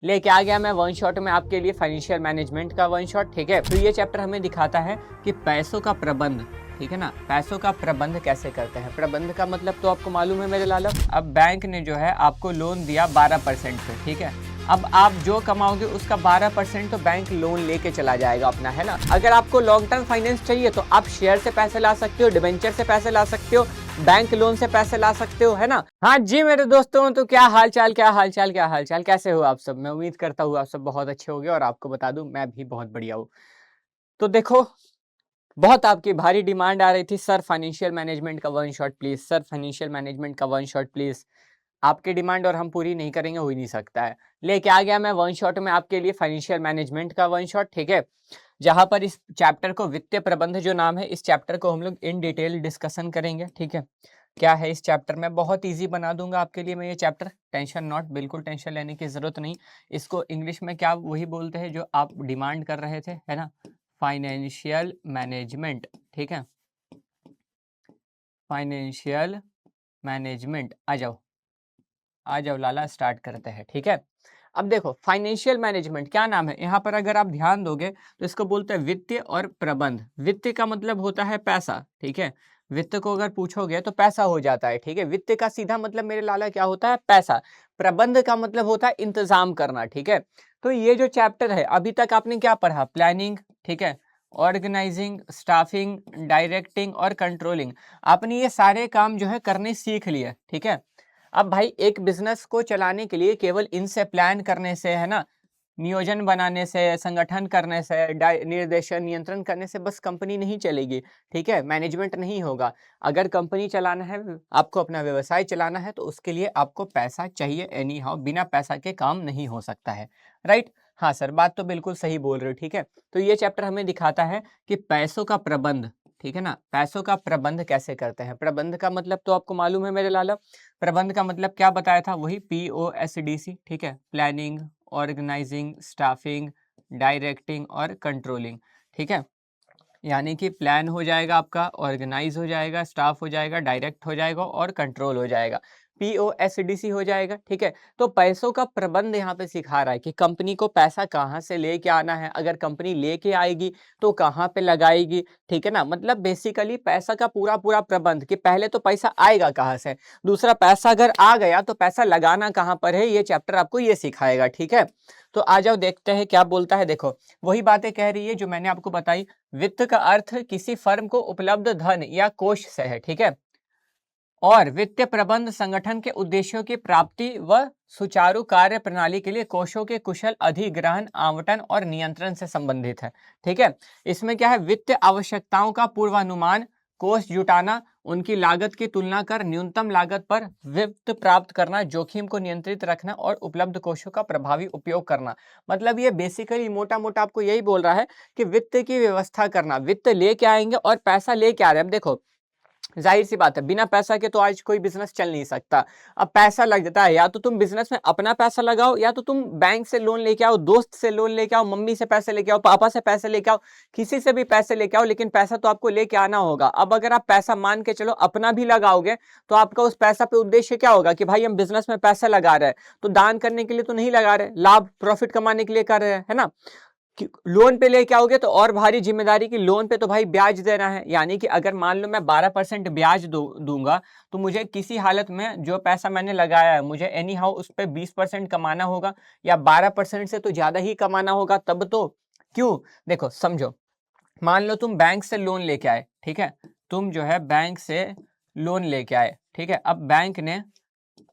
लेके आ गया मैं वन शॉट में आपके लिए फाइनेंशियल मैनेजमेंट का वन शॉट। ठीक है, तो ये चैप्टर हमें दिखाता है कि पैसों का प्रबंध, ठीक है ना, पैसों का प्रबंध कैसे करते हैं। प्रबंध का मतलब तो आपको मालूम है मेरे लाला। अब बैंक ने जो है आपको लोन दिया 12% पे, ठीक है। अब आप जो कमाओगे उसका 12% तो बैंक लोन लेके चला जाएगा अपना, है ना। अगर आपको लॉन्ग टर्म फाइनेंस चाहिए तो आप शेयर से पैसे ला सकते हो, डिबेंचर से पैसे ला सकते हो, बैंक लोन से पैसे ला सकते हो, है ना। हाँ जी मेरे दोस्तों, तो क्या हाल चाल, क्या हाल चाल, क्या हाल चाल, कैसे हो आप सब। मैं उम्मीद करता हूँ आप सब बहुत अच्छे होंगे और आपको बता दूं मैं भी बहुत बढ़िया हूँ। तो देखो, बहुत आपकी भारी डिमांड आ रही थी, सर फाइनेंशियल मैनेजमेंट का one shot please, sir financial management का वन शॉट प्लीज। आपकी डिमांड और हम पूरी नहीं करेंगे, हो ही नहीं सकता है। लेके आ गया मैं वन शॉट में आपके लिए फाइनेंशियल मैनेजमेंट का वन शॉट, ठीक है। जहां पर इस चैप्टर को वित्तीय प्रबंध जो नाम है, इस चैप्टर को हम लोग इन डिटेल डिस्कशन करेंगे, ठीक है। क्या है इस चैप्टर में, बहुत इजी बना दूंगा आपके लिए मैं ये चैप्टर, टेंशन नॉट, बिल्कुल टेंशन लेने की जरूरत नहीं। इसको इंग्लिश में क्या वही बोलते हैं जो आप डिमांड कर रहे थे, है ना, फाइनेंशियल मैनेजमेंट, ठीक है, फाइनेंशियल मैनेजमेंट। आ जाओ लाला, स्टार्ट करते हैं, ठीक है। अब देखो फाइनेंशियल मैनेजमेंट क्या नाम है, यहाँ पर अगर आप ध्यान दोगे तो इसको बोलते हैं वित्तीय और प्रबंध। वित्त का मतलब होता है पैसा, ठीक है। वित्त को अगर पूछोगे तो पैसा हो जाता है, ठीक है। वित्त का सीधा मतलब मेरे लाला क्या होता है, पैसा। प्रबंध का मतलब होता है इंतजाम करना, ठीक है। तो ये जो चैप्टर है अभी तक आपने क्या पढ़ा, प्लानिंग, ठीक है, ऑर्गेनाइजिंग, स्टाफिंग, डायरेक्टिंग और कंट्रोलिंग। आपने ये सारे काम जो है करने सीख लिए, ठीक है। अब भाई एक बिजनेस को चलाने के लिए केवल इनसे प्लान करने से, है ना, नियोजन बनाने से, संगठन करने से, निर्देशन नियंत्रण करने से बस कंपनी नहीं चलेगी, ठीक है, मैनेजमेंट नहीं होगा। अगर कंपनी चलाना है, आपको अपना व्यवसाय चलाना है तो उसके लिए आपको पैसा चाहिए एनी हाउ, बिना पैसा के काम नहीं हो सकता है, राइट। हाँ सर, बात तो बिल्कुल सही बोल रहे हो, ठीक है। तो ये चैप्टर हमें दिखाता है कि पैसों का प्रबंध, ठीक है ना, पैसों का प्रबंध कैसे करते हैं। प्रबंध का मतलब तो आपको मालूम है मेरे लाला। प्रबंध का मतलब क्या बताया था, वही POSDC, ठीक है, प्लानिंग, ऑर्गेनाइजिंग, स्टाफिंग, डायरेक्टिंग और कंट्रोलिंग, ठीक है। यानी कि प्लान हो जाएगा आपका, ऑर्गेनाइज हो जाएगा, स्टाफ हो जाएगा, डायरेक्ट हो जाएगा और कंट्रोल हो जाएगा, POSDC हो जाएगा, ठीक है। तो पैसों का प्रबंध यहाँ पे सिखा रहा है कि कंपनी को पैसा कहाँ से लेके आना है, अगर कंपनी लेके आएगी तो कहाँ पे लगाएगी, ठीक है ना। मतलब बेसिकली पैसा का पूरा पूरा प्रबंध, कि पहले तो पैसा आएगा कहाँ से, दूसरा पैसा अगर आ गया तो पैसा लगाना कहाँ पर है, ये चैप्टर आपको ये सिखाएगा, ठीक है। तो आ जाओ देखते हैं क्या बोलता है। देखो वही बातें कह रही है जो मैंने आपको बताई। वित्त का अर्थ किसी फर्म को उपलब्ध धन या कोष से है, ठीक है। और वित्तीय प्रबंध संगठन के उद्देश्यों की प्राप्ति व सुचारू कार्य प्रणाली के लिए कोषों के कुशल अधिग्रहण, आवंटन और नियंत्रण से संबंधित है, ठीक है। इसमें क्या है, वित्तीय आवश्यकताओं का पूर्वानुमान, कोष जुटाना, उनकी लागत की तुलना कर न्यूनतम लागत पर वित्त प्राप्त करना, जोखिम को नियंत्रित रखना और उपलब्ध कोषों का प्रभावी उपयोग करना। मतलब ये बेसिकली मोटा मोटा आपको यही बोल रहा है कि वित्त की व्यवस्था करना, वित्त लेके आएंगे और पैसा लेके आ रहे हैं। अब देखो जाहिर सी बात है, बिना पैसा के तो आज कोई बिजनेस चल नहीं सकता। अब पैसा लगता है, या तो तुम बिजनेस में अपना पैसा लगाओ, या तो तुम बैंक से लोन लेके आओ, दोस्त से लोन लेके आओ, मम्मी से पैसे लेके आओ, पापा से पैसे लेके आओ, किसी से भी पैसे लेके आओ, लेकिन पैसा तो आपको लेके आना होगा। अब अगर आप पैसा मान के चलो अपना भी लगाओगे तो आपका उस पैसा पे उद्देश्य क्या होगा कि भाई हम बिजनेस में पैसा लगा रहे हैं, तो दान करने के लिए तो नहीं लगा रहे, लाभ प्रॉफिट कमाने के लिए कर रहे हैं, है ना। लोन पे लेके आओगे तो और भारी जिम्मेदारी की, लोन पे तो भाई ब्याज देना है। यानी कि अगर मान लो मैं 12% ब्याज दूंगा तो मुझे किसी हालत में जो पैसा मैंने लगाया है मुझे एनी हाउ उस पर 20% कमाना होगा, या 12% से तो ज्यादा ही कमाना होगा तब तो। क्यों, देखो समझो, मान लो तुम बैंक से लोन लेके आए, ठीक है, तुम जो है बैंक से लोन लेके आए, ठीक है।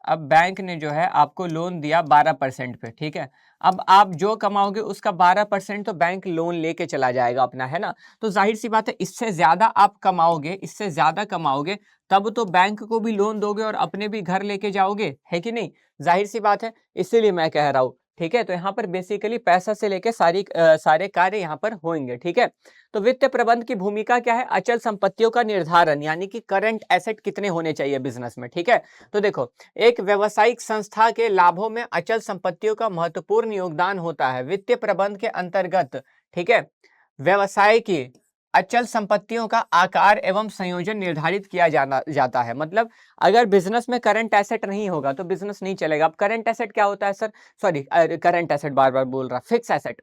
अब बैंक ने जो है आपको लोन दिया 12% पे, ठीक है। अब आप जो कमाओगे उसका 12% तो बैंक लोन लेके चला जाएगा अपना, है ना। तो जाहिर सी बात है, इससे ज्यादा आप कमाओगे, इससे ज्यादा कमाओगे तब तो बैंक को भी लोन दोगे और अपने भी घर लेके जाओगे, है कि नहीं। जाहिर सी बात है, इसीलिए मैं कह रहा हूं, ठीक है। तो यहाँ पर बेसिकली पैसा से लेके सारे कार्य यहाँ पर होंगे, ठीक है। तो वित्त प्रबंध की भूमिका क्या है, अचल संपत्तियों का निर्धारण, यानी कि करंट एसेट कितने होने चाहिए बिजनेस में, ठीक है। तो देखो, एक व्यवसायिक संस्था के लाभों में अचल संपत्तियों का महत्वपूर्ण योगदान होता है। वित्तीय प्रबंध के अंतर्गत, ठीक है, व्यवसाय की अचल संपत्तियों का आकार एवं संयोजन निर्धारित किया जाता है। मतलब अगर बिजनेस में करंट एसेट नहीं होगा तो बिजनेस नहीं चलेगा। अब करंट एसेट क्या होता है सर? सॉरी, करंट एसेट बार बार बोल रहा, फिक्स एसेट,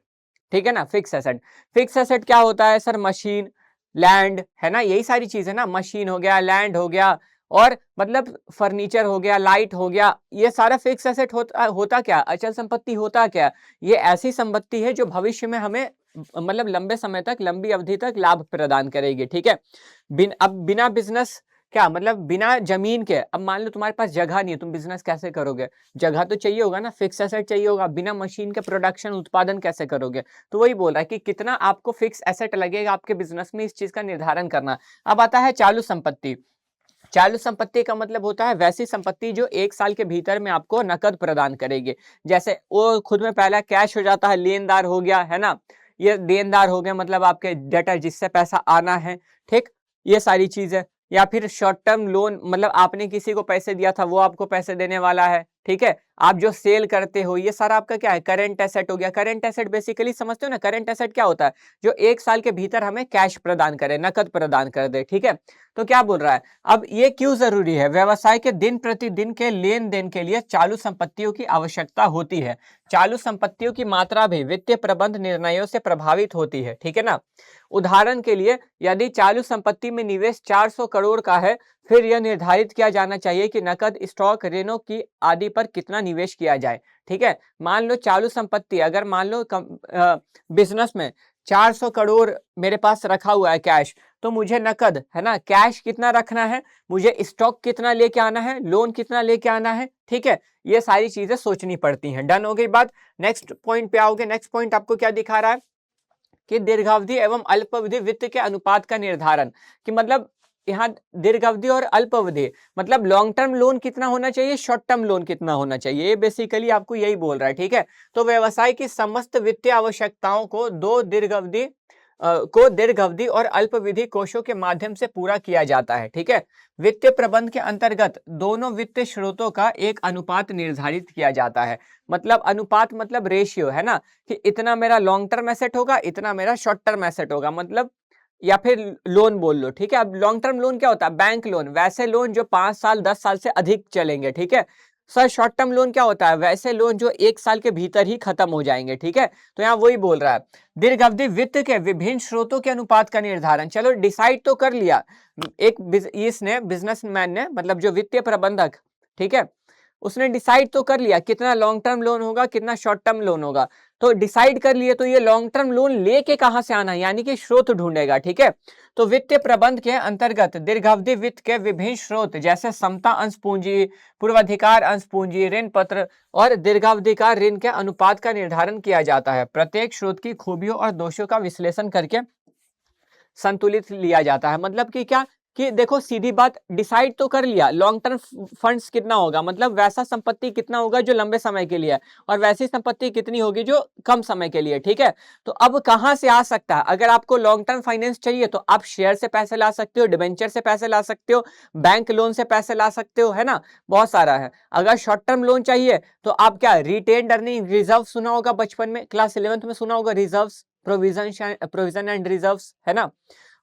ठीक है ना, फिक्स एसेट। फिक्स एसेट क्या होता है सर? मशीन, लैंड, है ना, यही सारी चीजें ना, मशीन हो गया, लैंड हो गया, और मतलब फर्नीचर हो गया, लाइट हो गया, ये सारा फिक्स एसेट होता क्या? अचल संपत्ति होता क्या? ये ऐसी संपत्ति है जो भविष्य में हमें मतलब लंबे समय तक, लंबी अवधि तक लाभ प्रदान करेगी, ठीक है। अब बिना बिजनेस, क्या मतलब बिना जमीन के, अब मान लो तुम्हारे पास जगह नहीं है, तुम बिजनेस कैसे करोगे? जगह तो चाहिए होगा ना, फिक्स एसेट चाहिए होगा। बिना मशीन के प्रोडक्शन, उत्पादन कैसे करोगे? तो वही बोल रहा है कि कितना आपको फिक्स एसेट लगेगा आपके बिजनेस में, इस चीज का निर्धारण करना। अब आता है चालू संपत्ति। चालू संपत्ति का मतलब होता है वैसी संपत्ति जो 1 साल के भीतर में आपको नकद प्रदान करेगी। जैसे वो खुद में पहला कैश हो जाता है, लेनदार हो गया, है ना, ये देनदार हो गया, मतलब आपके डेटर जिससे पैसा आना है, ठीक, ये सारी चीजें। या फिर शॉर्ट टर्म लोन, मतलब आपने किसी को पैसे दिया था, वो आपको पैसे देने वाला है, ठीक है। आप जो सेल करते हो, ये सारा आपका क्या है? करंट एसेट हो गया। करंट एसेट बेसिकली समझते हो ना, करंट एसेट क्या होता है? जो 1 साल के भीतर हमें कैश प्रदान करे, नकद प्रदान कर दे, ठीक है। तो क्या बोल रहा है? अब ये क्यों जरूरी है? व्यवसाय के दिन प्रतिदिन के लेन देन के लिए चालू संपत्तियों की आवश्यकता होती है। चालू संपत्तियों की मात्रा भी वित्तीय प्रबंध निर्णयों से प्रभावित होती है, ठीक है ना। उदाहरण के लिए, यदि चालू संपत्ति में निवेश 400 करोड़ का है, फिर यह निर्धारित किया जाना चाहिए कि नकद, स्टॉक, ऋणों की आदि पर कितना निवेश किया जाए, ठीक है। मान लो चालू संपत्ति, अगर मान लो बिजनेस में 400 करोड़ मेरे पास रखा हुआ है कैश, तो मुझे नकद, है ना, कैश कितना रखना है, मुझे स्टॉक कितना लेके आना है, लोन कितना लेके आना है, ठीक है। ये सारी चीजें सोचनी पड़ती हैं। डन हो गई बात। नेक्स्ट पॉइंट पे आओगे। नेक्स्ट पॉइंट आपको क्या दिखा रहा है कि दीर्घावधि एवं अल्पावधि वित्त के अनुपात का निर्धारण, कि मतलब यहाँ दीर्घावधि और अल्पावधि, मतलब लॉन्ग टर्म लोन कितना होना चाहिए, शॉर्ट टर्म लोन कितना होना चाहिए, ये बेसिकली आपको यही बोल रहा है, ठीक है। तो व्यवसाय की समस्त वित्तीय आवश्यकताओं को दीर्घावधि और अल्पावधि कोषों के माध्यम से पूरा किया जाता है, ठीक है। वित्तीय प्रबंध के अंतर्गत दोनों वित्तीय स्रोतों का एक अनुपात निर्धारित किया जाता है। मतलब अनुपात मतलब रेशियो, है ना, कि इतना मेरा लॉन्ग टर्म एसेट होगा, इतना मेरा शॉर्ट टर्म एसेट होगा, मतलब, या फिर लोन बोल लो, ठीक है। अब लॉन्ग टर्म लोन क्या होता है? बैंक लोन, वैसे लोन जो 5 साल 10 साल से अधिक चलेंगे, ठीक है। सर शॉर्ट टर्म लोन क्या होता है? वैसे लोन जो 1 साल के भीतर ही खत्म हो जाएंगे, ठीक है। तो यहाँ वही बोल रहा है, दीर्घावधि वित्त के विभिन्न स्रोतों के अनुपात का निर्धारण। चलो डिसाइड तो कर लिया इसने, बिजनेसमैन ने, मतलब जो वित्तीय प्रबंधक, ठीक है, उसने डिसाइड तो कर लिया कितना लॉन्ग टर्म लोन होगा, कितना शॉर्ट टर्म लोन होगा। तो डिसाइड कर लिए, तो ये लॉन्ग टर्म लोन लेके कहां से आना है, यानी कि स्रोत ढूंढेगा, ठीक है। तो वित्तीय प्रबंध के अंतर्गत दीर्घावधि वित्त के विभिन्न स्रोत, जैसे समता अंश पूंजी, पूर्वाधिकार अंश पूंजी, ऋण पत्र और दीर्घावधिकार ऋण के अनुपात का निर्धारण किया जाता है। प्रत्येक स्रोत की खूबियों और दोषों का विश्लेषण करके संतुलित लिया जाता है। मतलब कि क्या, कि देखो सीधी बात, डिसाइड तो कर लिया लॉन्ग टर्म फंड्स कितना होगा, मतलब वैसा संपत्ति कितना होगा जो लंबे समय के लिए है, और वैसी संपत्ति कितनी होगी जो कम समय के लिए, ठीक है। तो अब कहां से आ सकता है? अगर आपको लॉन्ग टर्म फाइनेंस चाहिए तो आप शेयर से पैसे ला सकते हो, डिबेंचर से पैसे ला सकते हो, बैंक लोन से पैसे ला सकते हो, है ना, बहुत सारा है। अगर शॉर्ट टर्म लोन चाहिए तो आप क्या, रिटेन्ड अर्निंग रिजर्व सुना होगा बचपन में, क्लास 11th में सुना होगा, रिजर्व, प्रोविजन एंड रिजर्व, है ना,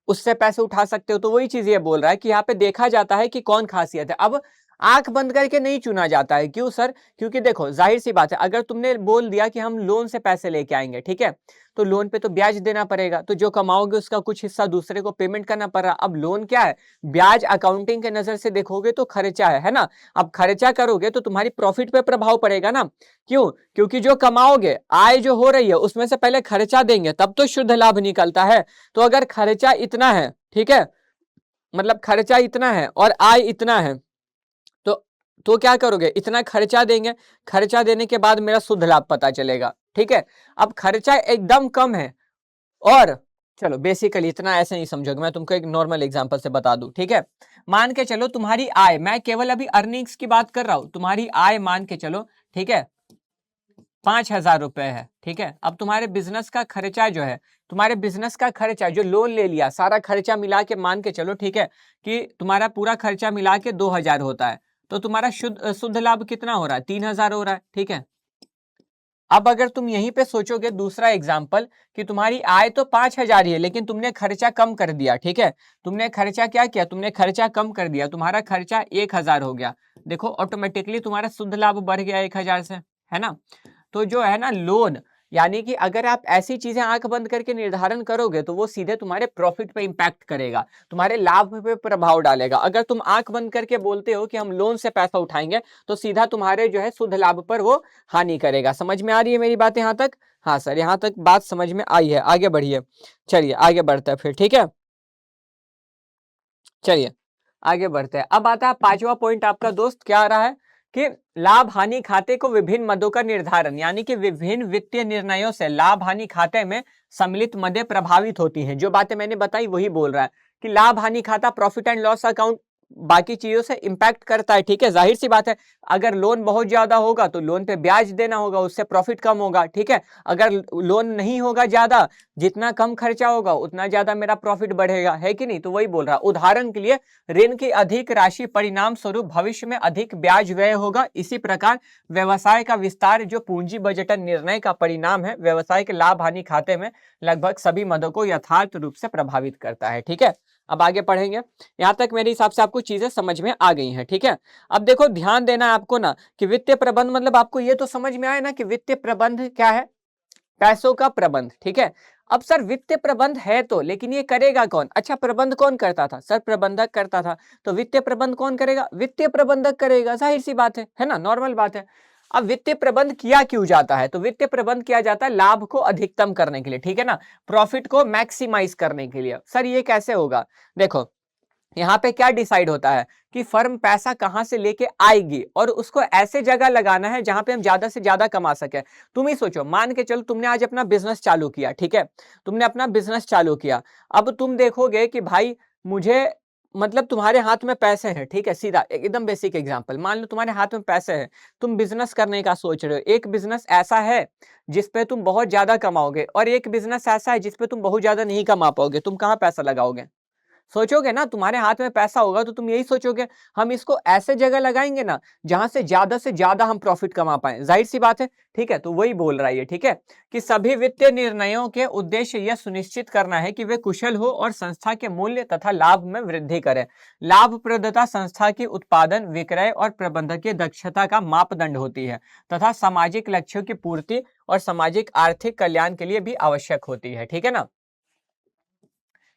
उससे पैसे उठा सकते हो। तो वही चीज ये बोल रहा है कि यहाँ पे देखा जाता है कि कौन खासियत है। अब आंख बंद करके नहीं चुना जाता है, क्यों सर? क्योंकि देखो जाहिर सी बात है, अगर तुमने बोल दिया कि हम लोन से पैसे लेके आएंगे, ठीक है, तो लोन पे तो ब्याज देना पड़ेगा, तो जो कमाओगे उसका कुछ हिस्सा दूसरे को पेमेंट करना पड़ रहा। अब लोन क्या है? ब्याज अकाउंटिंग के नजर से देखोगे तो खर्चा है ना। अब खर्चा करोगे तो तुम्हारी प्रॉफिट पे प्रभाव पड़ेगा ना। क्यों? क्योंकि जो कमाओगे, आय जो हो रही है, उसमें से पहले खर्चा देंगे तब तो शुद्ध लाभ निकलता है। तो अगर खर्चा इतना है, ठीक है, मतलब खर्चा इतना है और आय इतना है, तो क्या करोगे? इतना खर्चा देंगे, खर्चा देने के बाद मेरा शुद्ध लाभ पता चलेगा, ठीक है। अब खर्चा एकदम कम है, और चलो बेसिकली इतना ऐसे नहीं समझोगे, मैं तुमको एक नॉर्मल एग्जांपल से बता दूं, ठीक है। मान के चलो तुम्हारी आय, मैं केवल अभी अर्निंग्स की बात कर रहा हूं, तुम्हारी आय मान के चलो, ठीक है, 5,000 रुपए है, ठीक है। अब तुम्हारे बिजनेस का खर्चा जो है, तुम्हारे बिजनेस का खर्चा जो लोन ले लिया, सारा खर्चा मिला के मान के चलो, ठीक है, कि तुम्हारा पूरा खर्चा मिला के 2,000 होता है, तो तुम्हारा शुद्ध शुद्ध लाभ कितना हो रहा है? 3,000 हो रहा है, ठीक है। अब अगर तुम यहीं पे सोचोगे दूसरा एग्जाम्पल कि तुम्हारी आय तो 5,000 ही है लेकिन तुमने खर्चा कम कर दिया, ठीक है, तुमने खर्चा क्या किया, तुमने खर्चा कम कर दिया, तुम्हारा खर्चा 1,000 हो गया, देखो ऑटोमेटिकली तुम्हारा शुद्ध लाभ बढ़ गया 1,000 से, है ना। तो जो है ना लोन, यानी कि अगर आप ऐसी चीजें आंख बंद करके निर्धारण करोगे तो वो सीधे तुम्हारे प्रॉफिट पे इंपैक्ट करेगा, तुम्हारे लाभ पे प्रभाव डालेगा। अगर तुम आंख बंद करके बोलते हो कि हम लोन से पैसा उठाएंगे तो सीधा तुम्हारे जो है शुद्ध लाभ पर वो हानि करेगा। समझ में आ रही है मेरी बात यहाँ तक? हाँ सर, यहाँ तक बात समझ में आई है, आगे बढ़िए। चलिए आगे बढ़ते हैं फिर, ठीक है, चलिए आगे बढ़ते हैं। अब आता है पांचवा पॉइंट आपका दोस्त, क्या आ रहा है कि लाभ हानि खाते को विभिन्न मदों का निर्धारण, यानी कि विभिन्न वित्तीय निर्णयों से लाभ हानि खाते में सम्मिलित मदें प्रभावित होती हैं। जो बातें मैंने बताई वही बोल रहा है कि लाभ हानि खाता, प्रॉफिट एंड लॉस अकाउंट बाकी चीजों से इंपैक्ट करता है, ठीक है, जाहिर सी बात है। अगर लोन बहुत ज्यादा होगा तो लोन पे ब्याज देना होगा, उससे प्रॉफिट कम होगा, ठीक है। अगर लोन नहीं होगा ज्यादा, जितना कम खर्चा होगा उतना ज्यादा मेरा प्रॉफिट बढ़ेगा, है कि नहीं। तो वही बोल रहा, उदाहरण के लिए ऋण की अधिक राशि परिणाम स्वरूप भविष्य में अधिक ब्याज व्यय होगा। इसी प्रकार व्यवसाय का विस्तार जो पूंजी बजटन निर्णय का परिणाम है, व्यवसाय के लाभ हानि खाते में लगभग सभी मदों को यथार्थ रूप से प्रभावित करता है, ठीक है। अब आगे पढ़ेंगे, यहां तक मेरे हिसाब से आपको चीजें समझ में आ गई हैं, ठीक है। अब देखो ध्यान देना है आपको ना कि वित्तीय प्रबंध मतलब आपको ये तो समझ में आया ना कि वित्तीय प्रबंध क्या है, पैसों का प्रबंध, ठीक है। अब सर वित्तीय प्रबंध है तो, लेकिन ये करेगा कौन? अच्छा, प्रबंध कौन करता था सर? प्रबंधक करता था। तो वित्तीय प्रबंध कौन करेगा? वित्तीय प्रबंधक करेगा, जाहिर सी बात है ना, नॉर्मल बात है। अब वित्तीय प्रबंध किया क्यों जाता है? तो वित्तीय प्रबंध किया जाता है लाभ को अधिकतम करने के लिए, ठीक है ना, प्रॉफिट को मैक्सिमाइज करने के लिए। सर ये कैसे होगा? देखो यहाँ पे क्या डिसाइड होता है कि फर्म पैसा कहां से लेके आएगी और उसको ऐसे जगह लगाना है जहां पे हम ज्यादा से ज्यादा कमा सके। तुम ही सोचो, मान के चलो तुमने आज अपना बिजनेस चालू किया, ठीक है, तुमने अपना बिजनेस चालू किया। अब तुम देखोगे कि भाई मुझे, मतलब तुम्हारे हाथ में पैसे हैं, ठीक है, सीधा एकदम बेसिक एग्जांपल, मान लो तुम्हारे हाथ में पैसे हैं, तुम बिजनेस करने का सोच रहे हो। एक बिजनेस ऐसा है जिसपे तुम बहुत ज्यादा कमाओगे और एक बिजनेस ऐसा है जिसपे तुम बहुत ज्यादा नहीं कमा पाओगे, तुम कहाँ पैसा लगाओगे? सोचोगे ना, तुम्हारे हाथ में पैसा होगा तो तुम यही सोचोगे हम इसको ऐसे जगह लगाएंगे ना जहां से ज्यादा हम प्रॉफिट कमा पाए, जाहिर सी बात है, ठीक है। तो वही बोल रहा है ये, ठीक है, कि सभी वित्तीय निर्णयों के उद्देश्य यह सुनिश्चित करना है कि वे कुशल हो और संस्था के मूल्य तथा लाभ में वृद्धि करें। लाभप्रदता संस्था की उत्पादन, विक्रय और प्रबंधकीय दक्षता का मापदंड होती है तथा सामाजिक लक्ष्यों की पूर्ति और सामाजिक आर्थिक कल्याण के लिए भी आवश्यक होती है, ठीक है ना।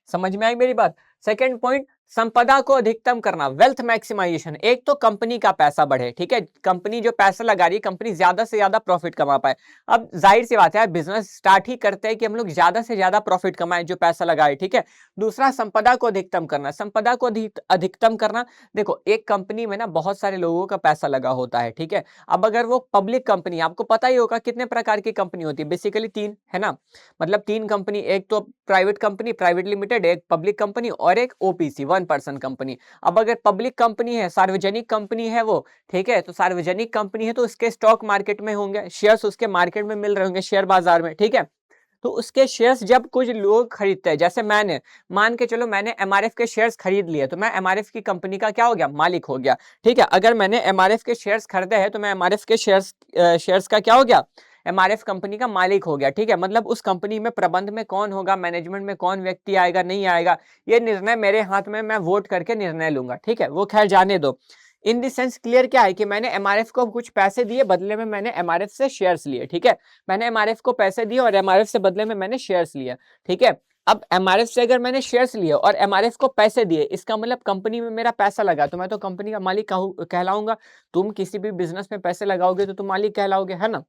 समझ में आई मेरी बात? सेकेंड पॉइंट, संपदा को अधिकतम करना, वेल्थ मैक्सिमाइजेशन। एक तो कंपनी का पैसा बढ़े, ठीक है, कंपनी जो पैसा लगा रही है, कंपनी ज्यादा से ज्यादा प्रॉफिट कमा पाए। अब जाहिर सी बात है बिजनेस स्टार्ट ही करते हैं कि हम लोग ज्यादा से ज्यादा प्रॉफिट कमाए जो पैसा लगाए, ठीक है। दूसरा, संपदा को अधिकतम करना, संपदा को अधिकतम करना। देखो एक कंपनी में ना बहुत सारे लोगों का पैसा लगा होता है, ठीक है। अब अगर वो पब्लिक कंपनी, आपको पता ही होगा कितने प्रकार की कंपनी होती है, बेसिकली तीन, है ना, मतलब तीन कंपनी, एक तो प्राइवेट कंपनी, प्राइवेट लिमिटेड, एक पब्लिक कंपनी और एक ओपीसी, वन पर्सन कंपनी। अब अगर पब्लिक कंपनी है, सार्वजनिक कंपनी है वो, ठीक है, तो सार्वजनिक कंपनी है तो उसके स्टॉक मार्केट में होंगे, शेयर्स उसके मार्केट में मिल रहे होंगे, शेयर बाजार में, ठीक है। तो उसके शेयर्स जब कुछ लोग खरीदते हैं, जैसे मैंने, मान के चलो मैंने एमआरएफ के शेयर्स खरीद लिए तो मैं एमआरएफ की कंपनी का क्या हो गया? मालिक हो गया, ठीक है। अगर मैंने एमआरएफ के शेयर्स खरीदे हैं तो मैं एमआरएफ के शेयर्स का क्या हो गया? एमआरएफ कंपनी का मालिक हो गया, ठीक है। मतलब उस कंपनी में प्रबंध में कौन होगा, मैनेजमेंट में कौन व्यक्ति आएगा, नहीं आएगा, ये निर्णय मेरे हाथ में, मैं वोट करके निर्णय लूंगा, ठीक है। वो खैर जाने दो। इन द सेंस क्लियर क्या है कि मैंने एमआरएफ को कुछ पैसे दिए, बदले में मैंने एमआरएफ से शेयर्स लिए, ठीक है। मैंने एमआरएफ को पैसे दिए और एमआरएफ से बदले में मैंने शेयर्स लिए, ठीक है। अब एमआरएफ से अगर मैंने शेयर्स लिए और एमआरएफ को पैसे दिए, इसका मतलब कंपनी में मेरा पैसा लगा तो मैं तो कंपनी का मालिक कहलाऊंगा। तुम किसी भी बिजनेस में पैसे लगाओगे तो तुम मालिक कहलाओगे, है ना,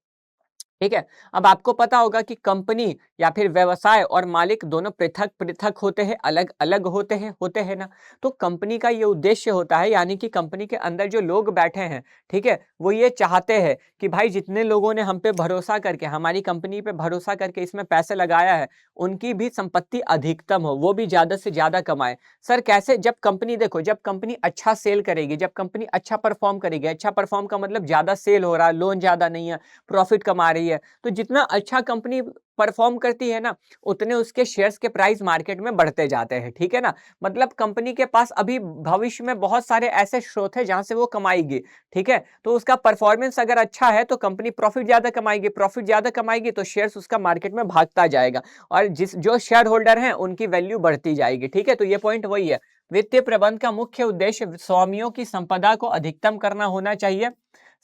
ठीक है। अब आपको पता होगा कि कंपनी या फिर व्यवसाय और मालिक दोनों पृथक पृथक होते हैं, अलग अलग होते हैं ना। तो कंपनी का ये उद्देश्य होता है, यानी कि कंपनी के अंदर जो लोग बैठे हैं, ठीक है, वो ये चाहते हैं कि भाई जितने लोगों ने हम पे भरोसा करके, हमारी कंपनी पे भरोसा करके इसमें पैसे लगाया है, उनकी भी संपत्ति अधिकतम हो, वो भी ज्यादा से ज्यादा कमाए। सर कैसे? जब कंपनी, देखो जब कंपनी अच्छा सेल करेगी, जब कंपनी अच्छा परफॉर्म करेगी, अच्छा परफॉर्म का मतलब ज्यादा सेल हो रहा है, लोन ज्यादा नहीं है, प्रॉफिट कमा रही रही है। तो जितना अच्छा कंपनी परफॉर्म करती है ना, उतने उसके शेयर्स के प्राइस मार्केट में बढ़ते जाते हैं, ठीक है ना। मतलब कंपनी के पास अभी भविष्य में बहुत सारे ऐसे स्रोत हैं जहां से वो कमाएगी, ठीक है। तो उसका परफॉर्मेंस अगर अच्छा है तो कंपनी प्रॉफिट ज्यादा कमाएगी, प्रॉफिट ज्यादा कमाएगी तो शेयर्स उसका मार्केट में भागता जाएगा और जो शेयर होल्डर हैं उनकी वैल्यू बढ़ती जाएगी, ठीक है। तो ये पॉइंट वही है। वित्तीय प्रबंध का मुख्य उद्देश्य स्वामियों की संपदा को अधिकतम करना होना चाहिए।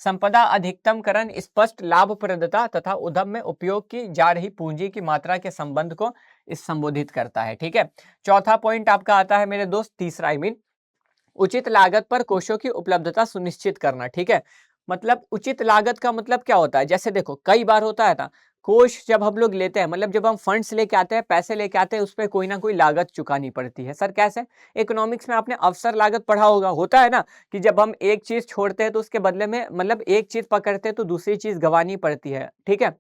संपदा अधिकतमकरण स्पष्ट लाभप्रदता तथा उद्यम में उपयोग की जा रही पूंजी की मात्रा के संबंध को इस संबोधित करता है, ठीक है। चौथा पॉइंट आपका आता है मेरे दोस्त, तीसरा उचित लागत पर कोषों की उपलब्धता सुनिश्चित करना, ठीक है। मतलब उचित लागत का मतलब क्या होता है, जैसे देखो कई बार होता है ना, कोष जब हम लोग लेते हैं, मतलब जब हम फंड्स लेके आते हैं, पैसे लेके आते हैं, उस पर कोई ना कोई लागत चुकानी पड़ती है। सर कैसे? इकोनॉमिक्स में आपने अवसर लागत पढ़ा होगा, होता है ना कि जब हम एक चीज छोड़ते हैं तो उसके बदले में, मतलब एक चीज पकड़ते हैं तो दूसरी चीज गंवानी पड़ती है, ठीक है।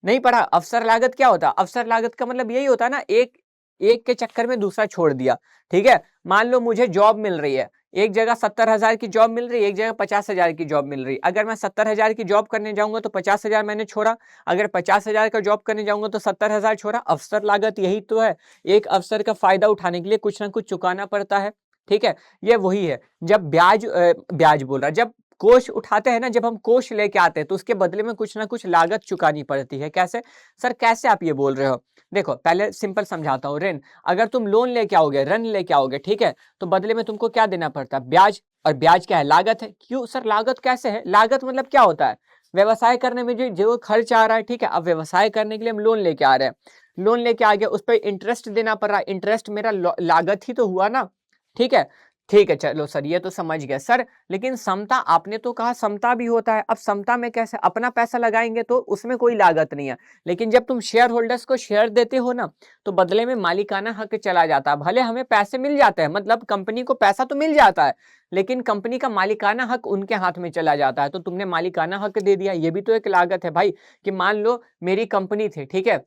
नहीं पढ़ा? अवसर लागत क्या होता है? अवसर लागत का मतलब यही होता है ना, एक एक के चक्कर में दूसरा छोड़ दिया, ठीक है। मान लो मुझे जॉब मिल रही है, एक जगह 70,000 की जॉब मिल रही है, एक जगह 50,000 की जॉब मिल रही है। अगर मैं 70,000 की जॉब करने जाऊंगा तो 50,000 मैंने छोड़ा, अगर 50,000 का जॉब करने जाऊंगा तो 70,000 छोड़ा। अवसर लागत यही तो है, एक अवसर का फायदा उठाने के लिए कुछ ना कुछ चुकाना पड़ता है, ठीक है। ये वही है। जब ब्याज बोल रहा, जब कोष उठाते हैं ना, जब हम कोष लेके आते हैं तो उसके बदले में कुछ ना कुछ लागत चुकानी पड़ती है। कैसे? सर कैसे आप ये बोल रहे हो? देखो पहले सिंपल समझाता हूँ। ऋण, अगर तुम लोन लेके आओगे, ऋण लेके आओगे, ठीक है, तो बदले में तुमको क्या देना पड़ता है? ब्याज। और ब्याज क्या है? लागत है। क्यों सर लागत कैसे है? लागत मतलब क्या होता है? व्यवसाय करने में जो जो खर्च आ रहा है, ठीक है। अब व्यवसाय करने के लिए हम लोन लेके आ रहे हैं, लोन लेके आ गए, उस पर इंटरेस्ट देना पड़ रहा है, इंटरेस्ट मेरा लागत ही तो हुआ ना, ठीक है। ठीक है चलो सर, ये तो समझ गया सर। लेकिन समता, आपने तो कहा समता भी होता है। अब समता में कैसे? अपना पैसा लगाएंगे तो उसमें कोई लागत नहीं है, लेकिन जब तुम शेयर होल्डर्स को शेयर देते हो ना, तो बदले में मालिकाना हक चला जाता है। भले हमें पैसे मिल जाते हैं, मतलब कंपनी को पैसा तो मिल जाता है, लेकिन कंपनी का मालिकाना हक उनके हाथ में चला जाता है। तो तुमने मालिकाना हक दे दिया, ये भी तो एक लागत है भाई। कि मान लो मेरी कंपनी थी, ठीक है,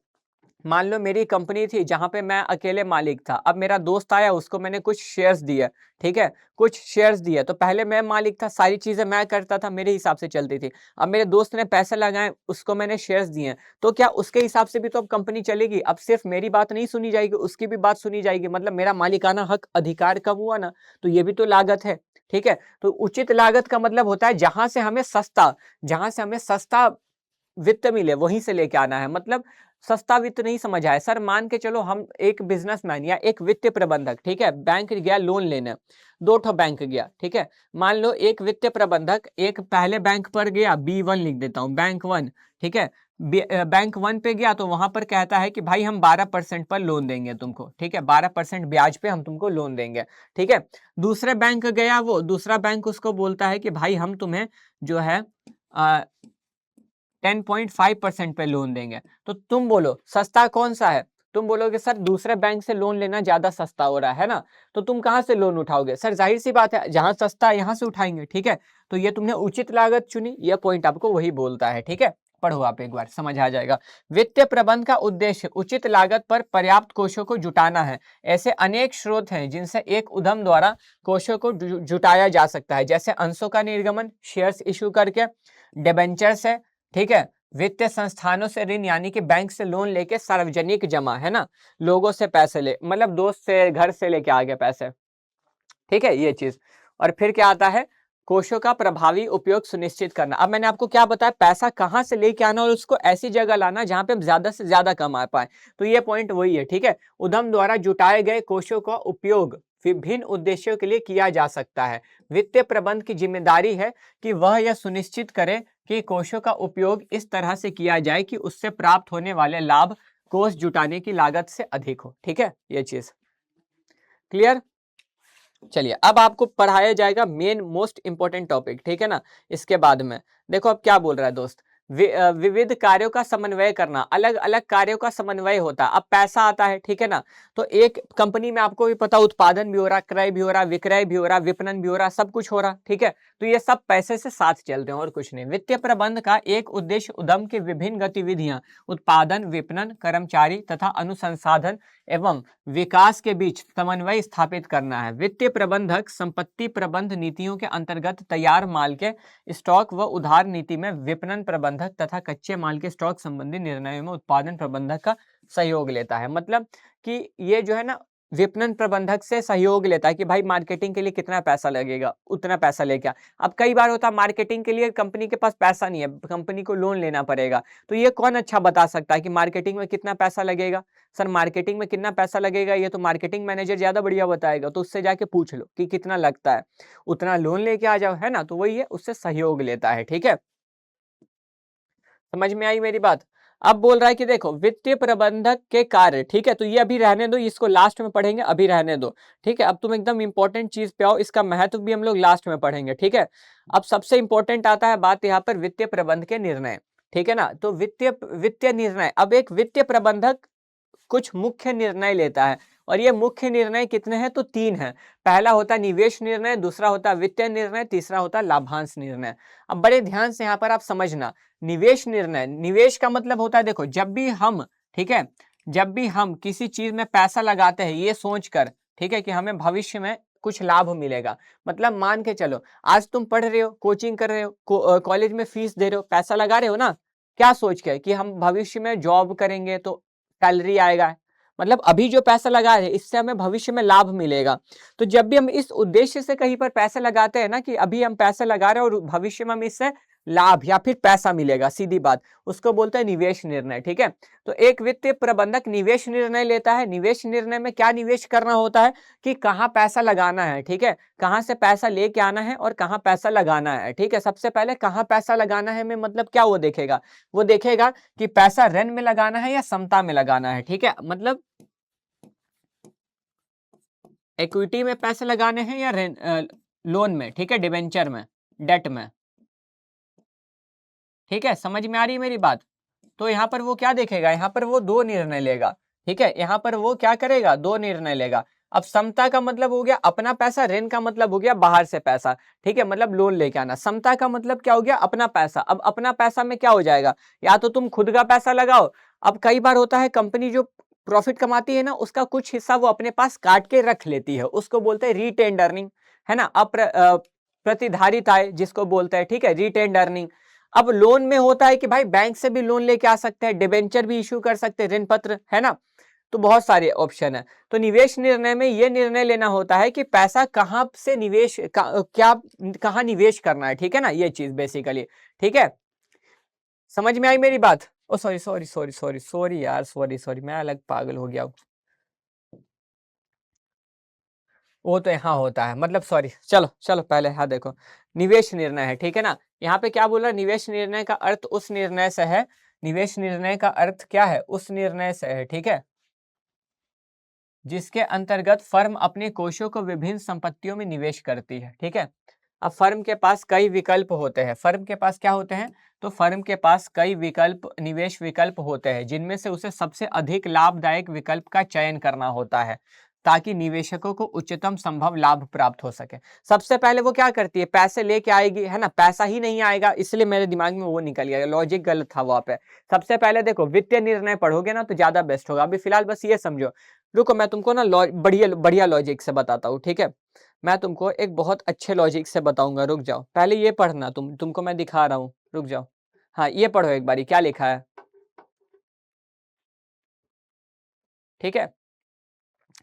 मान लो मेरी कंपनी थी जहां पे मैं अकेले मालिक था। अब मेरा दोस्त आया, उसको मैंने कुछ शेयर्स दिए, ठीक है, कुछ शेयर्स दिए। तो पहले मैं मालिक था, सारी चीजें मैं करता था, मेरे हिसाब से चलती थी। अब मेरे दोस्त ने पैसे लगाए, उसको मैंने शेयर्स दिए, तो क्या उसके हिसाब से भी तो अब कंपनी चलेगी? अब सिर्फ मेरी बात नहीं सुनी जाएगी, उसकी भी बात सुनी जाएगी। मतलब मेरा मालिकाना हक, अधिकार कम हुआ ना। तो ये भी तो लागत है, ठीक है। तो उचित लागत का मतलब होता है जहां से हमें सस्ता वित्त मिले वहीं से लेके आना है। मतलब सस्ता वित्त नहीं समझ आया सर। मान के चलो हम एक बिजनेसमैन या एक वित्तीय प्रबंधक, ठीक है, बैंक गया लोन लेने, दो ठो बैंक गया, ठीक है। मान लो एक वित्तीय प्रबंधक एक पहले बैंक पर गया, B1 लिख देता हूं, बैंक 1, ठीक है। बैंक 1 पे गया तो वहां पर कहता है कि भाई हम 12% पर लोन देंगे तुमको, ठीक है, 12% ब्याज पे हम तुमको लोन देंगे, ठीक है। दूसरे बैंक गया, वो दूसरा बैंक उसको बोलता है कि भाई हम तुम्हें जो है 10.5% पे लोन देंगे। तो तुम बोलो सस्ता कौन सा है? तुम बोलोगे सर दूसरे बैंक से लोन लेना ज्यादा सस्ता हो रहा है ना। तो तुम कहां से लोन उठाओगे? सर जाहिर सी बात है, जहां सस्ता है यहां से उठाएंगे, ठीक है। तो ये तुमने उचित लागत चुनी, ये पॉइंट आपको वही बोलता है, ठीक है। पढ़ो आप एक बार, समझ आ जाएगा। वित्तीय प्रबंध का उद्देश्य उचित लागत पर पर्याप्त कोषों को जुटाना है। ऐसे अनेक स्रोत हैं जिनसे एक उद्यम द्वारा कोषों को जुटाया जा सकता है, जैसे अंशों का निर्गमन, शेयर्स इशू करके, डिबेंचर्स है, ठीक है, वित्तीय संस्थानों से ऋण यानी कि बैंक से लोन लेके, सार्वजनिक जमा है ना, लोगों से पैसे ले, मतलब दोस्त से, घर से लेके आ गए पैसे, ठीक है, ये चीज। और फिर क्या आता है? कोषों का प्रभावी उपयोग सुनिश्चित करना। अब मैंने आपको क्या बताया, पैसा कहां से लेके आना और उसको ऐसी जगह लाना जहां पे हम ज्यादा से ज्यादा कमा पाए। तो ये पॉइंट वही है, ठीक है। उद्यम द्वारा जुटाए गए कोषों का उपयोग विभिन्न उद्देश्यों के लिए किया जा सकता है। वित्तीय प्रबंध की जिम्मेदारी है कि वह यह सुनिश्चित करे कि कोषों का उपयोग इस तरह से किया जाए कि उससे प्राप्त होने वाले लाभ कोष जुटाने की लागत से अधिक हो, ठीक है, ये चीज क्लियर। चलिए अब आपको पढ़ाया जाएगा मेन मोस्ट इंपॉर्टेंट टॉपिक, ठीक है ना। इसके बाद में देखो अब क्या बोल रहा है दोस्त, विविध कार्यों का समन्वय करना, अलग अलग कार्यों का समन्वय होता है। अब पैसा आता है, ठीक है ना, तो एक कंपनी में आपको भी पता उत्पादन भी हो रहा, क्रय भी हो रहा, विक्रय भी हो रहा, विपणन भी हो रहा, सब कुछ हो रहा, ठीक है। तो ये सब पैसे से साथ चलते हैं और कुछ नहीं। वित्तीय प्रबंध का एक उद्देश्य उद्यम की विभिन्न गतिविधियां, उत्पादन, विपणन, कर्मचारी तथा अनुसंसाधन एवं विकास के बीच समन्वय स्थापित करना है। वित्तीय प्रबंधक संपत्ति प्रबंध नीतियों के अंतर्गत तैयार माल के स्टॉक व उधार नीति में विपणन प्रबंधन प्रबंधक तथा कच्चे माल के स्टॉक संबंधी निर्णयों में उत्पादन प्रबंधक का सहयोग लेता है। मतलब कि ये जो है ना विपणन प्रबंधक से सहयोग लेता है कि भाई मार्केटिंग के लिए कितना पैसा लगेगा, उतना पैसा लेके आ। अब कई बार होता है मार्केटिंग के लिए कंपनी के पास पैसा नहीं है, कंपनी को लोन लेना पड़ेगा, तो ये कौन अच्छा बता सकता है कि मार्केटिंग में कितना पैसा लगेगा? सर मार्केटिंग में कितना पैसा लगेगा ये तो मार्केटिंग मैनेजर ज्यादा बढ़िया बताएगा, तो उससे जाके पूछ लो कि कितना लगता है, उतना लोन लेके आ जाओ, है ना? तो वही है, उससे सहयोग लेता है। ठीक है, समझ में आई मेरी बात? अब बोल रहा है कि देखो वित्तीय प्रबंधक के कार्य, ठीक है, तो ये अभी रहने दो, इसको लास्ट में पढ़ेंगे, अभी रहने दो। ठीक है, अब तुम एकदम इंपॉर्टेंट चीज पे आओ, इसका महत्व भी हम लोग लास्ट में पढ़ेंगे। ठीक है, अब सबसे इंपॉर्टेंट आता है बात यहाँ पर वित्तीय प्रबंध के निर्णय। ठीक है ना, तो वित्तीय वित्तीय निर्णय, अब एक वित्तीय प्रबंधक कुछ मुख्य निर्णय लेता है, और ये मुख्य निर्णय कितने हैं? तो 3 हैं। पहला होता है निवेश निर्णय, दूसरा होता है वित्तीय निर्णय, तीसरा होता है लाभांश निर्णय। अब बड़े ध्यान से यहाँ पर आप समझना, निवेश निर्णय, निवेश का मतलब होता है देखो जब भी हम, ठीक है, जब भी हम किसी चीज में पैसा लगाते हैं ये सोचकर, ठीक है, कि हमें भविष्य में कुछ लाभ मिलेगा। मतलब मान के चलो आज तुम पढ़ रहे हो, कोचिंग कर रहे हो, कॉलेज में फीस दे रहे हो, पैसा लगा रहे हो ना, क्या सोच के कि हम भविष्य में जॉब करेंगे तो सैलरी आएगा। मतलब अभी जो पैसा लगा रहे इससे हमें भविष्य में लाभ मिलेगा। तो जब भी हम इस उद्देश्य से कहीं पर पैसे लगाते हैं ना कि अभी हम पैसे लगा रहे हैं और भविष्य में हमें इससे लाभ या फिर पैसा मिलेगा, सीधी बात, उसको बोलते हैं निवेश निर्णय। ठीक है, तो एक वित्तीय प्रबंधक निवेश निर्णय लेता है। निवेश निर्णय में क्या निवेश करना होता है कि कहाँ पैसा लगाना है, ठीक है, कहाँ से पैसा लेके आना है और कहाँ पैसा लगाना है। ठीक है, सबसे पहले कहाँ पैसा लगाना है में मतलब क्या वो देखेगा, वो देखेगा कि पैसा ऋण में लगाना है या समता में लगाना है। ठीक है, मतलब इक्विटी में पैसे लगाने हैं या लोन में, ठीक है, डिबेंचर में, डेट में। ठीक है, समझ में आ रही है मेरी बात? तो यहाँ पर वो क्या देखेगा, यहाँ पर वो दो निर्णय लेगा। ठीक है, यहाँ पर वो क्या करेगा, दो निर्णय लेगा। अब समता का मतलब हो गया अपना पैसा, ऋण का मतलब हो गया बाहर से पैसा। ठीक है, मतलब लोन लेके आना। समता का मतलब क्या हो गया, अपना पैसा। अब अपना पैसा में क्या हो जाएगा, या तो तुम खुद का पैसा लगाओ। अब कई बार होता है कंपनी जो प्रॉफिट कमाती है ना उसका कुछ हिस्सा वो अपने पास काट के रख लेती है, उसको बोलते हैं रिटेन्ड अर्निंग, है ना, प्रतिधारित आय जिसको बोलते हैं। ठीक है, रिटेन्ड अर्निंग। अब लोन में होता है कि भाई बैंक से भी लोन लेके आ सकते हैं, डिबेंचर भी इश्यू कर सकते हैं, ऋण पत्र, है ना, तो बहुत सारे ऑप्शन है। तो निवेश निर्णय में ये निर्णय लेना होता है कि पैसा कहां से निवेश क्या कहां निवेश करना है। ठीक है ना, ये चीज बेसिकली। ठीक है, समझ में आई मेरी बात? Oh sorry sorry sorry sorry sorry यार, सॉरी सॉरी, मैं अलग पागल हो गया हूँ। वो तो यहाँ होता है, मतलब सॉरी, चलो चलो पहले हाँ देखो, निवेश निर्णय है। ठीक है ना, यहाँ पे क्या बोला, निवेश निर्णय का अर्थ उस निर्णय से है, निवेश निर्णय का अर्थ क्या है, उस निर्णय से है। ठीक है, जिसके अंतर्गत फर्म अपने कोषों को विभिन्न संपत्तियों में निवेश करती है। ठीक है, अब फर्म के पास कई विकल्प होते हैं, फर्म के पास क्या होते हैं, तो फर्म के पास कई विकल्प, निवेश विकल्प होते हैं, जिनमें से उसे सबसे अधिक लाभदायक विकल्प का चयन करना होता है ताकि निवेशकों को उच्चतम संभव लाभ प्राप्त हो सके। सबसे पहले वो क्या करती है, पैसे लेके आएगी, है ना, पैसा ही नहीं आएगा, इसलिए मेरे दिमाग में वो निकल गया, लॉजिक गलत था वहां पे। सबसे पहले देखो वित्तीय निर्णय पढ़ोगे ना तो ज्यादा बेस्ट होगा। अभी फिलहाल बस ये समझो, रुको मैं तुमको ना बढ़िया बढ़िया लॉजिक से बताता हूँ। ठीक है, मैं तुमको एक बहुत अच्छे लॉजिक से बताऊंगा, रुक जाओ, पहले ये पढ़ना, तुमको मैं दिखा रहा हूँ, रुक जाओ। हाँ ये पढ़ो एक बारी, क्या लिखा है। ठीक है,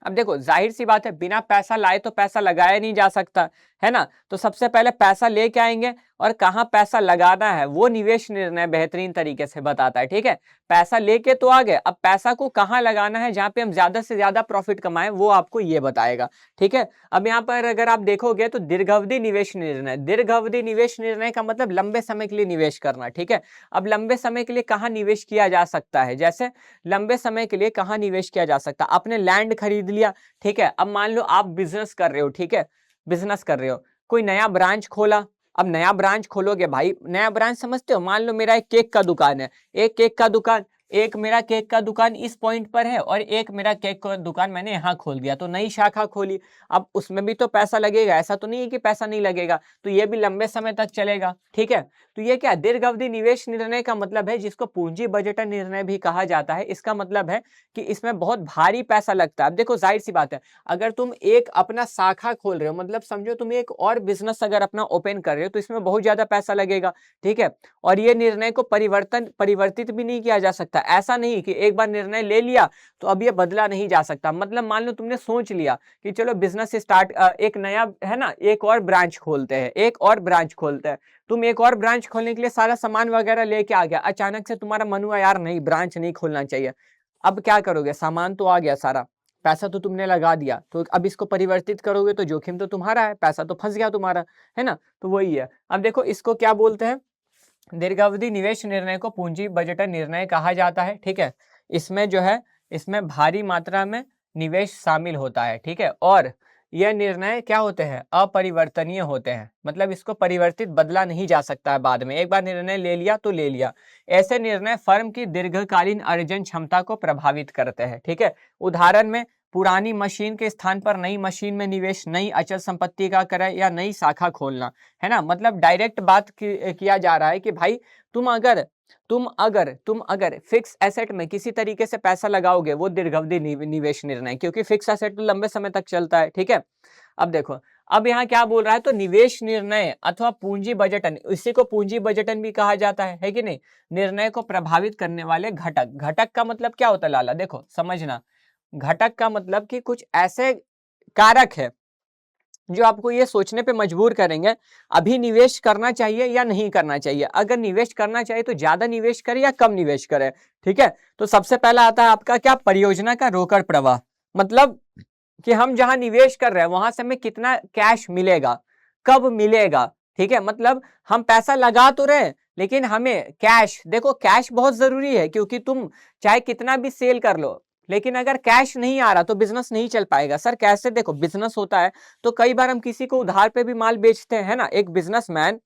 अब देखो जाहिर सी बात है बिना पैसा लाए तो पैसा लगाया नहीं जा सकता, है ना, तो सबसे पहले पैसा लेके आएंगे और कहाँ पैसा लगाना है वो निवेश निर्णय बेहतरीन तरीके से बताता है। ठीक है, पैसा लेके तो आ गए, अब पैसा को कहाँ लगाना है जहाँ पे हम ज्यादा से ज्यादा प्रॉफिट कमाएं वो आपको ये बताएगा। ठीक है, अब यहाँ पर अगर आप देखोगे तो दीर्घावधि निवेश निर्णय, दीर्घावधि निवेश निर्णय का मतलब लंबे समय के लिए निवेश करना। ठीक है, अब लंबे समय के लिए कहाँ निवेश किया जा सकता है, जैसे लंबे समय के लिए कहाँ निवेश किया जा सकता है, आपने लैंड खरीद लिया। ठीक है, अब मान लो आप बिजनेस कर रहे हो, ठीक है, बिजनेस कर रहे हो, कोई नया ब्रांच खोला। अब नया ब्रांच खोलोगे भाई, नया ब्रांच समझते हो, मान लो मेरा एक केक का दुकान है, एक केक का दुकान, एक मेरा केक का दुकान इस पॉइंट पर है और एक मेरा केक का दुकान मैंने यहाँ खोल दिया, तो नई शाखा खोली। अब उसमें भी तो पैसा लगेगा, ऐसा तो नहीं है कि पैसा नहीं लगेगा, तो ये भी लंबे समय तक चलेगा। ठीक है, तो ये क्या दीर्घ अवधि निवेश निर्णय का मतलब है, जिसको पूंजी बजट निर्णय भी कहा जाता है। इसका मतलब है कि इसमें बहुत भारी पैसा लगता है। अब देखो जाहिर सी बात है, अगर तुम एक अपना शाखा खोल रहे हो, मतलब समझो तुम एक और बिजनेस अगर अपना ओपन कर रहे हो, तो इसमें बहुत ज्यादा पैसा लगेगा। ठीक है, और ये निर्णय को परिवर्तित भी नहीं किया जा सकता। ऐसा नहीं कि एक बार निर्णय ले लिया तो अब ये बदला नहीं जा सकता। मतलब मान लो तुमने सोच लिया कि चलो बिजनेस स्टार्ट, एक नया है ना, एक और ब्रांच खोलते हैं, एक और ब्रांच खोलते हैं। तुम एक और ब्रांच खोलने के लिए सारा सामान वगैरह लेके आ गया, अचानक से तुम्हारा मन हुआ यार नहीं ब्रांच नहीं खोलना चाहिए। अब क्या करोगे, सामान तो आ गया सारा, पैसा तो तुमने लगा दिया, तो अब इसको परिवर्तित करोगे तो जोखिम तो तुम्हारा है, पैसा तो फंस गया तुम्हारा, है ना। तो वही है। अब देखो इसको क्या बोलते हैं, दीर्घावधि निवेश निर्णय को पूंजी बजट निर्णय कहा जाता है। ठीक है, इसमें जो है, इसमें भारी मात्रा में निवेश शामिल होता है। ठीक है, और यह निर्णय क्या होते हैं, अपरिवर्तनीय होते हैं, मतलब इसको परिवर्तित बदला नहीं जा सकता है बाद में, एक बार निर्णय ले लिया तो ले लिया। ऐसे निर्णय फर्म की दीर्घकालीन अर्जन क्षमता को प्रभावित करते हैं। ठीक है, उदाहरण में पुरानी मशीन के स्थान पर नई मशीन में निवेश, नई अचल संपत्ति का क्रय या नई शाखा खोलना, है ना। मतलब डायरेक्ट बात किया जा रहा है कि भाई तुम अगर फिक्स एसेट में किसी तरीके से पैसा लगाओगे, वो दीर्घावधि निवेश निर्णय, क्योंकि फिक्स एसेट तो लंबे समय तक चलता है। ठीक है, अब देखो, अब यहाँ क्या बोल रहा है, तो निवेश निर्णय अथवा पूंजी बजटन, इसी को पूंजी बजटन भी कहा जाता है कि नहीं। निर्णय को प्रभावित करने वाले घटक, घटक का मतलब क्या होता है लाला, देखो समझना, घटक का मतलब कि कुछ ऐसे कारक है जो आपको ये सोचने पे मजबूर करेंगे अभी निवेश करना चाहिए या नहीं करना चाहिए। अगर निवेश करना चाहिए तो ज्यादा निवेश करें या कम निवेश करें। ठीक है, तो सबसे पहला आता है आपका क्या, परियोजना का रोकड़ प्रवाह, मतलब कि हम जहां निवेश कर रहे हैं वहां से हमें कितना कैश मिलेगा, कब मिलेगा। ठीक है, मतलब हम पैसा लगा तो रहे लेकिन हमें कैश, देखो कैश बहुत जरूरी है, क्योंकि तुम चाहे कितना भी सेल कर लो, लेकिन अगर कैश नहीं आ रहा तो बिजनेस नहीं चल पाएगा। सर कैसे, देखो बिजनेस होता है तो कई बार हम किसी को उधार पे भी माल बेचते हैं, है ना। एक बिजनेसमैन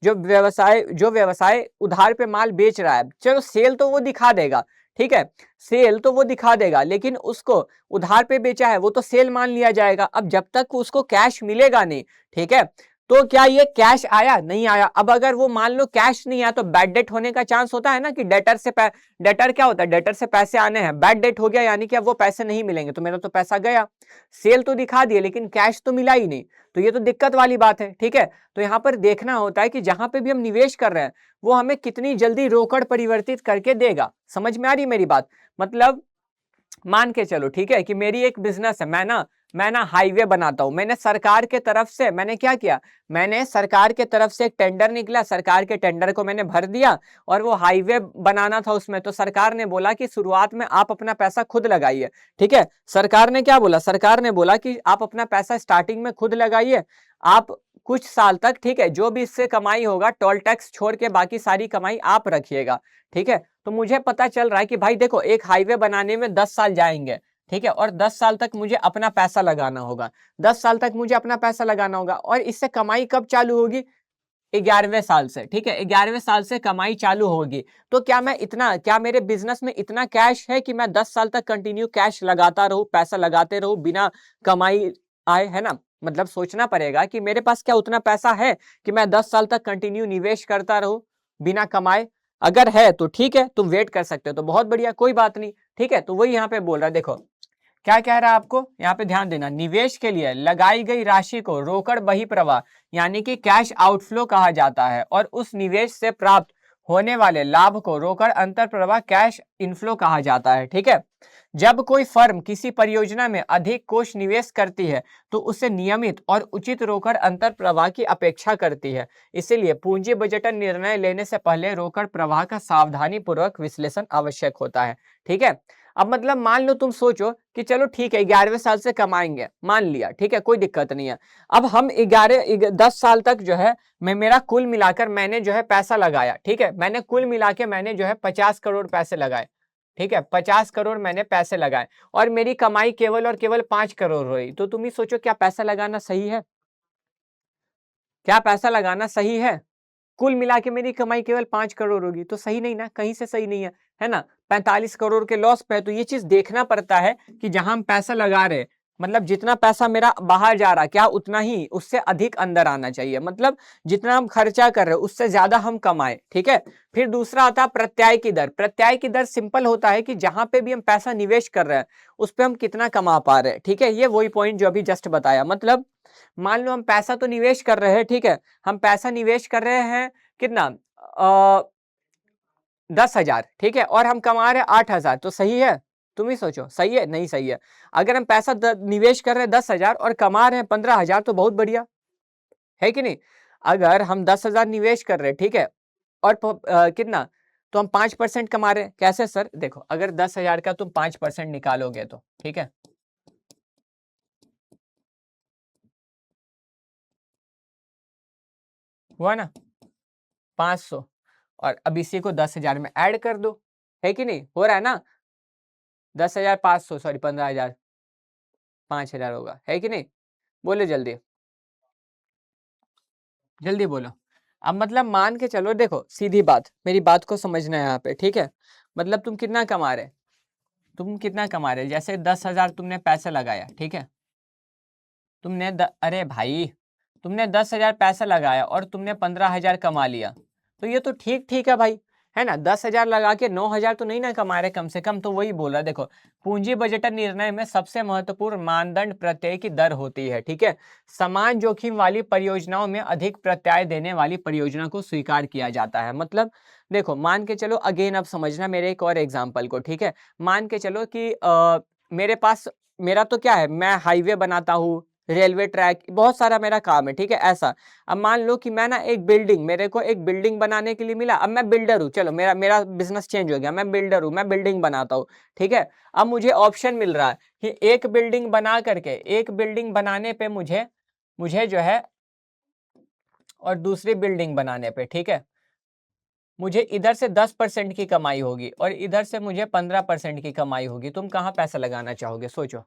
जो व्यवसाय उधार पे माल बेच रहा है, चलो सेल तो वो दिखा देगा, ठीक है, सेल तो वो दिखा देगा, लेकिन उसको उधार पे बेचा है वो तो सेल मान लिया जाएगा। अब जब तक उसको कैश मिलेगा नहीं, ठीक है, तो क्या ये कैश आया, नहीं आया। अब अगर वो मान लो कैश नहीं आया तो बैड डेट होने का चांस होता है ना, कि डेटर क्या होता है, डेटर से पैसे आने हैं, बैड डेट हो गया यानी कि अब वो पैसे नहीं मिलेंगे, तो मेरा तो पैसा गया, सेल तो दिखा दिए लेकिन कैश तो मिला ही नहीं, तो ये तो दिक्कत वाली बात है। ठीक है, तो यहाँ पर देखना होता है कि जहां पे भी हम निवेश कर रहे हैं वो हमें कितनी जल्दी रोकड़ परिवर्तित करके देगा। समझ में आ रही मेरी बात, मतलब मान के चलो, ठीक है, कि मेरी एक बिजनेस है, मैं ना हाईवे बनाता हूं, मैंने सरकार के तरफ से, मैंने क्या किया, मैंने सरकार के तरफ से एक टेंडर निकला, सरकार के टेंडर को मैंने भर दिया और वो हाईवे बनाना था उसमें, तो सरकार ने बोला कि शुरुआत में आप अपना पैसा खुद लगाइए। ठीक है, सरकार ने क्या बोला, सरकार ने बोला कि आप अपना पैसा स्टार्टिंग में खुद लगाइए, आप कुछ साल तक, ठीक है, जो भी इससे कमाई होगा टोल टैक्स छोड़ के बाकी सारी कमाई आप रखिएगा। ठीक है, तो मुझे पता चल रहा है कि भाई देखो एक हाईवे बनाने में 10 साल जाएंगे, ठीक है, और 10 साल तक मुझे अपना पैसा लगाना होगा, 10 साल तक मुझे अपना पैसा लगाना होगा, और इससे कमाई कब चालू होगी, 11वें साल से। ठीक है, 11वें साल से कमाई चालू होगी। तो क्या मेरे बिजनेस में इतना कैश है कि मैं 10 साल तक कंटिन्यू कैश लगाता रहूं, पैसा लगाते रहूं बिना कमाई आए, है ना। मतलब सोचना पड़ेगा कि मेरे पास क्या उतना पैसा है कि मैं 10 साल तक कंटिन्यू निवेश करता रहूं बिना कमाए। अगर है तो ठीक है, तुम वेट कर सकते हो तो बहुत बढ़िया, कोई बात नहीं। ठीक है, तो वही यहाँ पे बोल रहा है, देखो क्या कह रहा है आपको, यहाँ पे ध्यान देना, निवेश के लिए लगाई गई राशि को रोकड़ बहिर्प्रवाह यानी कि कैश आउटफ्लो कहा जाता है, और उस निवेश से प्राप्त होने वाले लाभ को रोकड़ अंतर प्रवाह कैश इनफ्लो कहा जाता है। ठीक है, जब कोई फर्म किसी परियोजना में अधिक कोष निवेश करती है तो उसे नियमित और उचित रोकड़ अंतर प्रवाह की अपेक्षा करती है। इसीलिए पूंजी बजटन निर्णय लेने से पहले रोकड़ प्रवाह का सावधानी पूर्वक विश्लेषण आवश्यक होता है। ठीक है, अब मतलब मान लो तुम सोचो कि चलो ठीक है 11वें साल से कमाएंगे, मान लिया, ठीक है, कोई दिक्कत नहीं है। अब हम 10 साल तक जो है मैं मेरा कुल मिलाकर मैंने जो है पैसा लगाया, ठीक है, मैंने कुल मिला के मैंने जो है 50 करोड़ पैसे लगाए। ठीक है, 50 करोड़ मैंने पैसे लगाए और मेरी कमाई केवल और केवल 5 करोड़ हुई, तो तुम ही सोचो क्या पैसा लगाना सही है, क्या पैसा लगाना सही है, कुल मिला के मेरी कमाई केवल 5 करोड़ होगी, तो सही नहीं ना, कहीं से सही नहीं है ना? 45 करोड़ के लॉस पे है, तो ये चीज देखना पड़ता है कि जहां हम पैसा लगा रहे हैं, मतलब जितना पैसा मेरा बाहर जा रहा क्या उतना ही उससे अधिक अंदर आना चाहिए, मतलब जितना हम खर्चा कर रहे हैं उससे ज्यादा हम कमाए, ठीक है। फिर दूसरा आता है प्रत्याय की दर। प्रत्याय की दर सिंपल होता है कि जहां पे भी हम पैसा निवेश कर रहे हैं उस पे हम कितना कमा पा रहे हैं, ठीक है। ये वही पॉइंट जो अभी जस्ट बताया, मतलब मान लो हम पैसा तो निवेश कर रहे हैं, ठीक है, हम पैसा निवेश कर रहे हैं कितना 10,000, ठीक है, और हम कमा रहे हैं 8,000, तो सही है? तुम ही सोचो, सही है नहीं सही है? अगर हम पैसा निवेश कर रहे हैं 10,000 और कमा रहे हैं 15,000 तो बहुत बढ़िया है कि नहीं। अगर हम 10,000 निवेश कर रहे हैं, ठीक है, और कितना, तो हम 5% कमा रहे हैं। कैसे सर? देखो, अगर 10,000 का तुम 5% निकालोगे तो, ठीक है, हुआ ना 500, और अब इसी को 10,000 में ऐड कर दो, है कि नहीं, हो रहा है ना? 10,500, सॉरी 15,000, 5,000 होगा, है कि नहीं? बोलो जल्दी, जल्दी बोलो। अब मतलब मान के चलो, देखो सीधी बात, मेरी बात को समझना है यहाँ पे, ठीक है। मतलब तुम कितना कमा रहे, तुम कितना कमा रहे, जैसे 10,000 तुमने पैसा लगाया, ठीक है, तुमने अरे भाई, तुमने 10,000 पैसा लगाया और तुमने 15,000 कमा लिया, तो ये तो ठीक ठीक है भाई, है ना। 10,000 लगा के 9,000 तो नहीं ना कमा रहे कम से कम, तो वही बोल रहा है। देखो, पूंजी बजट निर्णय में सबसे महत्वपूर्ण मानदंड प्रत्यय की दर होती है, ठीक है। समान जोखिम वाली परियोजनाओं में अधिक प्रत्यय देने वाली परियोजना को स्वीकार किया जाता है। मतलब देखो, मान के चलो, अगेन अब समझना मेरे एक और एग्जाम्पल को, ठीक है। मान के चलो कि मेरे पास, मेरा तो क्या है, मैं हाईवे बनाता हूँ, रेलवे ट्रैक, बहुत सारा मेरा काम है, ठीक है, ऐसा। अब मान लो कि मैं ना एक बिल्डिंग, मेरे को एक बिल्डिंग बनाने के लिए मिला, अब मैं बिल्डर हूँ, चलो मेरा मेरा बिजनेस चेंज हो गया, मैं बिल्डर हूँ, मैं बिल्डिंग बनाता हूँ, ठीक है। अब मुझे ऑप्शन मिल रहा है कि एक बिल्डिंग बना करके, एक बिल्डिंग बनाने पे मुझे मुझे जो है, और दूसरी बिल्डिंग बनाने पे, ठीक है, मुझे इधर से 10% की कमाई होगी और इधर से मुझे 15% की कमाई होगी। तुम कहाँ पैसा लगाना चाहोगे, सोचो।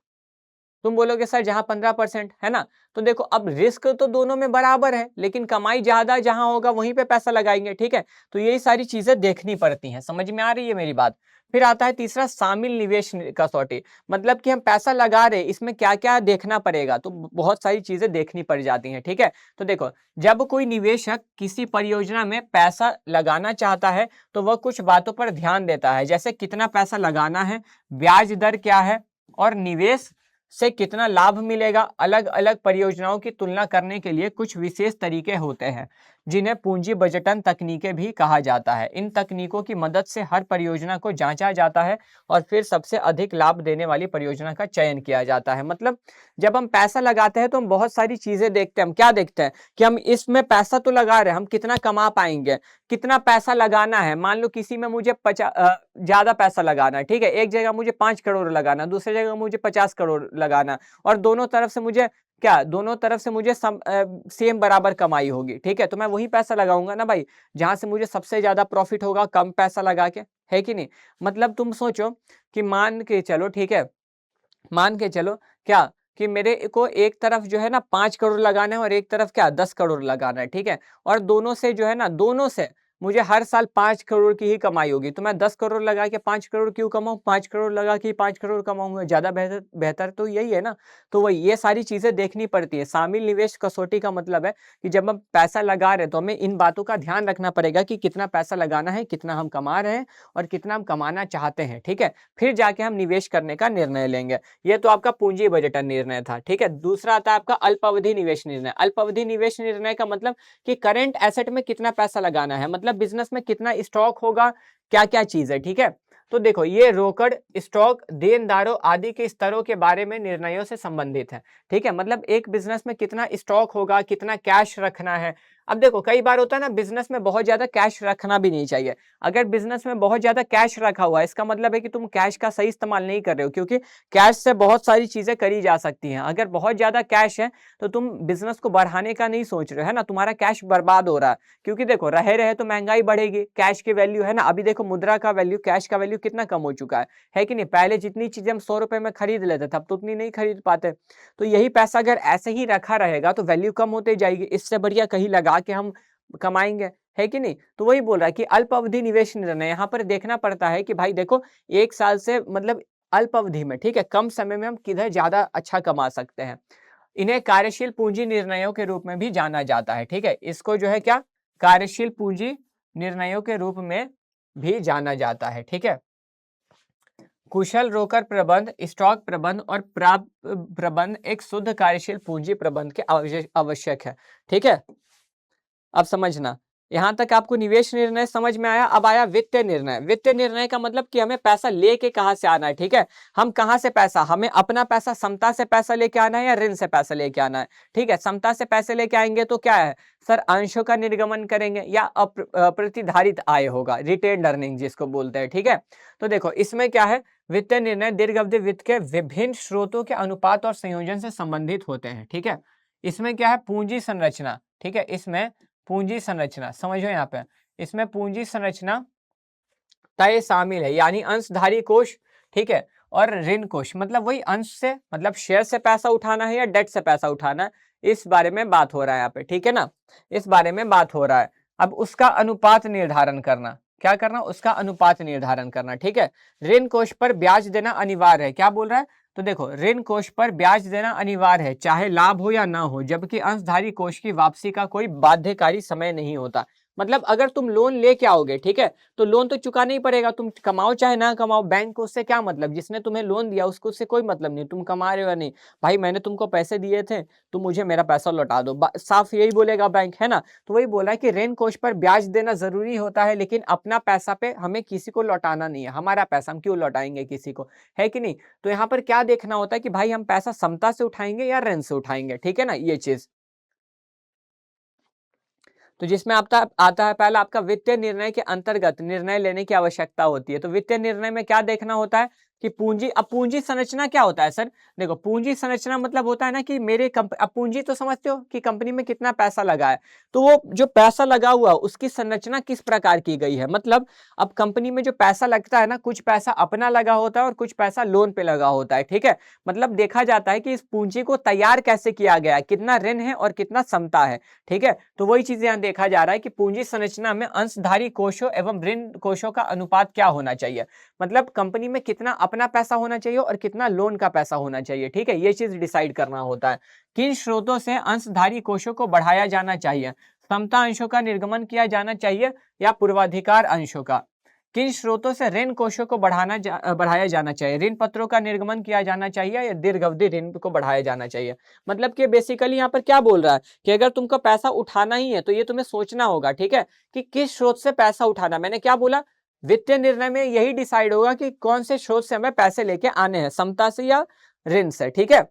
तुम बोलोगे सर जहां 15%, है ना। तो देखो, अब रिस्क तो दोनों में बराबर है, लेकिन कमाई ज्यादा जहां होगा वहीं पे पैसा लगाएंगे, ठीक है। तो यही सारी चीजें देखनी पड़ती हैं, समझ में आ रही है मेरी बात। फिर आता है तीसरा, शामिल निवेश कसौटी। मतलब कि हम पैसा लगा रहे, इसमें क्या क्या देखना पड़ेगा, तो बहुत सारी चीजें देखनी पड़ जाती हैं, ठीक है। तो देखो, जब कोई निवेशक किसी परियोजना में पैसा लगाना चाहता है तो वह कुछ बातों पर ध्यान देता है, जैसे कितना पैसा लगाना है, ब्याज दर क्या है, और निवेश से कितना लाभ मिलेगा। अलग अलग परियोजनाओं की तुलना करने के लिए कुछ विशेष तरीके होते हैं जिन्हें पूंजी बजटन तकनीकें भी कहा जाता है। इन तकनीकों की मदद से हर परियोजना को जांचा जाता है और फिर सबसे अधिक लाभ देने वाली परियोजना का चयन किया जाता है। मतलब जब हम पैसा लगाते हैं तो हम बहुत सारी चीजें देखते हैं। हम क्या देखते हैं कि हम इसमें पैसा तो लगा रहे हैं, हम कितना कमा पाएंगे, कितना पैसा लगाना है। मान लो किसी में मुझे ज्यादा पैसा लगाना है, ठीक है, एक जगह मुझे 5 करोड़ लगाना, दूसरी जगह मुझे 50 करोड़ लगाना, और दोनों तरफ से मुझे क्या, दोनों तरफ से मुझे सेम बराबर कमाई होगी, ठीक है। तो मैं वही पैसा लगाऊंगा ना भाई जहां से मुझे सबसे ज्यादा प्रॉफिट होगा कम पैसा लगा के, है कि नहीं। मतलब तुम सोचो कि मान के चलो, ठीक है, मान के चलो क्या, कि मेरे को एक तरफ जो है ना 5 करोड़ लगाना है और एक तरफ क्या 10 करोड़ लगाना है, ठीक है। और दोनों से जो है ना, दोनों से मुझे हर साल 5 करोड़ की ही कमाई होगी, तो मैं 10 करोड़ लगा के 5 करोड़ क्यों कमाऊं, 5 करोड़ लगा के 5 करोड़ कमाऊंगा, ज्यादा बेहतर बेहतर तो यही है ना। तो वही ये सारी चीजें देखनी पड़ती है। शामिल निवेश कसौटी का मतलब है कि जब हम पैसा लगा रहे हैं तो हमें इन बातों का ध्यान रखना पड़ेगा कि कितना पैसा लगाना है, कितना हम कमा रहे हैं और कितना हम कमाना चाहते हैं, ठीक है। फिर जाके हम निवेश करने का निर्णय लेंगे। ये तो आपका पूंजी बजट निर्णय था, ठीक है। दूसरा आता है आपका अल्पावधि निवेश निर्णय। अल्पावधि निवेश निर्णय का मतलब कि करंट एसेट में कितना पैसा लगाना है, मतलब बिजनेस में कितना स्टॉक होगा, क्या क्या चीज है, ठीक है। तो देखो, ये रोकड़, स्टॉक, देनदारों आदि के स्तरों के बारे में निर्णयों से संबंधित है, ठीक है। मतलब एक बिजनेस में कितना स्टॉक होगा, कितना कैश रखना है। अब देखो, कई बार होता है ना बिजनेस में बहुत ज्यादा कैश रखना भी नहीं चाहिए। अगर बिजनेस में बहुत ज्यादा कैश रखा हुआ है, इसका मतलब है कि तुम कैश का सही इस्तेमाल नहीं कर रहे हो, क्योंकि कैश से बहुत सारी चीजें करी जा सकती हैं। अगर बहुत ज्यादा कैश है तो तुम बिजनेस को बढ़ाने का नहीं सोच रहे हो, है ना, तुम्हारा कैश बर्बाद हो रहा है। क्योंकि देखो, रहे रहे तो महंगाई बढ़ेगी, कैश की वैल्यू, है ना। अभी देखो मुद्रा का वैल्यू, कैश का वैल्यू कितना कम हो चुका है कि नहीं। पहले जितनी चीजें हम 100 रुपए में खरीद लेते थे, अब तो उतनी नहीं खरीद पाते। तो यही पैसा अगर ऐसे ही रखा रहेगा तो वैल्यू कम होते जाएगी। इससे बढ़िया कहीं लगा के हम कमाएंगे, है कि नहीं? तो वही बोल रहा है कि अल्प अवधि निवेश निर्णय, यहाँ पर देखना पड़ता है कि भाई देखो 1 साल से मतलब अल्प अवधि में, ठीक है, कम समय में हम किधर ज़्यादा अच्छा कमा सकते हैं। इन्हें कार्यशील पूंजी निर्णयों के रूप में भी जाना जाता है, ठीक है? इसको जो है क्या, कार्यशील पूंजी निर्णयों के रूप में भी जाना जाता है, ठीक है? कुशल रोकड़ प्रबंध, स्टॉक प्रबंध और प्राप्त प्रबंध एक शुद्ध कार्यशील पूंजी प्रबंध के आवश्यक है, ठीक है? अब समझना, यहाँ तक आपको निवेश निर्णय समझ में आया। अब आया वित्तीय निर्णय। वित्तीय निर्णय का मतलब कि हमें पैसा लेके कहाँ से आना है, ठीक है? हम कहाँ से पैसा, हमें अपना पैसा समता से पैसा लेके आना है या ऋण से पैसा लेके आना है, ठीक है? समता से पैसे लेके आएंगे तो क्या है सर, अंशों का निर्गमन करेंगे या अप्रतिधारित आय होगा, रिटेन्ड अर्निंग जिसको बोलते हैं, ठीक है? तो देखो इसमें क्या है, वित्तीय निर्णय दीर्घ अवधि वित्त के विभिन्न स्रोतों के अनुपात और संयोजन से संबंधित होते हैं, ठीक है? इसमें क्या है, पूंजी संरचना, ठीक है? इसमें पूंजी संरचना समझो यहाँ पे, इसमें पूंजी संरचना तय शामिल है, यानी अंशधारी कोष, ठीक है, और ऋण कोष, मतलब वही अंश से, मतलब शेयर से पैसा उठाना है या डेट से पैसा उठाना है, इस बारे में बात हो रहा है यहाँ पे, ठीक है ना? इस बारे में बात हो रहा है। अब उसका अनुपात निर्धारण करना, क्या करना, उसका अनुपात निर्धारण करना, ठीक है? ऋण कोष पर ब्याज देना अनिवार्य है, क्या बोल रहा है? तो देखो ऋण कोष पर ब्याज देना अनिवार्य है, चाहे लाभ हो या ना हो, जबकि अंशधारी कोष की वापसी का कोई बाध्यकारी समय नहीं होता। मतलब अगर तुम लोन लेके आओगे, ठीक है, तो लोन तो चुकाना ही पड़ेगा, तुम कमाओ चाहे ना कमाओ, बैंक को उससे क्या मतलब, जिसने तुम्हें लोन दिया उसको उससे कोई मतलब नहीं, तुम कमा रहे हो या नहीं, भाई मैंने तुमको पैसे दिए थे, तुम मुझे मेरा पैसा लौटा दो, साफ यही बोलेगा बैंक, है ना? तो वही बोला है कि ऋण कोष पर ब्याज देना जरूरी होता है, लेकिन अपना पैसा पे हमें किसी को लौटाना नहीं है, हमारा पैसा हम क्यों लौटाएंगे किसी को, है कि नहीं? तो यहाँ पर क्या देखना होता है कि भाई हम पैसा समता से उठाएंगे या ऋण से उठाएंगे, ठीक है ना, ये चीज। तो जिसमें आता आता है पहला आपका वित्तीय निर्णय के अंतर्गत निर्णय लेने की आवश्यकता होती है। तो वित्तीय निर्णय में क्या देखना होता है कि पूंजी, अब पूंजी संरचना क्या होता है सर? देखो पूंजी संरचना मतलब होता है ना कि मेरे अब पूंजी तो समझते हो कि कंपनी में कितना पैसा लगा है, तो वो जो पैसा लगा हुआ उसकी संरचना किस प्रकार की गई है। मतलब अब कंपनी में जो पैसा लगता है ना, कुछ पैसा अपना लगा होता है और कुछ पैसा लोन पे लगा होता है, ठीक है? मतलब देखा जाता है कि इस पूंजी को तैयार कैसे किया गया है, कितना ऋण है और कितना समता है, ठीक है? तो वही चीज यहाँ देखा जा रहा है कि पूंजी संरचना में अंशधारी कोषों एवं ऋण कोषों का अनुपात क्या होना चाहिए, मतलब कंपनी में कितना अपना पैसा होना चाहिए और कितना लोन का पैसा होना चाहिए, ठीक है? ये चीज डिसाइड करना होता है। किन स्रोतों से अंशधारी कोषों को बढ़ाया जाना चाहिए, समता अंशों का निर्गमन किया जाना चाहिए या पूर्वाधिकार अंशों का? किन स्रोतों से ऋण कोषों को बढ़ाया जाना चाहिए, ऋण पत्रों का निर्गमन किया जाना चाहिए या दीर्घ अवधि ऋण को बढ़ाया जाना चाहिए? मतलब कि बेसिकली यहाँ पर क्या बोल रहा है कि अगर तुमको पैसा उठाना ही है तो ये तुम्हें सोचना होगा, ठीक है, कि किस स्रोत से पैसा उठाना। मैंने क्या बोला, वित्तीय निर्णय में यही डिसाइड होगा कि कौन से स्रोत से हमें पैसे लेके आने हैं, समता से या ऋण से, ठीक है?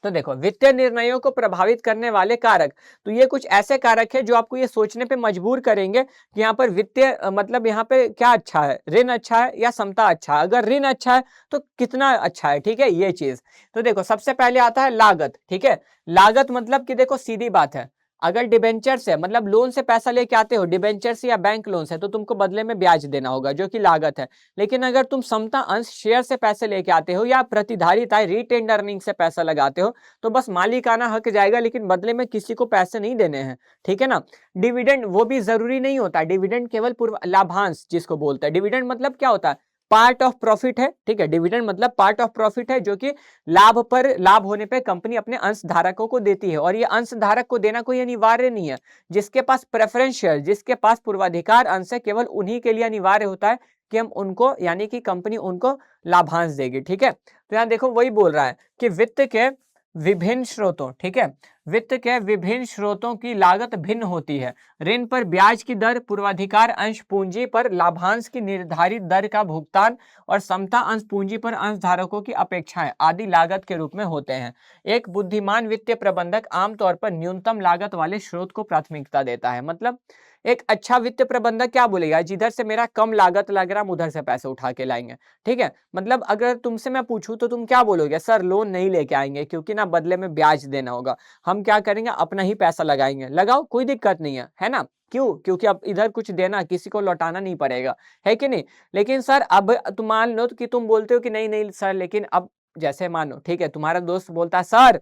तो देखो वित्तीय निर्णयों को प्रभावित करने वाले कारक, तो ये कुछ ऐसे कारक है जो आपको ये सोचने पे मजबूर करेंगे कि यहाँ पर वित्तीय मतलब यहाँ पे क्या अच्छा है, ऋण अच्छा है या समता अच्छा है? अगर ऋण अच्छा है तो कितना अच्छा है, ठीक है, ये चीज। तो देखो सबसे पहले आता है लागत, ठीक है? लागत मतलब कि देखो सीधी बात है, अगर डिबेंचर से मतलब लोन से पैसा लेके आते हो, डिबेंचर से या बैंक लोन से, तो तुमको बदले में ब्याज देना होगा जो कि लागत है। लेकिन अगर तुम समता अंश शेयर से पैसे लेके आते हो या प्रतिधारित आय रिटेन्ड अर्निंग से पैसा लगाते हो, तो बस मालिकाना हक जाएगा, लेकिन बदले में किसी को पैसे नहीं देने हैं, ठीक है ना? डिविडेंड वो भी जरूरी नहीं होता, डिविडेंड केवल पूर्व लाभांश जिसको बोलते हैं। डिविडेंड मतलब क्या होता है, पार्ट ऑफ प्रॉफिट है, ठीक है? डिविडेंड मतलब पार्ट ऑफ प्रॉफिट है जो कि लाभ होने पे कंपनी अपने अंश धारकों को देती है, और ये अंश धारक को देना कोई अनिवार्य नहीं है। जिसके पास प्रेफरेंस शेयर, जिसके पास पूर्वाधिकार अंश है, केवल उन्हीं के लिए अनिवार्य होता है कि हम उनको, यानी कि कंपनी उनको लाभांश देगी, ठीक है? तो यहाँ देखो वही बोल रहा है कि वित्त के विभिन्न स्रोतों, ठीक है, वित्त के विभिन्न स्रोतों की लागत भिन्न होती है। ऋण पर ब्याज की दर, पूर्वाधिकार अंश पूंजी पर लाभांश की निर्धारित दर का भुगतान और समता अंश पूंजी पर अंश धारकों की अपेक्षाएं आदि लागत के रूप में होते हैं। एक बुद्धिमान वित्तीय प्रबंधक आमतौर पर न्यूनतम लागत वाले स्रोत को प्राथमिकता देता है। मतलब एक अच्छा वित्तीय प्रबंधक क्या बोलेगा, जिधर से मेरा कम लागत लग रहा है हम उधर से पैसे उठा के लाएंगे, ठीक है? मतलब अगर तुमसे मैं पूछूं तो तुम क्या बोलोगे, सर लोन नहीं लेके आएंगे क्योंकि ना बदले में ब्याज देना होगा, हम क्या करेंगे अपना ही पैसा लगाएंगे। लगाओ कोई दिक्कत नहीं है ना? क्यों? क्योंकि अब इधर कुछ देना, किसी को लौटाना नहीं पड़ेगा, है कि नहीं? लेकिन सर अब तुम मान लो कि तुम बोलते हो कि नहीं नहीं सर, लेकिन अब जैसे मानो, ठीक है, तुम्हारा दोस्त बोलता है सर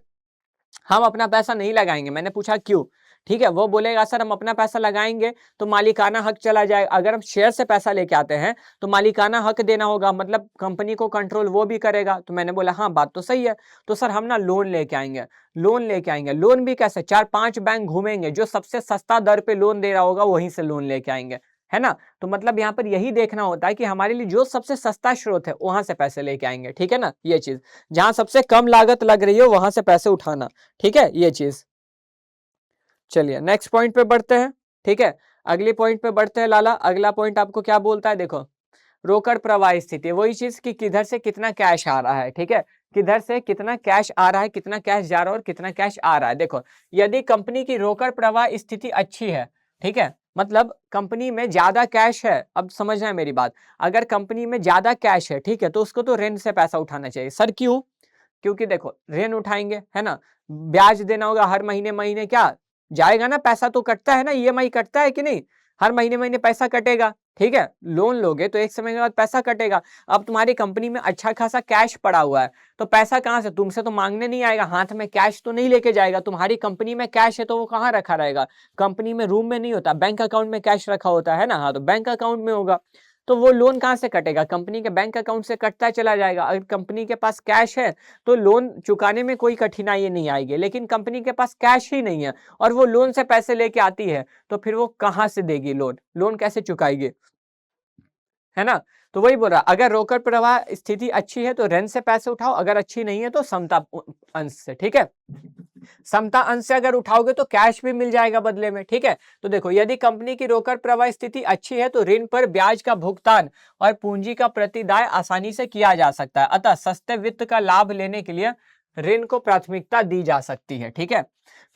हम अपना पैसा नहीं लगाएंगे, मैंने पूछा क्यों, ठीक है, वो बोलेगा सर हम अपना पैसा लगाएंगे तो मालिकाना हक चला जाएगा, अगर हम शेयर से पैसा लेके आते हैं तो मालिकाना हक देना होगा, मतलब कंपनी को कंट्रोल वो भी करेगा। तो मैंने बोला हाँ बात तो सही है, तो सर हम ना लोन लेके आएंगे। लोन लेके आएंगे, लोन भी कैसे, 4-5 बैंक घूमेंगे, जो सबसे सस्ता दर पे लोन दे रहा होगा वहीं से लोन लेके आएंगे, है ना। तो मतलब यहाँ पर यही देखना होता है कि हमारे लिए जो सबसे सस्ता स्रोत है वहां से पैसे लेके आएंगे, ठीक है ना, ये चीज, जहां सबसे कम लागत लग रही हो वहां से पैसे उठाना, ठीक है, ये चीज। चलिए नेक्स्ट पॉइंट पे बढ़ते हैं, ठीक है, अगले पॉइंट पे बढ़ते हैं लाला। अगला पॉइंट आपको क्या बोलता है, देखो रोकड़ प्रवाह स्थिति, वही चीज कि किधर से कितना कैश आ रहा है, ठीक है, किधर से कितना कैश आ रहा है, कितना कैश जा रहा है और कितना कैश आ रहा है। देखो यदि कंपनी की रोकड़ प्रवाह स्थिति अच्छी है, ठीक है, मतलब कंपनी में ज्यादा कैश है, अब समझना है मेरी बात, अगर कंपनी में ज्यादा कैश है, ठीक है, तो उसको तो रेंट से पैसा उठाना चाहिए। सर क्यों? क्योंकि देखो ऋण उठाएंगे, है ना, ब्याज देना होगा हर महीने महीने, क्या जाएगा ना, पैसा तो कटता है ना, ईएमआई कटता है कि नहीं, हर महीने महीने पैसा कटेगा, ठीक है, लोन लोगे तो एक समय के बाद पैसा कटेगा। अब तुम्हारी कंपनी में अच्छा खासा कैश पड़ा हुआ है, तो पैसा कहां से, तुमसे तो मांगने नहीं आएगा, हाथ में कैश तो नहीं लेके जाएगा, तुम्हारी कंपनी में कैश है तो वो कहाँ रखा रहेगा, कंपनी में रूम में नहीं होता, बैंक अकाउंट में कैश रखा होता है ना, हाँ तो बैंक अकाउंट में होगा, तो वो लोन कहाँ से कटेगा, कंपनी के बैंक अकाउंट से कटता चला जाएगा। अगर कंपनी के पास कैश है तो लोन चुकाने में कोई कठिनाई नहीं आएगी, लेकिन कंपनी के पास कैश ही नहीं है और वो लोन से पैसे लेके आती है, तो फिर वो कहां से देगी लोन, लोन कैसे चुकाएगी, है ना। तो वही बोल रहा, अगर रोकड़ प्रवाह स्थिति अच्छी है तो ऋण से पैसे उठाओ, अगर अच्छी नहीं है तो समता अंश से, ठीक है, समता अंश से अगर उठाओगे तो कैश भी मिल जाएगा बदले में, ठीक है। तो देखो यदि कंपनी की रोकड़ प्रवाह स्थिति अच्छी है तो ऋण पर ब्याज का भुगतान और पूंजी का प्रतिदाय आसानी से किया जा सकता है, अतः सस्ते वित्त का लाभ लेने के लिए ऋण को प्राथमिकता दी जा सकती है, ठीक है।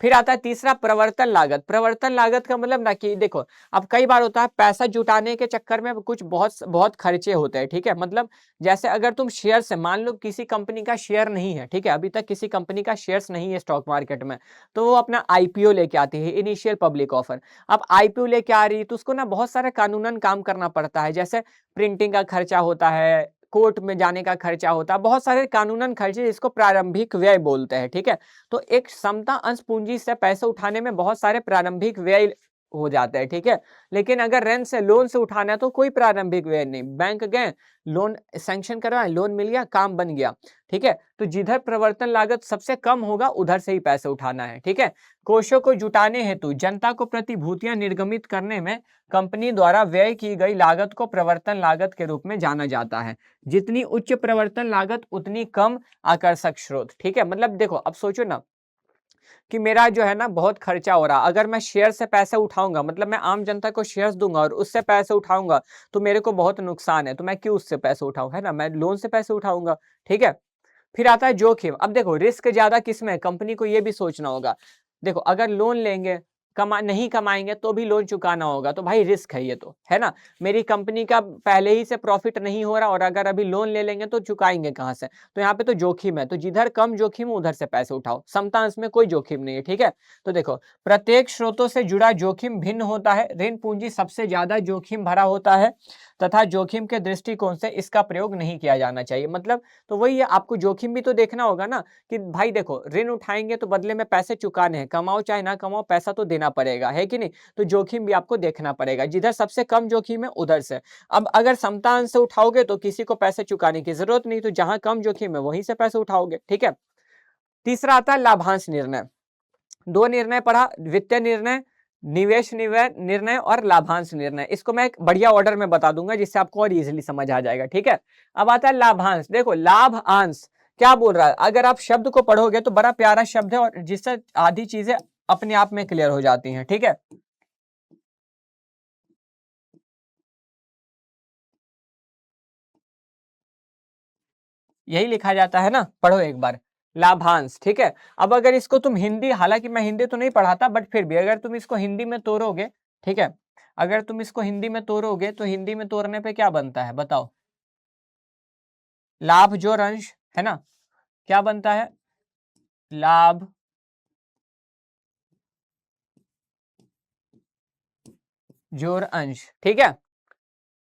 फिर आता है तीसरा प्रवर्तन लागत। प्रवर्तन लागत का मतलब ना कि देखो अब कई बार होता है पैसा जुटाने के चक्कर में कुछ बहुत बहुत खर्चे होते हैं, ठीक है, मतलब जैसे अगर तुम शेयर से, मान लो किसी कंपनी का शेयर नहीं है, ठीक है, अभी तक किसी कंपनी का शेयर्स नहीं है स्टॉक मार्केट में, तो वो अपना आईपीओ लेके आती है, इनिशियल पब्लिक ऑफर। अब आईपीओ लेके आ रही है तो उसको ना बहुत सारे कानूनन काम करना पड़ता है, जैसे प्रिंटिंग का खर्चा होता है, कोर्ट में जाने का खर्चा होता है, बहुत सारे कानूनन खर्चे जिसको प्रारंभिक व्यय बोलते हैं, ठीक है। तो एक समता अंश पूंजी से पैसे उठाने में बहुत सारे प्रारंभिक व्यय हो जाते हैं, ठीक है, लेकिन अगर ऋण से, लोन से उठाना है तो कोई प्रारंभिक व्यय नहीं, बैंक गए, लोन सैंक्शन करवाए, लोन मिल गया, काम बन गया, ठीक है। तो जिधर प्रवर्तन लागत सबसे कम होगा उधर से ही पैसे उठाना है, ठीक है। कोषों को जुटाने हेतु जनता को प्रतिभूतियां निर्गमित करने में कंपनी द्वारा व्यय की गई लागत को प्रवर्तन लागत के रूप में जाना जाता है। जितनी उच्च प्रवर्तन लागत उतनी कम आकर्षक स्रोत, ठीक है। मतलब देखो अब सोचो ना कि मेरा जो है ना बहुत खर्चा हो रहा, अगर मैं शेयर से पैसे उठाऊंगा, मतलब मैं आम जनता को शेयर्स दूंगा और उससे पैसे उठाऊंगा तो मेरे को बहुत नुकसान है, तो मैं क्यों उससे पैसे उठाऊं, है ना, मैं लोन से पैसे उठाऊंगा, ठीक है। फिर आता है जोखिम। अब देखो रिस्क ज्यादा किसमें है, कंपनी को ये भी सोचना होगा। देखो अगर लोन लेंगे, नहीं कमाएंगे तो भी लोन चुकाना होगा, तो भाई रिस्क है ये तो, है ना। मेरी कंपनी का पहले ही से प्रॉफिट नहीं हो रहा और अगर अभी लोन ले लेंगे तो चुकाएंगे कहां से, तो यहाँ पे तो जोखिम है, तो जिधर कम जोखिम उधर से पैसे उठाओ, समता अंश में कोई जोखिम नहीं है, ठीक है। तो देखो प्रत्येक स्रोतों से जुड़ा जोखिम भिन्न होता है, ऋण पूंजी सबसे ज्यादा जोखिम भरा होता है तथा जोखिम के दृष्टिकोण से इसका प्रयोग नहीं किया जाना चाहिए। मतलब तो वही है, आपको जोखिम भी तो देखना होगा ना कि भाई देखो ऋण उठाएंगे तो बदले में पैसे चुकाने हैं, कमाओ चाहे ना कमाओ पैसा तो देना पड़ेगा, है कि नहीं। तो जोखिम भी आपको देखना पड़ेगा, जिधर सबसे कम जोखिम है उधर से। अब अगर समता अंश से उठाओगे तो किसी को पैसे चुकाने की जरूरत नहीं, तो जहां कम जोखिम है वहीं से पैसे उठाओगे, ठीक है। तीसरा आता है लाभांश निर्णय। दो निर्णय पढ़ा, वित्तीय निर्णय, निवेश निर्णय और लाभांश निर्णय। इसको मैं एक बढ़िया ऑर्डर में बता दूंगा जिससे आपको और इजीली समझ आ जाएगा, ठीक है। अब आता है लाभांश। देखो लाभ अंश क्या बोल रहा है, अगर आप शब्द को पढ़ोगे तो बड़ा प्यारा शब्द है और जिससे आधी चीजें अपने आप में क्लियर हो जाती हैं, ठीक है। यही लिखा जाता है ना, पढ़ो एक बार, लाभांश, ठीक है। अब अगर इसको तुम हिंदी, हालांकि मैं हिंदी तो नहीं पढ़ाता बट फिर भी अगर तुम इसको हिंदी में तोड़ोगे, ठीक है, अगर तुम इसको हिंदी में तोड़ोगे तो हिंदी में तोड़ने पे क्या बनता है बताओ, लाभ जोड़ अंश, है ना, क्या बनता है, लाभ जोड़ अंश, ठीक है,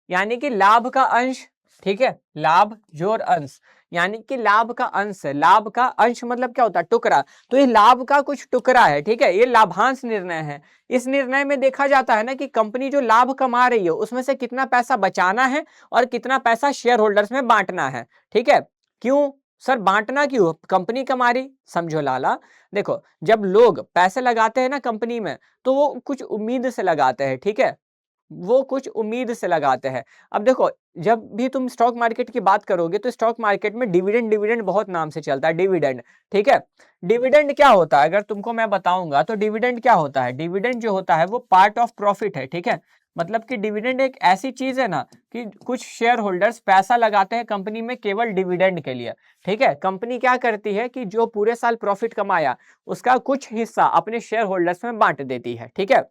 यानी कि लाभ का अंश, ठीक है, लाभ जोड़ अंश, यानी कि लाभ का अंश है। लाभ का अंश मतलब क्या होता है? टुकड़ा। तो ये लाभ का कुछ टुकड़ा है, ठीक है, ये लाभांश निर्णय है। इस निर्णय में देखा जाता है ना कि कंपनी जो लाभ कमा रही है उसमें से कितना पैसा बचाना है और कितना पैसा शेयर होल्डर्स में बांटना है, ठीक है। क्यों सर बांटना क्यों? कंपनी कमा रही, समझो लाला। देखो, जब लोग पैसे लगाते हैं ना कंपनी में, तो वो कुछ उम्मीद से लगाते हैं, ठीक है, वो कुछ उम्मीद से लगाते हैं। अब देखो, जब भी तुम स्टॉक मार्केट की बात करोगे तो स्टॉक मार्केट में डिविडेंड डिविडेंड बहुत नाम से चलता है, डिविडेंड, ठीक है। डिविडेंड क्या होता है अगर तुमको मैं बताऊंगा तो डिविडेंड क्या होता है? डिविडेंड जो होता है वो पार्ट ऑफ प्रॉफिट है, ठीक है। मतलब कि डिविडेंड एक ऐसी चीज है ना कि कुछ शेयर होल्डर्स पैसा लगाते हैं कंपनी में केवल डिविडेंड के लिए, ठीक है। कंपनी क्या करती है कि जो पूरे साल प्रॉफिट कमाया उसका कुछ हिस्सा अपने शेयर होल्डर्स में बांट देती है, ठीक है।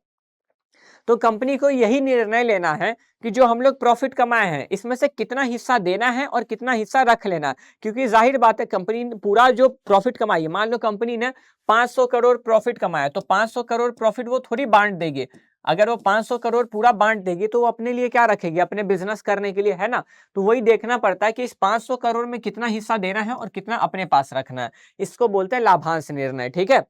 तो कंपनी को यही निर्णय लेना है कि जो हम लोग प्रॉफिट कमाए हैं इसमें से कितना हिस्सा देना है और कितना हिस्सा रख लेना है। क्योंकि जाहिर बात है कंपनी पूरा जो प्रॉफिट कमाई है, मान लो कंपनी ने 500 करोड़ प्रॉफिट कमाया, तो 500 करोड़ प्रॉफिट वो थोड़ी बांट देगी। अगर वो 500 करोड़ पूरा बांट देगी तो वो अपने लिए क्या रखेगी? अपने बिजनेस करने के लिए, है ना। तो वही देखना पड़ता है कि इस 500 करोड़ में कितना हिस्सा देना है और कितना अपने पास रखना है। इसको बोलते हैं लाभांश निर्णय, ठीक है।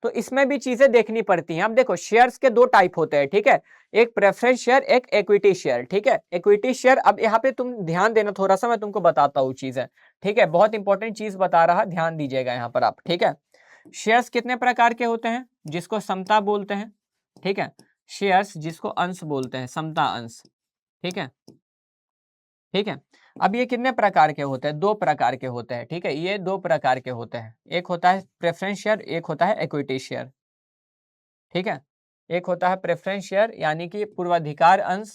तो इसमें भी चीजें देखनी पड़ती हैं। अब देखो, शेयर्स के दो टाइप होते हैं, ठीक है, एक प्रेफरेंस शेयर, एक इक्विटी शेयर, ठीक है। इक्विटी शेयर, अब यहाँ पे तुम ध्यान देना थोड़ा सा, मैं तुमको बताता हूँ चीजें, ठीक है, बहुत इंपॉर्टेंट चीज बता रहा, ध्यान दीजिएगा यहाँ पर आप, ठीक है। शेयर्स कितने प्रकार के होते हैं? जिसको समता बोलते हैं, ठीक है। शेयर्स जिसको अंश बोलते हैं, समता अंश, ठीक है, ठीक है। अब ये कितने प्रकार के होते हैं? दो प्रकार के होते हैं, ठीक है, ये दो प्रकार के होते हैं। एक होता है प्रेफरेंस शेयर, एक होता है इक्विटी शेयर, ठीक है। एक होता है प्रेफरेंस शेयर यानी कि पूर्वाधिकार अंश,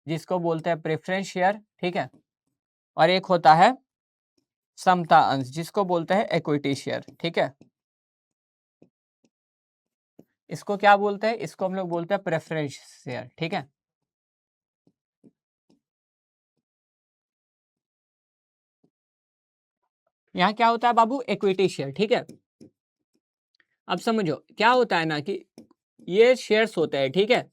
जिसको बोलते हैं प्रेफरेंस शेयर, ठीक है। और एक होता है समता अंश, जिसको बोलते हैं इक्विटी शेयर, ठीक है। इसको क्या बोलते हैं? इसको हम लोग बोलते हैं प्रेफरेंस शेयर, ठीक है। यहाँ क्या होता है बाबू? इक्विटी शेयर, ठीक है। अब समझो क्या होता है ना कि ये शेयर्स होते हैं, ठीक है।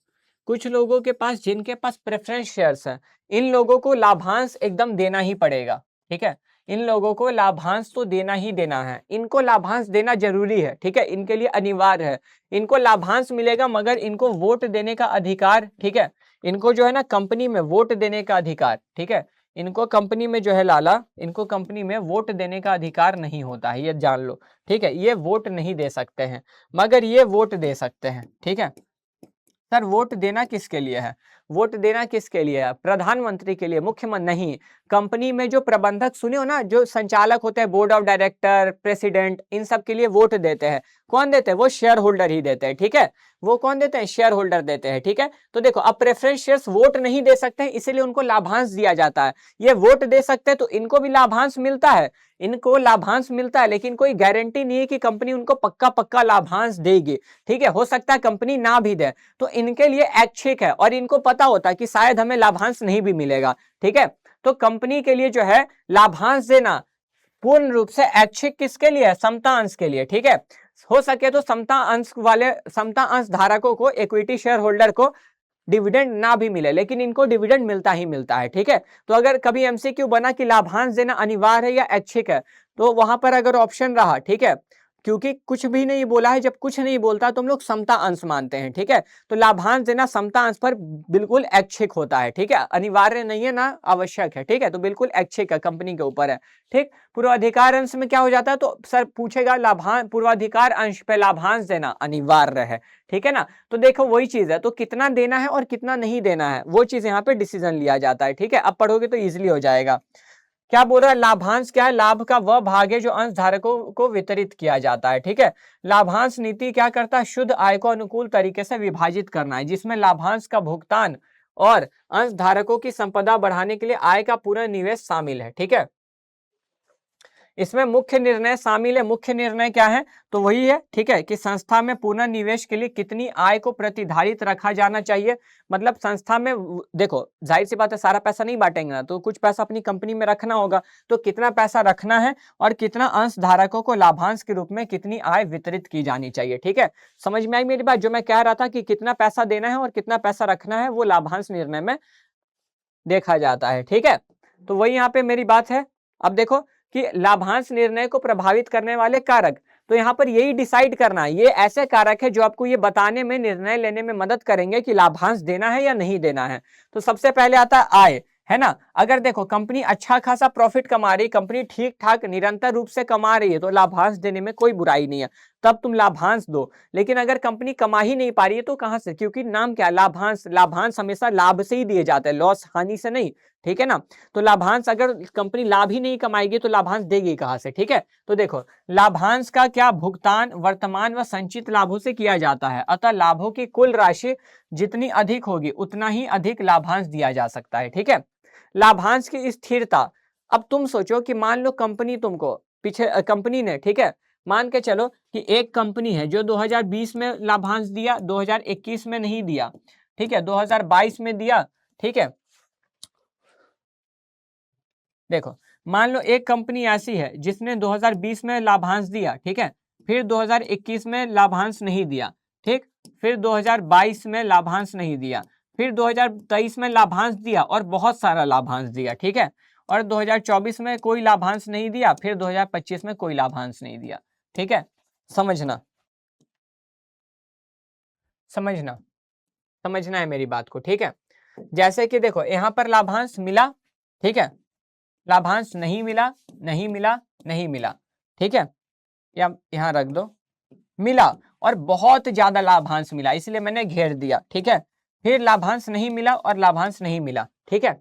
कुछ लोगों के पास, जिनके पास प्रेफरेंस शेयर्स हैं, इन लोगों को लाभांश एकदम देना ही पड़ेगा, ठीक है। इन लोगों को लाभांश तो देना ही देना है, इनको लाभांश देना जरूरी है, ठीक है, इनके लिए अनिवार्य है। इनको लाभांश मिलेगा मगर इनको वोट देने का अधिकार, ठीक है, इनको जो है ना कंपनी में वोट देने का अधिकार, ठीक है, इनको कंपनी में जो है लाला, इनको कंपनी में वोट देने का अधिकार नहीं होता है, ये जान लो, ठीक है। ये वोट नहीं दे सकते हैं मगर ये वोट दे सकते हैं, ठीक है। सर वोट देना किसके लिए है? वोट देना किसके लिए है? प्रधानमंत्री के लिए, मुख्यमंत्री नहीं। कंपनी में जो प्रबंधक सुने हो ना, जो संचालक होते हैं, बोर्ड ऑफ डायरेक्टर, प्रेसिडेंट, इन सब के लिए वोट देते हैं। कौन देते हैं? वो शेयर होल्डर ही देते हैं, ठीक है। वो कौन देते हैं? शेयर होल्डर देते हैं, ठीक है। तो देखो, अब प्रेफरेंस शेयर्स वोट नहीं दे सकते हैं, इसीलिए उनको लाभांश दिया जाता है। ये वोट दे सकते हैं तो इनको भी लाभांश मिलता है, इनको लाभांश मिलता है, लेकिन कोई गारंटी नहीं है कि कंपनी उनको पक्का पक्का लाभांश देगी, ठीक है। हो सकता है कंपनी ना भी दे, तो इनके लिए ऐच्छिक है और इनको पता होता है कि शायद हमें लाभांश नहीं भी मिलेगा, ठीक है। तो कंपनी के लिए जो है लाभांश देना पूर्ण रूप से ऐच्छिक किसके लिए है? समता अंश के लिए, ठीक है। हो सके तो समता अंश वाले, समता अंश धारकों को, इक्विटी शेयर होल्डर को डिविडेंड ना भी मिले, लेकिन इनको डिविडेंड मिलता ही मिलता है, ठीक है। तो अगर कभी एमसीक्यू बना कि लाभांश देना अनिवार्य है या ऐच्छिक है, तो वहां पर अगर ऑप्शन रहा, ठीक है, क्योंकि कुछ भी नहीं बोला है, जब कुछ नहीं बोलता तो हम लोग समता अंश मानते हैं, ठीक है। तो लाभांश देना समता अंश पर बिल्कुल ऐच्छिक होता है, ठीक है, अनिवार्य नहीं है ना आवश्यक है, ठीक है। तो बिल्कुल ऐच्छिक है, कंपनी के ऊपर है, ठीक। पूर्वाधिकार अंश में क्या हो जाता है? तो सर पूछेगा लाभांश, पूर्वाधिकार अंश पे लाभांश देना अनिवार्य है, ठीक है ना। तो देखो वही चीज है, तो कितना देना है और कितना नहीं देना है वो चीज यहाँ पे डिसीजन लिया जाता है, ठीक है। अब पढ़ोगे तो इजिली हो जाएगा। क्या बोल रहा है? लाभांश क्या है? लाभ का वह भाग है जो अंश धारकों को वितरित किया जाता है, ठीक है। लाभांश नीति क्या करता है? शुद्ध आय को अनुकूल तरीके से विभाजित करना है, जिसमें लाभांश का भुगतान और अंश धारकों की संपदा बढ़ाने के लिए आय का पूरा निवेश शामिल है, ठीक है। इसमें मुख्य निर्णय शामिल है। मुख्य निर्णय क्या है? तो वही है, ठीक है, कि संस्था में पुनर्निवेश के लिए कितनी आय को प्रतिधारित रखा जाना चाहिए। मतलब संस्था में देखो, जाहिर सी बात है, सारा पैसा नहीं बांटेंगे ना, तो कुछ पैसा अपनी कंपनी में रखना होगा, तो कितना पैसा रखना है और कितना अंश धारकों को लाभांश के रूप में कितनी आय वितरित की जानी चाहिए। ठीक है, समझ में आई मेरी बात? जो मैं कह रहा था कि कितना पैसा देना है और कितना पैसा रखना है, वो लाभांश निर्णय में देखा जाता है। ठीक है, तो वही यहाँ पे मेरी बात है। अब देखो कि लाभांश निर्णय को प्रभावित करने वाले कारक, तो यहाँ पर यही डिसाइड करना है, ये ऐसे कारक है जो आपको ये बताने में, निर्णय लेने में मदद करेंगे कि लाभांश देना है या नहीं देना है। तो सबसे पहले आता है आय, है ना। अगर देखो कंपनी अच्छा खासा प्रॉफिट कमा रही, कंपनी ठीक ठाक निरंतर रूप से कमा रही है, तो लाभांश देने में कोई बुराई नहीं है, तब तुम लाभांश दो। लेकिन अगर कंपनी कमा ही नहीं पा रही है तो कहां से? क्योंकि नाम क्या है? लाभांश। लाभांश हमेशा लाभ से ही दिए जाते हैं, लॉस, हानि से नहीं। ठीक है ना। तो लाभांश, अगर कंपनी लाभ ही नहीं कमाएगी तो लाभांश देगी कहां से? ठीक है, तो देखो लाभांश का क्या भुगतान वर्तमान व संचित लाभों से किया जाता है, अतः लाभों की कुल राशि जितनी अधिक होगी उतना ही अधिक लाभांश दिया जा सकता है। ठीक है, लाभांश की स्थिरता। अब तुम सोचो कि मान लो कंपनी तुमको पीछे कंपनी ने, ठीक है, मान के चलो कि एक कंपनी है जो 2020 में लाभांश दिया, 2021 में नहीं दिया, ठीक है, 2022 में दिया। ठीक है, देखो मान लो एक कंपनी ऐसी है जिसने 2020 में लाभांश दिया, ठीक है, फिर 2021 में लाभांश नहीं दिया, ठीक, फिर 2022 में लाभांश नहीं दिया, फिर 2023 में लाभांश दिया और बहुत सारा लाभांश दिया, ठीक है, और 2024 में कोई लाभांश नहीं दिया, फिर 2025 में कोई लाभांश नहीं दिया। ठीक है, समझना समझना समझना है मेरी बात को। ठीक है, जैसे कि देखो यहाँ पर लाभांश मिला, ठीक है, लाभांश नहीं मिला, नहीं मिला, नहीं मिला, ठीक है, या यहाँ रख दो, मिला और बहुत ज्यादा लाभांश मिला, इसलिए मैंने घेर दिया। ठीक है, फिर लाभांश नहीं मिला और लाभांश नहीं मिला। ठीक है,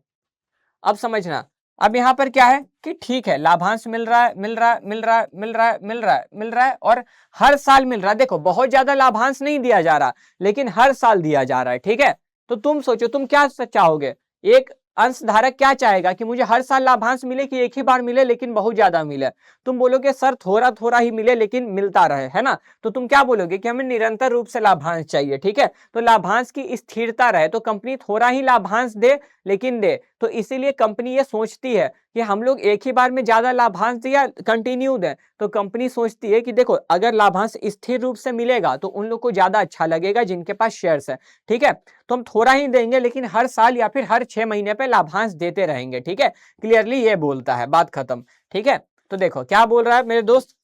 अब समझना, अब यहाँ पर क्या है कि ठीक है, लाभांश मिल रहा है, मिल रहा है, मिल रहा है, मिल रहा है, मिल रहा है, मिल रहा है, और हर साल मिल रहा है। देखो बहुत ज्यादा लाभांश नहीं दिया जा रहा, लेकिन हर साल दिया जा रहा है। ठीक है, तो तुम सोचो तुम क्या चाहोगे? एक अंशधारक क्या चाहेगा कि मुझे हर साल लाभांश मिले कि एक ही बार मिले लेकिन बहुत ज्यादा मिले? तुम बोलोगे सर थोड़ा थोड़ा ही मिले लेकिन मिलता रहे, है ना। तो तुम क्या बोलोगे कि हमें निरंतर रूप से लाभांश चाहिए। ठीक है, तो लाभांश की स्थिरता रहे, तो कंपनी थोड़ा ही लाभांश दे लेकिन दे। तो इसीलिए कंपनी ये सोचती है कि हम लोग एक ही बार में ज्यादा लाभांश दिया कंटिन्यू दें। तो कंपनी सोचती है कि देखो अगर लाभांश स्थिर रूप से मिलेगा तो उन लोग को ज्यादा अच्छा लगेगा जिनके पास शेयर्स है। ठीक है, तो हम थोड़ा ही देंगे लेकिन हर साल या फिर हर 6 महीने पे लाभांश देते रहेंगे। ठीक है, क्लियरली ये बोलता है, बात खत्म। ठीक है, तो देखो क्या बोल रहा है मेरे दोस्त,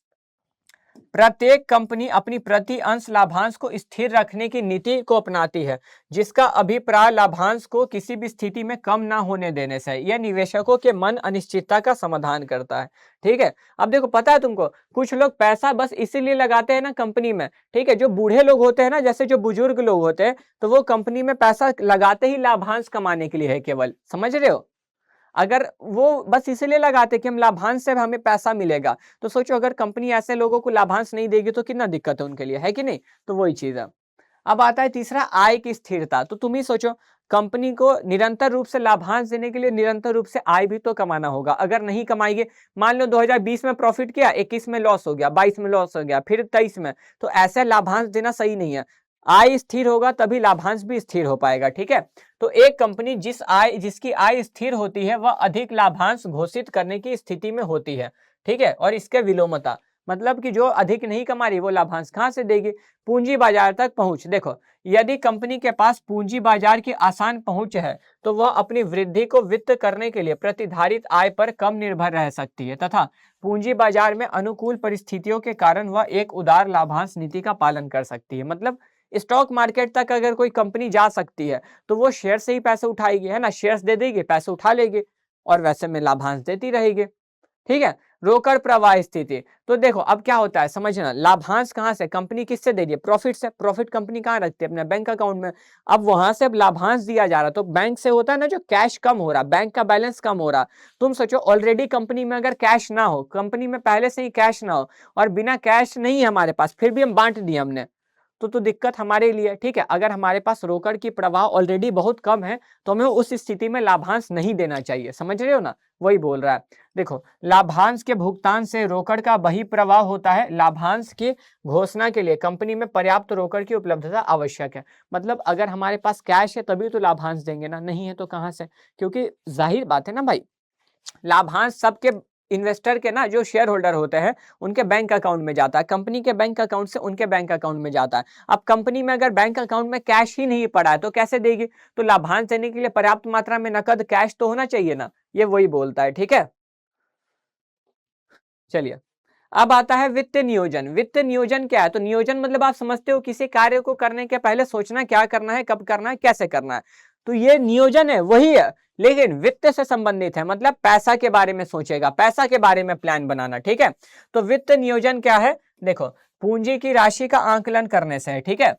प्रत्येक कंपनी अपनी प्रति अंश लाभांश को स्थिर रखने की नीति को अपनाती है, जिसका अभिप्राय लाभांश को किसी भी स्थिति में कम ना होने देने से यह निवेशकों के मन अनिश्चितता का समाधान करता है। ठीक है, अब देखो पता है तुमको, कुछ लोग पैसा बस इसीलिए लगाते हैं ना कंपनी में, ठीक है, जो बूढ़े लोग होते हैं ना, जैसे जो बुजुर्ग लोग होते हैं, तो वो कंपनी में पैसा लगाते ही लाभांश कमाने के लिए है केवल, समझ रहे हो। अगर वो बस इसलिए लगाते कि हम लाभांश से हमें पैसा मिलेगा, तो सोचो अगर कंपनी ऐसे लोगों को लाभांश नहीं देगी तो कितना दिक्कत है उनके लिए, है कि नहीं। तो वही चीज है। अब आता है तीसरा, आय की स्थिरता। तो तुम ही सोचो, कंपनी को निरंतर रूप से लाभांश देने के लिए निरंतर रूप से आय भी तो कमाना होगा। अगर नहीं कमाएंगे, मान लो 2020 में प्रॉफिट किया, 21 में लॉस हो गया, 22 में लॉस हो गया, फिर 23 में, तो ऐसे लाभांश देना सही नहीं है। आय स्थिर होगा तभी लाभांश भी स्थिर हो पाएगा। ठीक है, तो एक कंपनी जिसकी आय स्थिर होती है वह अधिक लाभांश घोषित करने की स्थिति में होती है। ठीक है, और इसके विलोमता, मतलब कि जो अधिक नहीं कमा रही वो लाभांश कहां से देगी? पूंजी बाजार तक पहुंच। देखो यदि कंपनी के पास पूंजी बाजार की आसान पहुंच है तो वह अपनी वृद्धि को वित्त करने के लिए प्रतिधारित आय पर कम निर्भर रह सकती है, तथा पूंजी बाजार में अनुकूल परिस्थितियों के कारण वह एक उदार लाभांश नीति का पालन कर सकती है। मतलब स्टॉक मार्केट तक अगर कोई कंपनी जा सकती है तो वो शेयर से ही पैसे उठाएगी, है ना, शेयर्स दे देगी, पैसे उठा लेगी और वैसे में लाभांश देती रहेगी। ठीक है, रोकड़ प्रवाह स्थिति। तो देखो अब क्या होता है समझना, लाभांश कहां से कंपनी किससे दे रही है? प्रॉफिट से। प्रॉफिट कंपनी कहां रखती है? अपने बैंक अकाउंट में। अब वहां से अब लाभांश दिया जा रहा, तो बैंक से होता है ना जो कैश कम हो रहा, बैंक का बैलेंस कम हो रहा। तुम सोचो ऑलरेडी कंपनी में अगर कैश ना हो, कंपनी में पहले से ही कैश ना हो और बिना कैश नहीं है हमारे पास, फिर भी हम बांट दिए हमने, तो दिक्कत हमारे लिए है, ठीक है। अगर हमारे पास रोकड़ की प्रवाह ऑलरेडी बहुत कम है तो हमें उस स्थिति में लाभांश नहीं देना चाहिए, समझ रहे हो ना, वही बोल रहा है। देखो, लाभांश के भुगतान से रोकड़ का बहिर्प्रवाह होता है। लाभांश की घोषणा के लिए कंपनी में पर्याप्त रोकड़ की उपलब्धता आवश्यक है। मतलब अगर हमारे पास कैश है तभी तो लाभांश देंगे ना, नहीं है तो कहाँ से, क्योंकि जाहिर बात है ना भाई, लाभांश सबके इन्वेस्टर के ना जो शेयर होल्डर होते हैं उनके बैंक अकाउंट में जाता है, कंपनी के बैंक अकाउंट से उनके बैंक अकाउंट में जाता है। अब कंपनी में अगर बैंक अकाउंट में कैश ही नहीं पड़ा है तो कैसे देगी, तो लाभांश देने के लिए पर्याप्त मात्रा में नकद कैश तो होना चाहिए ना, ये वही बोलता है, ठीक है। चलिए, अब आता है वित्त नियोजन। वित्त नियोजन क्या है, तो नियोजन मतलब आप समझते हो किसी कार्य को करने के पहले सोचना क्या करना है, कब करना है, कैसे करना है, तो ये नियोजन है, वही है, लेकिन वित्त से संबंधित है, मतलब पैसा के बारे में सोचेगा, पैसा के बारे में प्लान बनाना, ठीक है। तो वित्त नियोजन क्या है, देखो, पूंजी की राशि का आंकलन करने से है, ठीक है।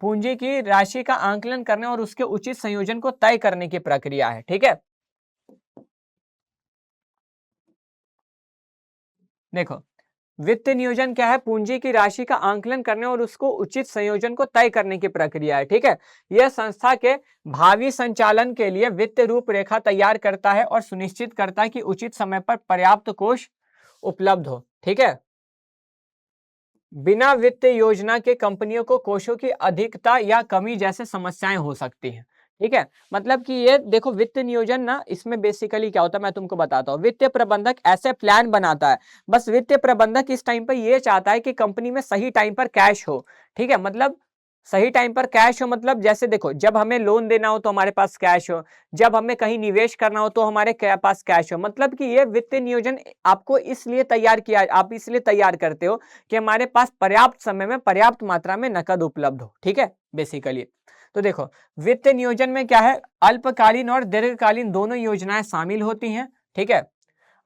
पूंजी की राशि का आंकलन करने और उसके उचित संयोजन को तय करने की प्रक्रिया है, ठीक है। देखो, वित्त नियोजन क्या है, पूंजी की राशि का आंकलन करने और उसको उचित संयोजन को तय करने की प्रक्रिया है, ठीक है। यह संस्था के भावी संचालन के लिए वित्त रूपरेखा तैयार करता है और सुनिश्चित करता है कि उचित समय पर पर्याप्त कोष उपलब्ध हो, ठीक है। बिना वित्त योजना के कंपनियों को कोषों की अधिकता या कमी जैसे समस्याएं हो सकती हैं, ठीक है। मतलब कि ये देखो, वित्त नियोजन ना, इसमें बेसिकली क्या होता है मैं तुमको बताता हूँ। वित्तीय प्रबंधक ऐसे प्लान बनाता है, बस वित्तीय प्रबंधक इस टाइम पर ये चाहता है कि कंपनी में सही टाइम पर कैश हो, ठीक है। मतलब सही टाइम पर कैश हो, मतलब जैसे देखो, जब हमें लोन देना हो तो हमारे पास कैश हो, जब हमें कहीं निवेश करना हो तो हमारे पास कैश हो। मतलब कि ये वित्तीय नियोजन आपको इसलिए तैयार किया, आप इसलिए तैयार करते हो कि हमारे पास पर्याप्त समय में पर्याप्त मात्रा में नकद उपलब्ध हो, ठीक है, बेसिकली। तो देखो, वित्त नियोजन में क्या है, अल्पकालीन और दीर्घकालीन दोनों योजनाएं शामिल होती हैं, ठीक है।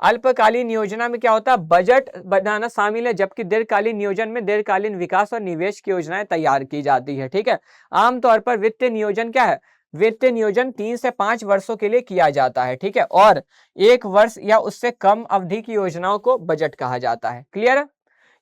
अल्पकालीन योजना में क्या होता है, बजट बनाना शामिल है, जबकि दीर्घकालीन नियोजन में दीर्घकालीन विकास और निवेश की योजनाएं तैयार की जाती है, ठीक है। आमतौर पर वित्तीय नियोजन क्या है, वित्तीय नियोजन 3 से 5 वर्षों के लिए किया जाता है, ठीक है, और 1 वर्ष या उससे कम अवधि की योजनाओं को बजट कहा जाता है। क्लियर है?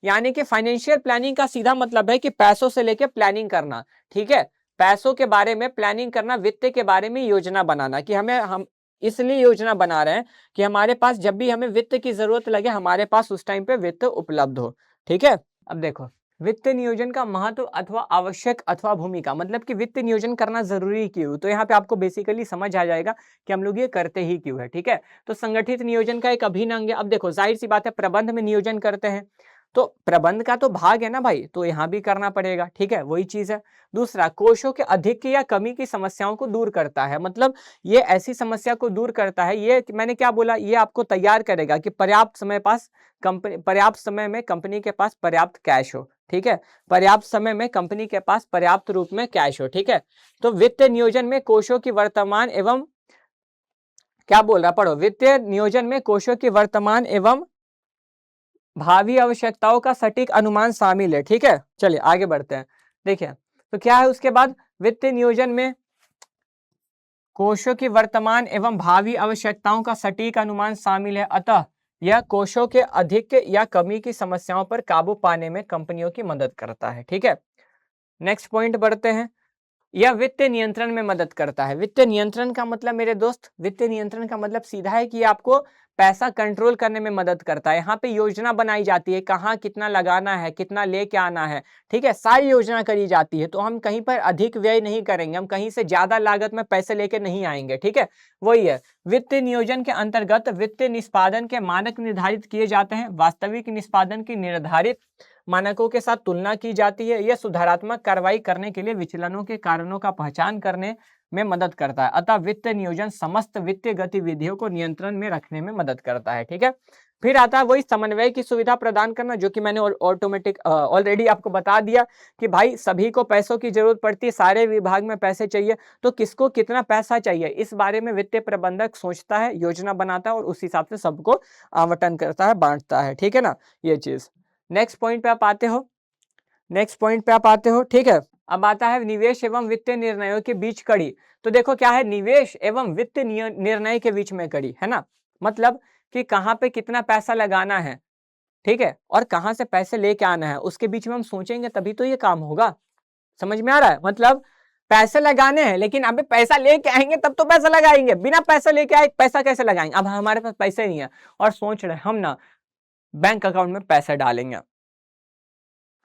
यानी कि फाइनेंशियल प्लानिंग का सीधा मतलब है कि पैसों से लेके प्लानिंग करना, ठीक है। पैसों के बारे में प्लानिंग करना, वित्त के बारे में योजना बनाना, कि हम इसलिए योजना बना रहे हैं कि हमारे पास जब भी हमें वित्त की जरूरत लगे, हमारे पास उस टाइम पे वित्त उपलब्ध हो, ठीक है। अब देखो, वित्त नियोजन का महत्व अथवा आवश्यक अथवा भूमिका, मतलब कि वित्त नियोजन करना जरूरी क्यों, तो यहाँ पे आपको बेसिकली समझ आ जाएगा कि हम लोग ये करते ही क्यों है, ठीक है। तो संगठित नियोजन का एक अभिन्न अंग है। अब देखो, जाहिर सी बात है, प्रबंध में नियोजन करते हैं तो प्रबंध का तो भाग है ना भाई, तो यहाँ भी करना पड़ेगा, ठीक है, वही चीज है। दूसरा, कोषों के अधिक या कमी की समस्याओं को दूर करता है, मतलब ये ऐसी समस्या को दूर करता है, ये मैंने क्या बोला, ये आपको तैयार करेगा कि पर्याप्त समय में कंपनी के पास पर्याप्त कैश हो, ठीक है, पर्याप्त समय में कंपनी के पास पर्याप्त रूप में कैश हो, ठीक है। तो वित्त नियोजन में कोषों की वर्तमान एवं, क्या बोल रहा, पढ़ो, वित्तीय नियोजन में कोषों की वर्तमान एवं भावी आवश्यकताओं का सटीक अनुमान शामिल है, ठीक है। चलिए आगे बढ़ते हैं। देखिए, तो क्या है उसके बाद, वित्तीय नियोजन में कोषों की वर्तमान एवं भावी आवश्यकताओं का सटीक अनुमान शामिल है, अतः यह कोषों के अधिक या कमी की समस्याओं पर काबू पाने में कंपनियों की मदद करता है, ठीक है। नेक्स्ट पॉइंट बढ़ते हैं। यह वित्तीय नियंत्रण में मदद करता है। वित्तीय नियंत्रण का मतलब मेरे दोस्त, वित्तीय नियंत्रण का मतलब सीधा है कि आपको पैसा कंट्रोल करने में मदद करता है। यहाँ पे योजना बनाई जाती है, कहाँ कितना लगाना है, कितना लेके आना है, ठीक है, सारी योजना करी जाती है। तो हम कहीं पर अधिक व्यय नहीं करेंगे, हम कहीं से ज्यादा लागत में पैसे लेके नहीं आएंगे, ठीक है, वही है। वित्तीय नियोजन के अंतर्गत वित्तीय निष्पादन के मानक निर्धारित किए जाते हैं। वास्तविक निष्पादन की निर्धारित मानकों के साथ तुलना की जाती है। यह सुधारात्मक कार्रवाई करने के लिए विचलनों के कारणों का पहचान करने में मदद करता है। अतः वित्त नियोजन समस्त वित्तीय गतिविधियों को नियंत्रण में रखने में मदद करता है, ठीक है। फिर आता है वही समन्वय की सुविधा प्रदान करना, जो कि मैंने ऑटोमेटिक ऑलरेडी आपको बता दिया कि भाई सभी को पैसों की जरूरत पड़ती है, सारे विभाग में पैसे चाहिए, तो किसको कितना पैसा चाहिए इस बारे में वित्तीय प्रबंधक सोचता है, योजना बनाता है और उस हिसाब से सबको आवंटन करता है, बांटता है, ठीक है ना, ये चीज। नेक्स्ट पॉइंट पे आप आते हो, नेक्स्ट पॉइंट पे आप आते हो, ठीक है। अब आता है निवेश एवं वित्तीय निर्णयों के बीच कड़ी। तो देखो क्या है, निवेश एवं वित्तीय निर्णय के बीच में कड़ी है ना, मतलब कि कहाँ पे कितना पैसा लगाना है, ठीक है, और कहाँ से पैसे लेके आना है, उसके बीच में हम सोचेंगे तभी तो ये काम होगा। समझ में आ रहा है? मतलब पैसे लगाने हैं, लेकिन अभी पैसा लेके आएंगे तब तो पैसा लगाएंगे, बिना पैसा लेके आए पैसा कैसे लगाएंगे? अब हमारे पास पैसे नहीं है और सोच रहे हम ना बैंक अकाउंट में पैसा डालेंगे।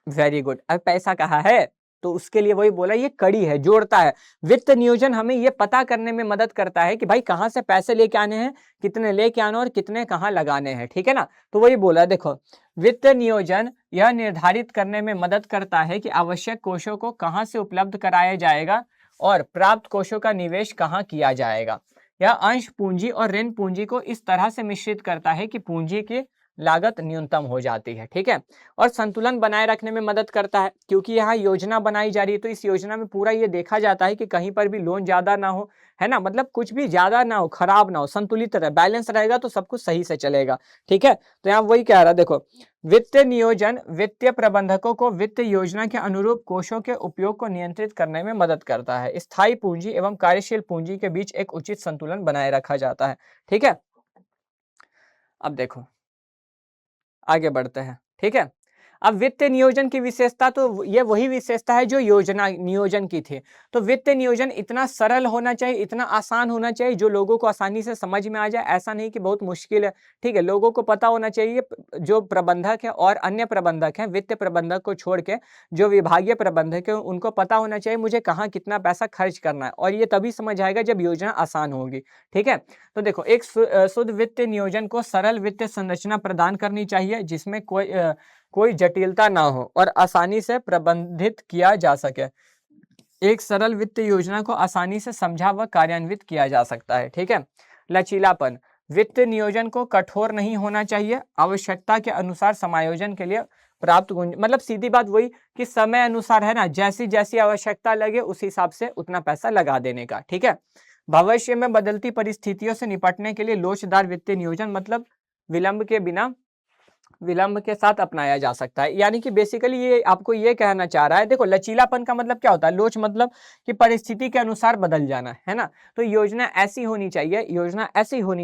Very good. अब पैसा कहाँ है? तो उसके लिए वही बोला, ये कड़ी है, जोड़ता है। वित्त नियोजन हमें ये पता करने में मदद करता है कि भाई कहाँ से पैसे लेके आने हैं, कितने लेके आने और कितने कहाँ लगाने हैं, ठीक है ना? तो वही बोला, देखो वित्त नियोजन यह निर्धारित करने में मदद करता है कि आवश्यक कोषों को कहाँ से उपलब्ध कराया जाएगा और प्राप्त कोषों का निवेश कहाँ किया जाएगा। यह अंश पूंजी और ऋण पूंजी को इस तरह से मिश्रित करता है कि पूंजी की लागत न्यूनतम हो जाती है, ठीक है। और संतुलन बनाए रखने में मदद करता है, क्योंकि यहाँ योजना बनाई जा रही है तो इस योजना में पूरा ये देखा जाता है कि कहीं पर भी लोन ज्यादा ना हो, है ना, मतलब कुछ भी ज्यादा ना हो, खराब ना हो, संतुलित रहे, बैलेंस रहेगा तो सब कुछ सही से चलेगा, ठीक है। तो यहाँ वही कह रहा, देखो वित्तीय नियोजन वित्तीय प्रबंधकों को वित्त योजना के अनुरूप कोषों के उपयोग को नियंत्रित करने में मदद करता है। स्थायी पूंजी एवं कार्यशील पूंजी के बीच एक उचित संतुलन बनाए रखा जाता है, ठीक है। अब देखो आगे बढ़ते हैं, ठीक है। अब वित्त नियोजन की विशेषता, तो ये वही विशेषता है जो योजना नियोजन की थी। तो वित्त नियोजन इतना सरल होना चाहिए, इतना आसान होना चाहिए जो लोगों को आसानी से समझ में आ जाए, ऐसा नहीं कि बहुत मुश्किल है, ठीक है। लोगों को पता होना चाहिए, जो प्रबंधक है और अन्य प्रबंधक हैं, वित्त प्रबंधक को छोड़ के जो विभागीय प्रबंधक है उनको पता होना चाहिए मुझे कहाँ कितना पैसा खर्च करना है, और ये तभी समझ आएगा जब योजना आसान होगी, ठीक है। तो देखो एक शुद्ध वित्त नियोजन को सरल वित्तीय संरचना प्रदान करनी चाहिए जिसमें कोई जटिलता ना हो और आसानी से प्रबंधित किया जा सके। एक सरल वित्त योजना को आसानी से समझा व कार्यान्वित किया जा सकता है, ठीक है। लचीलापन, वित्त नियोजन को कठोर नहीं होना चाहिए, आवश्यकता के अनुसार समायोजन के लिए प्राप्त गुंज, मतलब सीधी बात वही कि समय अनुसार, है ना, जैसी जैसी आवश्यकता लगे उस हिसाब से उतना पैसा लगा देने का, ठीक है। भविष्य में बदलती परिस्थितियों से निपटने के लिए लोचदार वित्तीय नियोजन मतलब विलंब के साथ अपनाया जा सकता है। यानी कि बेसिकली ये आपको ये कहना चाह रहा है, देखो लचीलापन का मतलब क्या होता है? लोच मतलब कि परिस्थिति के अनुसार बदल जाना, है ना। तो योजना ऐसी होनी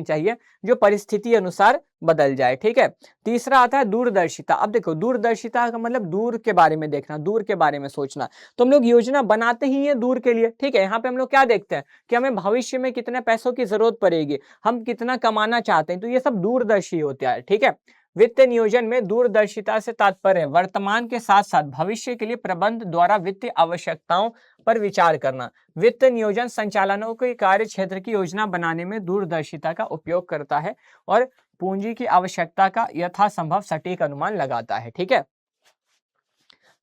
चाहिए जो परिस्थिति अनुसार बदल जाए, ठीक है। तीसरा आता है दूरदर्शिता। अब देखो दूरदर्शिता का मतलब दूर के बारे में देखना, दूर के बारे में सोचना। तो हम लोग योजना बनाते ही है दूर के लिए, ठीक है। यहाँ पे हम लोग क्या देखते हैं कि हमें भविष्य में कितने पैसों की जरूरत पड़ेगी, हम कितना कमाना चाहते हैं, तो ये सब दूरदर्शी होता है, ठीक है। वित्त नियोजन में दूरदर्शिता से तात्पर्य वर्तमान के साथ साथ भविष्य के लिए प्रबंध द्वारा वित्तीय आवश्यकताओं पर विचार करना। वित्त नियोजन संचालनों के कार्य क्षेत्र की योजना बनाने में दूरदर्शिता का उपयोग करता है और पूंजी की आवश्यकता का यथासंभव सटीक अनुमान लगाता है, ठीक है।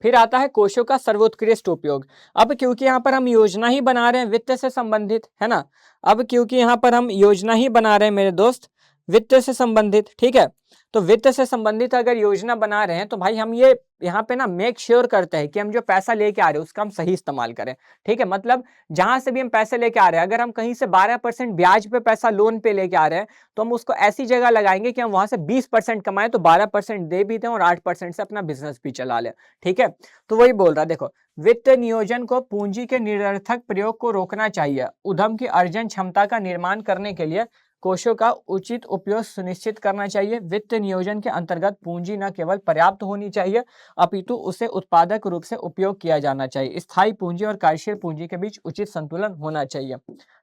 फिर आता है कोषों का सर्वोत्कृष्ट उपयोग। अब क्योंकि यहाँ पर हम योजना ही बना रहे हैं वित्त से संबंधित, है ना, अब क्योंकि यहाँ पर हम योजना ही बना रहे हैं मेरे दोस्त वित्त से संबंधित, ठीक है। तो वित्त से संबंधित अगर योजना बना रहे हैं तो भाई हम ये यहाँ पे ना मेक श्योर करते हैं कि हम जो पैसा लेके आ रहे हैं उसका हम सही इस्तेमाल करें, ठीक है। मतलब जहां से भी हम पैसे लेके आ रहे हैं, अगर हम कहीं से 12% ब्याज पे पैसा लोन पे लेके आ रहे हैं तो हम उसको ऐसी जगह लगाएंगे कि हम वहां से 20% कमाएं, तो 12% दे भी दें और 8% से अपना बिजनेस भी चला लें, ठीक है। तो वही बोल रहा, देखो वित्त नियोजन को पूंजी के निरर्थक प्रयोग को रोकना चाहिए। उद्यम की अर्जन क्षमता का निर्माण करने के लिए कोषों का उचित उपयोग सुनिश्चित करना चाहिए। वित्त नियोजन के अंतर्गत पूंजी न केवल पर्याप्त होनी चाहिए अपितु उसे उत्पादक रूप से उपयोग किया जाना चाहिए। स्थायी पूंजी और कार्यशील पूंजी के बीच उचित संतुलन होना चाहिए,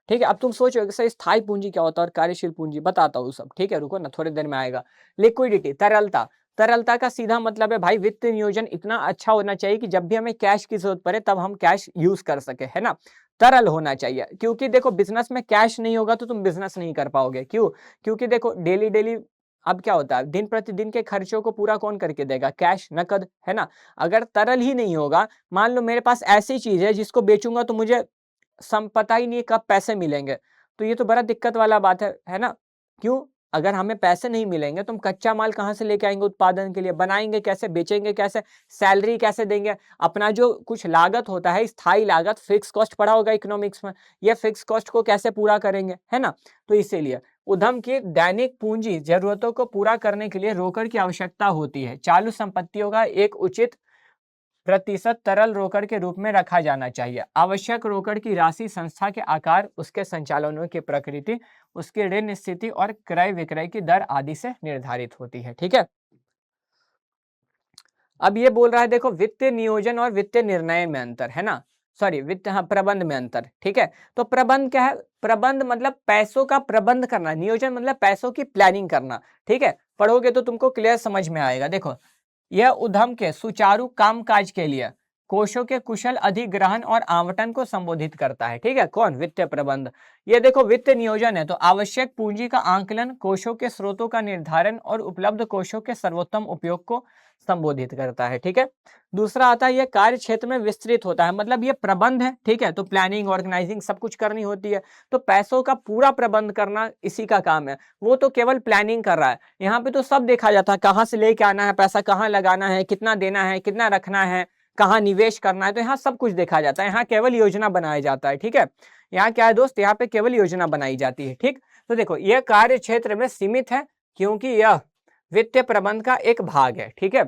ठीक है। अब तुम सोचोगे सर स्थायी पूंजी क्या होता है और कार्यशील पूंजी, बताता हूँ सब, ठीक है, रुको ना थोड़ी देर में आएगा। लिक्विडिटी, तरलता, तरलता का सीधा मतलब है भाई वित्त नियोजन इतना अच्छा होना चाहिए कि जब भी हमें कैश की जरूरत पड़े तब हम कैश यूज कर सके, है ना। तरल होना चाहिए, क्योंकि देखो बिजनेस में कैश नहीं होगा तो तुम बिजनेस नहीं कर पाओगे। क्यों? क्योंकि देखो डेली डेली अब क्या होता है, दिन प्रतिदिन के खर्चों को पूरा कौन करके देगा? कैश, नकद, है ना। अगर तरल ही नहीं होगा, मान लो मेरे पास ऐसी चीज है जिसको बेचूंगा तो मुझे पता ही नहीं कब पैसे मिलेंगे, तो ये तो बड़ा दिक्कत वाला बात है ना। क्यों? अगर हमें पैसे नहीं मिलेंगे तो हम कच्चा माल कहाँ से लेके आएंगे? उत्पादन के लिए बनाएंगे कैसे, बेचेंगे कैसे, सैलरी कैसे देंगे? अपना जो कुछ लागत होता है, स्थायी लागत, फिक्स कॉस्ट पड़ा होगा इकोनॉमिक्स में, ये फिक्स कॉस्ट को कैसे पूरा करेंगे, है ना। तो इसीलिए उद्यम की दैनिक पूंजी जरूरतों को पूरा करने के लिए रोकड़ की आवश्यकता होती है। चालू संपत्तियों का एक उचित प्रतिशत तरल रोकड़ के रूप में रखा जाना चाहिए। आवश्यक रोकड़ की राशि संस्था के आकार, उसके संचालनों की प्रकृति, उसकी ऋण स्थिति और क्रय विक्रय की दर आदि से निर्धारित होती है, ठीक है। अब ये बोल रहा है देखो वित्तीय नियोजन और वित्तीय निर्णय में अंतर है ना, सॉरी वित्त, हाँ प्रबंध में अंतर, ठीक है। तो प्रबंध क्या है, प्रबंध मतलब पैसों का प्रबंध करना, नियोजन मतलब पैसों की प्लानिंग करना, ठीक है। पढ़ोगे तो तुमको क्लियर समझ में आएगा। देखो यह उद्यम के सुचारू कामकाज के लिए कोषों के कुशल अधिग्रहण और आवंटन को संबोधित करता है, ठीक है। कौन, वित्तीय प्रबंध। ये देखो वित्तीय नियोजन है तो आवश्यक पूंजी का आंकलन, कोषों के स्रोतों का निर्धारण और उपलब्ध कोषों के सर्वोत्तम उपयोग को संबोधित करता है, ठीक है। दूसरा आता है ये कार्य क्षेत्र में विस्तृत होता है, मतलब ये प्रबंध है, ठीक है। तो प्लानिंग ऑर्गेनाइजिंग सब कुछ करनी होती है, तो पैसों का पूरा प्रबंध करना इसी का काम है। वो तो केवल प्लानिंग कर रहा है, यहाँ पे तो सब देखा जाता है, कहाँ से लेके आना है, पैसा कहाँ लगाना है, कितना देना है, कितना रखना है, कहाँ निवेश करना है, तो यहाँ सब कुछ देखा जाता है। यहाँ केवल योजना बनाया जाता है, ठीक है। यहाँ क्या है दोस्त, यहाँ पे केवल योजना बनाई जाती है, ठीक। तो देखो यह कार्य क्षेत्र में सीमित है क्योंकि यह वित्तीय प्रबंध का एक भाग है, ठीक है।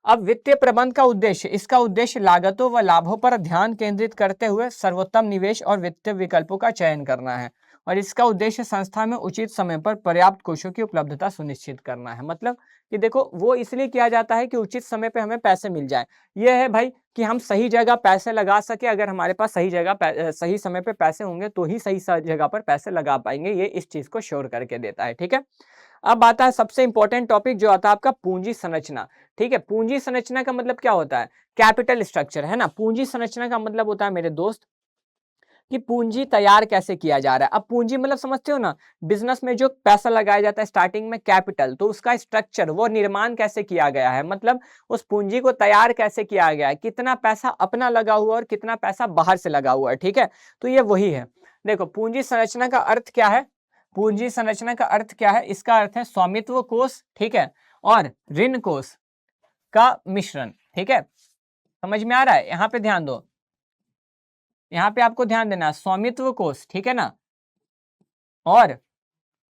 अब वित्तीय प्रबंध का उद्देश्य, इसका उद्देश्य लागतों व लाभों पर ध्यान केंद्रित करते हुए सर्वोत्तम निवेश और वित्तीय विकल्पों का चयन करना है, और इसका उद्देश्य संस्था में उचित समय पर पर्याप्त कोषों की उपलब्धता सुनिश्चित करना है। मतलब कि देखो वो इसलिए किया जाता है कि उचित समय पे हमें पैसे मिल जाए। यह है भाई कि हम सही जगह पैसे लगा सके, अगर हमारे पास सही जगह सही समय पे पैसे होंगे तो ही सही जगह पर पैसे लगा पाएंगे, ये इस चीज को श्योर करके देता है, ठीक है। अब आता है सबसे इंपॉर्टेंट टॉपिक जो आता है आपका पूंजी संरचना, ठीक है। पूंजी संरचना का मतलब क्या होता है, कैपिटल स्ट्रक्चर, है ना। पूंजी संरचना का मतलब होता है मेरे दोस्त कि पूंजी तैयार कैसे किया जा रहा है। अब पूंजी मतलब समझते हो ना, बिजनेस में जो पैसा लगाया जाता है स्टार्टिंग में कैपिटल, तो उसका स्ट्रक्चर, वो निर्माण कैसे किया गया है, मतलब उस पूंजी को तैयार कैसे किया गया है, कितना पैसा अपना लगा हुआ और कितना पैसा बाहर से लगा हुआ है, ठीक है। तो ये वही है। देखो पूंजी संरचना का अर्थ क्या है, पूंजी संरचना का अर्थ क्या है, इसका अर्थ है स्वामित्व कोष, ठीक है, और ऋण कोष का मिश्रण, ठीक है। समझ में आ रहा है, यहाँ पे ध्यान दो, यहाँ पे आपको ध्यान देना, स्वामित्व कोष, ठीक है ना, और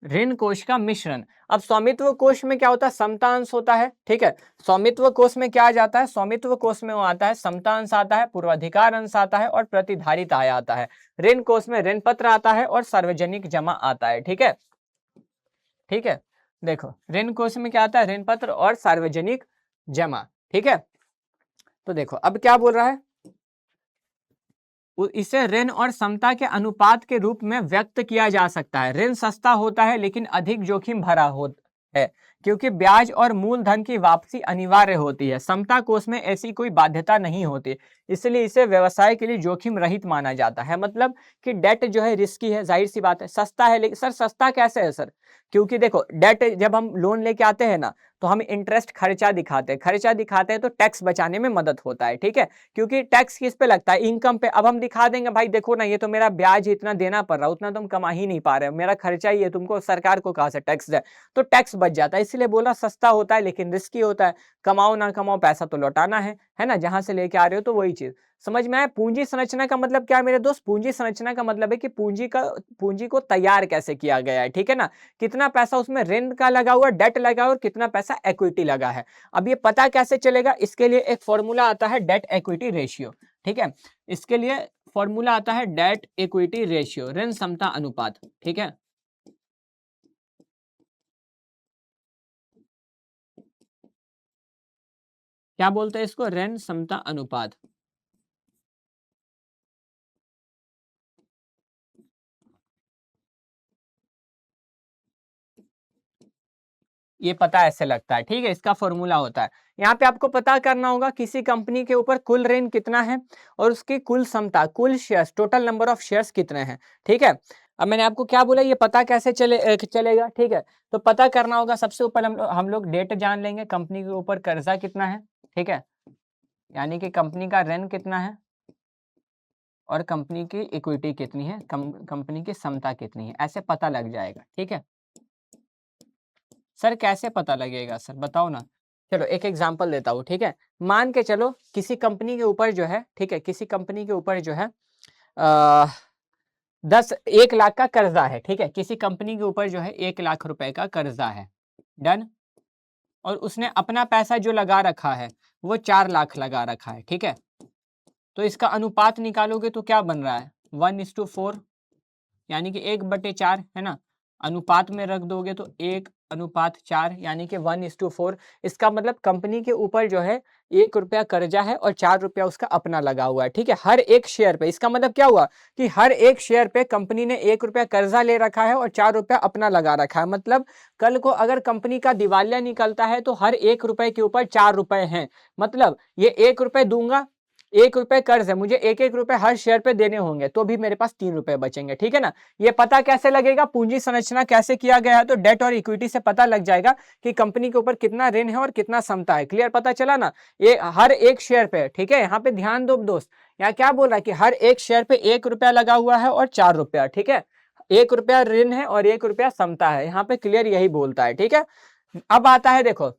ऋण कोष का मिश्रण। अब स्वामित्व कोष में क्या होता है, समता अंश होता है, ठीक है। स्वामित्व कोष में क्या आ जाता है, स्वामित्व कोष में वो आता है समता अंश आता है, पूर्वाधिकार अंश आता है और प्रतिधारित आय आता है। ऋण कोष में ऋण पत्र आता है और सार्वजनिक जमा आता है, ठीक है, ठीक है। देखो ऋण कोष में क्या आता है, ऋण पत्र और सार्वजनिक जमा, ठीक है। तो देखो अब क्या बोल रहा है, इसे ऋण और समता के अनुपात के रूप में व्यक्त किया जा सकता है। ऋण सस्ता होता है लेकिन अधिक जोखिम भरा है क्योंकि ब्याज और मूलधन की वापसी अनिवार्य होती है। समता कोष में ऐसी कोई बाध्यता नहीं होती, इसलिए इसे व्यवसाय के लिए जोखिम रहित माना जाता है। मतलब कि डेट जो है रिस्की है, जाहिर सी बात है। सस्ता है लेकिन सर सस्ता कैसे है सर, क्योंकि देखो डेट जब हम लोन लेके आते हैं ना तो हम इंटरेस्ट खर्चा दिखाते हैं, खर्चा दिखाते हैं तो टैक्स बचाने में मदद होता है, ठीक है। क्योंकि टैक्स किस पे लगता है, इनकम पे। अब हम दिखा देंगे भाई देखो ना ये तो मेरा ब्याज इतना देना पड़ रहा है, उतना तुम कमा ही नहीं पा रहे हो, मेरा खर्चा ही है, तुमको सरकार को कहाँ से टैक्स दे, तो टैक्स बच जाता है। इसलिए बोला सस्ता होता है लेकिन रिस्की होता है। कमाओ ना कमाओ पैसा तो लौटाना है ना, जहां से लेके आ रहे हो, तो वही चीज समझ में आया। पूंजी संरचना का मतलब क्या है मेरे दोस्त, पूंजी संरचना का मतलब है कि पूंजी को तैयार कैसे किया गया है, ठीक है ना। कितना पैसा उसमें ऋण का लगा हुआ, डेट लगा हुआ और कितना पैसा इक्विटी लगा है। अब ये पता कैसे चलेगा, इसके लिए एक फॉर्मूला आता है डेट इक्विटी रेशियो, ठीक है। इसके लिए फॉर्मूला आता है डेट इक्विटी रेशियो, ऋण समता अनुपात, ठीक है। क्या बोलते हैं इसको, ऋण समता अनुपात। ये पता ऐसे लगता है, ठीक है, इसका फॉर्मूला होता है। यहाँ पे आपको पता करना होगा किसी कंपनी के ऊपर कुल ऋण कितना है और उसकी कुल क्षमता, कुल shares, total number of shares कितने हैं, ठीक है। अब मैंने आपको क्या बोला, ये पता कैसे चलेगा, ठीक है। तो पता करना होगा, सबसे ऊपर हम लोग डेट जान लेंगे, कंपनी के ऊपर कर्जा कितना है, ठीक है, यानी कि कंपनी का ऋण कितना है और कंपनी की इक्विटी कितनी है, कंपनी की क्षमता कितनी है, ऐसे पता लग जाएगा, ठीक है। सर कैसे पता लगेगा सर, बताओ ना। चलो एक एग्जांपल देता हूँ, ठीक है। मान के चलो किसी कंपनी के ऊपर जो है, ठीक है, किसी कंपनी के ऊपर जो है 1 लाख का कर्जा है, ठीक है। किसी कंपनी के ऊपर जो है 1 लाख रुपए का कर्जा है, डन। और उसने अपना पैसा जो लगा रखा है वो 4 लाख लगा रखा है, ठीक है। तो इसका अनुपात निकालोगे तो क्या बन रहा है, 1:4, यानी कि 1/4, है ना। अनुपात में रख दोगे तो 1 अनुपात 4 यानी कि 1:4। इसका मतलब कंपनी के ऊपर जो है 1 रुपया कर्जा है और 4 रुपया उसका अपना लगा हुआ है, ठीक है, हर एक शेयर पे। इसका मतलब क्या हुआ कि हर एक शेयर पे कंपनी ने 1 रुपया कर्जा ले रखा है और 4 रुपया अपना लगा रखा है। मतलब कल को अगर कंपनी का दिवालिया निकलता है तो हर 1 रुपए के ऊपर 4 रुपए हैं। मतलब ये 1 रुपए दूंगा, 1 रुपए कर्ज है, मुझे 1-1 रुपए हर शेयर पे देने होंगे, तो भी मेरे पास 3 रुपए बचेंगे, ठीक है ना। ये पता कैसे लगेगा, पूंजी संरचना कैसे किया गया है, तो डेट और इक्विटी से पता लग जाएगा कि कंपनी के ऊपर कितना ऋण है और कितना समता है। क्लियर, पता चला ना। ये हर एक शेयर पे, ठीक है, यहाँ पे ध्यान दो दोस्त, यहाँ क्या बोल रहा है कि हर एक शेयर पे 1 रुपया लगा हुआ है और 4 रुपया, ठीक है, 1 रुपया ऋण है और 1 रुपया समता है, यहाँ पे क्लियर यही बोलता है, ठीक है। अब आता है देखो,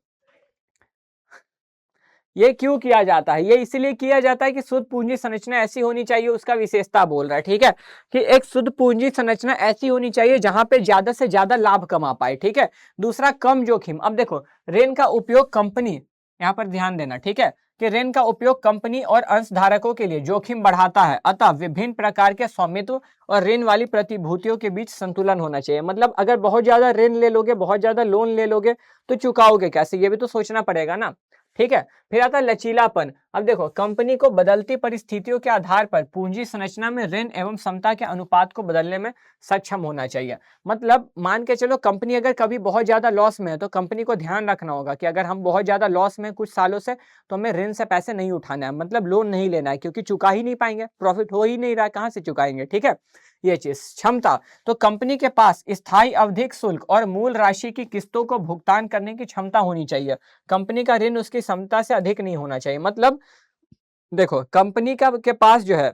ये क्यों किया जाता है, ये इसलिए किया जाता है कि शुद्ध पूंजी संरचना ऐसी होनी चाहिए, उसका विशेषता बोल रहा है, ठीक है, कि एक शुद्ध पूंजी संरचना ऐसी होनी चाहिए जहां पे ज्यादा से ज्यादा लाभ कमा पाए, ठीक है। दूसरा, कम जोखिम। अब देखो, ऋण का उपयोग कंपनी, यहाँ पर ध्यान देना, ठीक है, कि ऋण का उपयोग कंपनी और अंशधारकों के लिए जोखिम बढ़ाता है, अतः विभिन्न प्रकार के स्वामित्व और ऋण वाली प्रतिभूतियों के बीच संतुलन होना चाहिए। मतलब अगर बहुत ज्यादा ऋण ले लोगे, बहुत ज्यादा लोन ले लोगे, तो चुकाओगे कैसे, ये भी तो सोचना पड़ेगा ना, ठीक है। फिर आता है लचीलापन। अब देखो, कंपनी को बदलती परिस्थितियों के आधार पर पूंजी संरचना में ऋण एवं समता के अनुपात को बदलने में सक्षम होना चाहिए। मतलब मान के चलो, कंपनी अगर कभी बहुत ज्यादा लॉस में है तो कंपनी को ध्यान रखना होगा कि अगर हम बहुत ज्यादा लॉस में कुछ सालों से, तो हमें ऋण से पैसे नहीं उठाना है, मतलब लोन नहीं लेना है, क्योंकि चुका ही नहीं पाएंगे, प्रॉफिट हो ही नहीं रहा है, कहां से चुकाएंगे, ठीक है। ये चीज क्षमता, तो कंपनी के पास स्थायी अवधिक शुल्क और मूल राशि की किस्तों को भुगतान करने की क्षमता होनी चाहिए। कंपनी का ऋण उसकी क्षमता से अधिक नहीं होना चाहिए। मतलब देखो, कंपनी का के पास जो है,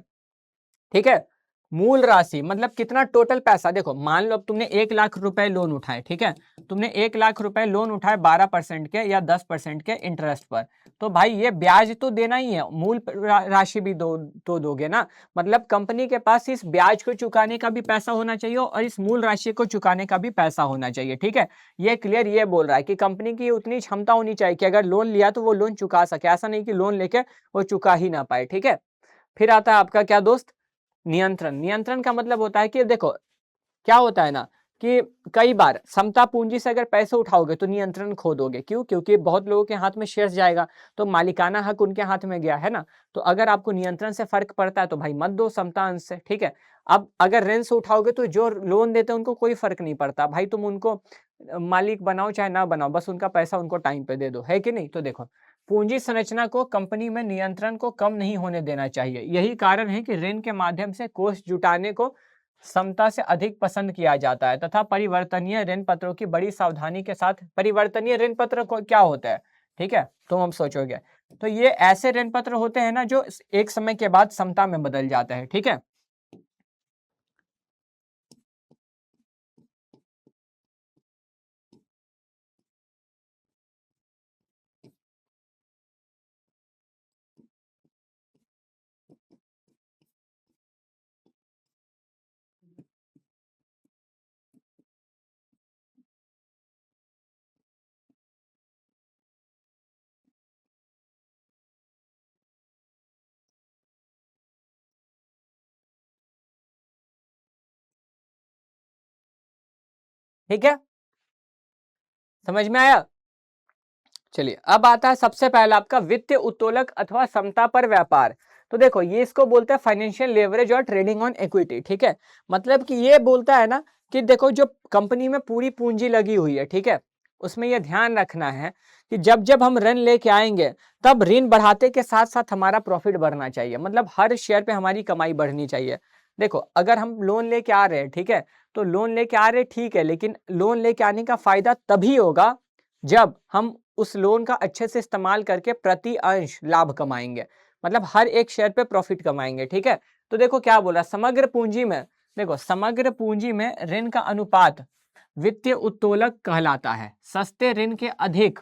ठीक है, मूल राशि मतलब कितना टोटल पैसा, देखो मान लो अब तुमने 1 लाख रुपए लोन उठाए, ठीक है, तुमने 1 लाख रुपए लोन उठाए 12% के या 10% के इंटरेस्ट पर, तो भाई ये ब्याज तो देना ही है, मूल राशि भी तो दोगे ना। मतलब कंपनी के पास इस ब्याज को चुकाने का भी पैसा होना चाहिए और इस मूल राशि को चुकाने का भी पैसा होना चाहिए, ठीक है। ये क्लियर, ये बोल रहा है कि कंपनी की उतनी क्षमता होनी चाहिए कि अगर लोन लिया तो वो लोन चुका सके, ऐसा नहीं कि लोन लेके वो चुका ही ना पाए, ठीक है। फिर आता है आपका क्या दोस्त, नियंत्रण। नियंत्रण का मतलब होता है कि देखो, क्या होता है ना कि कई बार समता पूंजी से अगर पैसे उठाओगे तो नियंत्रण खो दोगे। क्यों? क्योंकि बहुत लोगों के हाथ में शेयर्स जाएगा, तो मालिकाना हक उनके हाथ में गया है ना। तो अगर आपको नियंत्रण से फर्क पड़ता है तो भाई मत दो समता अंश से, ठीक है। अब अगर ऋण से उठाओगे तो जो लोन देते हैं उनको कोई फर्क नहीं पड़ता भाई, तुम उनको मालिक बनाओ चाहे ना बनाओ, बस उनका पैसा उनको टाइम पे दे दो, है कि नहीं। तो देखो, पूंजी संरचना को कंपनी में नियंत्रण को कम नहीं होने देना चाहिए। यही कारण है कि ऋण के माध्यम से कोष जुटाने को समता से अधिक पसंद किया जाता है तथा परिवर्तनीय ऋण पत्रों की बड़ी सावधानी के साथ। परिवर्तनीय ऋण पत्र को क्या होता है, ठीक है, तो हम सोचोगे तो ये ऐसे ऋण पत्र होते हैं ना जो एक समय के बाद समता में बदल जाता है, ठीक है। ठीक है, समझ में आया। चलिए, अब आता है सबसे पहला आपका वित्तीय उत्तोलक अथवा समता पर व्यापार। तो देखो, ये इसको बोलते हैं फाइनेंशियल लेवरेज और ट्रेडिंग ऑन इक्विटी, ठीक है। मतलब कि ये बोलता है ना कि देखो, जो कंपनी में पूरी पूंजी लगी हुई है, ठीक है, उसमें यह ध्यान रखना है कि जब जब हम ऋण लेके आएंगे तब ऋण बढ़ाते के साथ साथ हमारा प्रॉफिट बढ़ना चाहिए। मतलब हर शेयर पे हमारी कमाई बढ़नी चाहिए। देखो, अगर हम लोन लेके आ रहे हैं, ठीक है, तो लोन लेके आ रहे ठीक है, लेकिन लोन लेके आने का फायदा तभी होगा जब हम उस लोन का अच्छे से इस्तेमाल करके प्रति अंश लाभ कमाएंगे। मतलब हर एक शेयर पे प्रॉफिट कमाएंगे, ठीक है। तो देखो क्या बोला, समग्र पूंजी में, देखो समग्र पूंजी में ऋण का अनुपात वित्तीय उत्तोलक कहलाता है। सस्ते ऋण के अधिक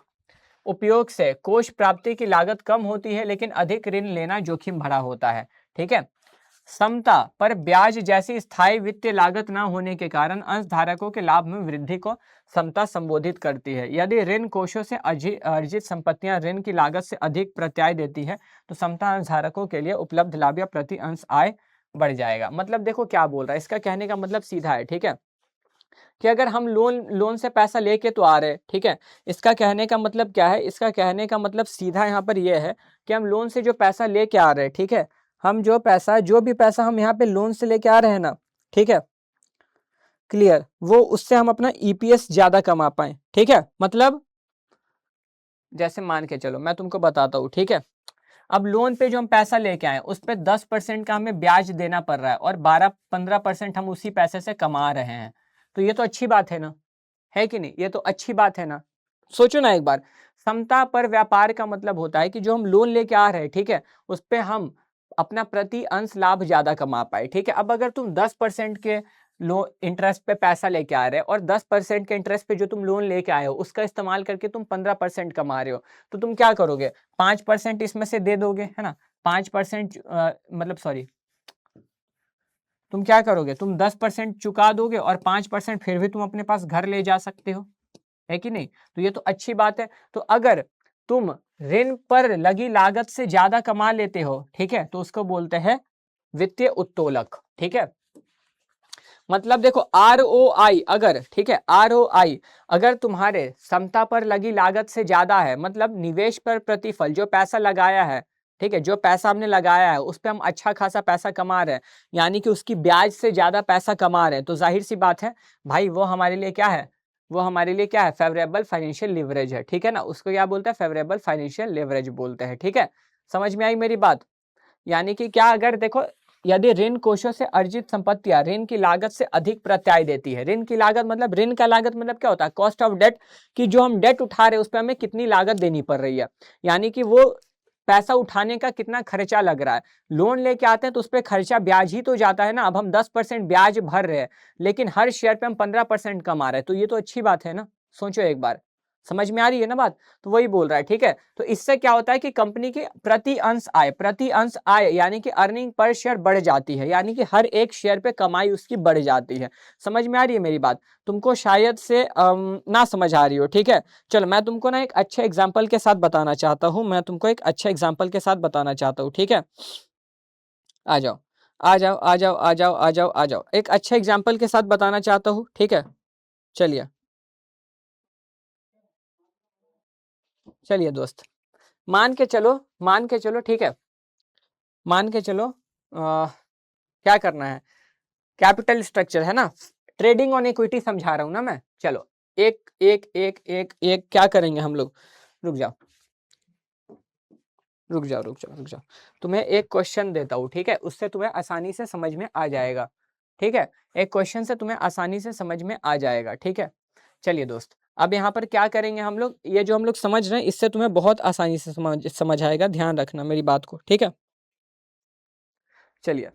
उपयोग से कोष प्राप्ति की लागत कम होती है, लेकिन अधिक ऋण लेना जोखिम भरा होता है, ठीक है। समता पर ब्याज जैसी स्थायी वित्तीय लागत न होने के कारण अंशधारकों के लाभ में वृद्धि को समता संबोधित करती है। यदि ऋण कोषों से अर्जित संपत्तियां ऋण की लागत से अधिक प्रत्याय देती है तो समता अंशधारकों के लिए उपलब्ध लाभ या प्रति अंश आय बढ़ जाएगा। मतलब देखो क्या बोल रहा है, इसका कहने का मतलब सीधा है, ठीक है। कि अगर हम लोन से पैसा लेके तो आ रहे हैं, ठीक है। इसका कहने का मतलब क्या है, इसका कहने का मतलब सीधा यहाँ पर यह है कि हम लोन से जो पैसा लेके आ रहे हैं, ठीक है, हम जो भी पैसा हम यहाँ पे लोन से लेके आ रहे हैं ना, ठीक है, क्लियर, वो उससे हम अपना ईपीएस ज्यादा कमा पाए, ठीक है। मतलब जैसे मान के चलो, मैं तुमको बताता हूँ, ठीक है। अब लोन पे जो हम पैसा लेके आए उस पे 10% का हमें ब्याज देना पड़ रहा है और 12-15% हम उसी पैसे से कमा रहे हैं, तो ये तो अच्छी बात है ना, है कि नहीं, ये तो अच्छी बात है ना। सोचो ना एक बार, समता पर व्यापार का मतलब होता है कि जो हम लोन लेके आ रहे हैं, ठीक है, उस पे हम अपना प्रति अंश लाभ ज्यादा कमा पाए, ठीक है। अब अगर तुम 10% के लो इंटरेस्ट पे पैसा लेके आ रहे हो और 10% के इंटरेस्ट पे जो तुम लोन लेके आए हो उसका इस्तेमाल करके तुम 15% कमा रहे हो, तो तुम क्या करोगे, 5% इसमें से दे दोगे, है ना। 5% मतलब सॉरी, तुम क्या करोगे, तुम 10% चुका दोगे और 5% फिर भी तुम अपने पास घर ले जा सकते हो, है कि नहीं। तो ये तो अच्छी बात है। तो अगर तुम ऋण पर लगी लागत से ज्यादा कमा लेते हो, ठीक है, तो उसको बोलते हैं वित्तीय उत्तोलक, ठीक है। मतलब देखो ROI अगर, ठीक है, ROI अगर तुम्हारे समता पर लगी लागत से ज्यादा है, मतलब निवेश पर प्रतिफल, जो पैसा लगाया है, ठीक है, जो पैसा हमने लगाया है उस पर हम अच्छा खासा पैसा कमा रहे हैं, यानी कि उसकी ब्याज से ज्यादा पैसा कमा रहे हैं, तो जाहिर सी बात है भाई, वो हमारे लिए क्या है, वो हमारे लिए क्या है, फेवरेबल फाइनेंशियल लिवरेज है, ठीक है ना। उसको क्या बोलते हैं, फेवरेबल फाइनेंशियल लिवरेज बोलते हैं, ठीक है। समझ में आई मेरी बात। यानी कि क्या, अगर देखो, यदि ऋण कोषों से अर्जित संपत्तियां ऋण की लागत से अधिक प्रत्याय देती है, ऋण की लागत मतलब, ऋण का लागत मतलब क्या होता है, कॉस्ट ऑफ डेट, कि जो हम डेट उठा रहे हैं उस पर हमें कितनी लागत देनी पड़ रही है, यानी कि वो पैसा उठाने का कितना खर्चा लग रहा है। लोन लेके आते हैं तो उस पर खर्चा ब्याज ही तो जाता है ना। अब हम 10% ब्याज भर रहे हैं लेकिन हर शेयर पे हम 15% कमा रहे हैं, तो ये तो अच्छी बात है ना। सोचो एक बार, समझ में आ रही है ना बात। तो वही बोल रहा है, ठीक है। तो इससे क्या होता है कि कंपनी की प्रति अंश आय यानी कि अर्निंग पर शेयर बढ़ जाती है, यानी कि हर एक शेयर पे कमाई उसकी बढ़ जाती है। समझ में आ रही है मेरी बात, तुमको शायद से ना समझ आ रही हो, ठीक है। चलो मैं तुमको ना एक अच्छे एग्जाम्पल के साथ बताना चाहता हूँ, मैं तुमको एक अच्छे एग्जाम्पल के साथ बताना चाहता हूँ, ठीक है। आ जाओ आ जाओ आ जाओ आ जाओ आ जाओ आ जाओ, एक अच्छे एग्जाम्पल के साथ बताना चाहता हूँ, ठीक है। चलिए चलिए दोस्त, मान के चलो, ठीक है, मान के चलो क्या करना है, कैपिटल स्ट्रक्चर है ना, ट्रेडिंग ऑन इक्विटी समझा रहा हूं ना मैं। चलो एक एक एक एक एक क्या करेंगे हम लोग, रुक जाओ रुक जाओ रुक जाओ रुक जाओ, तुम्हें एक क्वेश्चन देता हूँ, ठीक है, उससे तुम्हें आसानी से समझ में आ जाएगा, ठीक है। एक क्वेश्चन से तुम्हें आसानी से समझ में आ जाएगा, ठीक है। चलिए दोस्त, अब यहाँ पर क्या करेंगे हम लोग, ये जो हम लोग समझ रहे हैं इससे तुम्हें बहुत आसानी से समझ आएगा, ध्यान रखना मेरी बात को, ठीक है। चलिए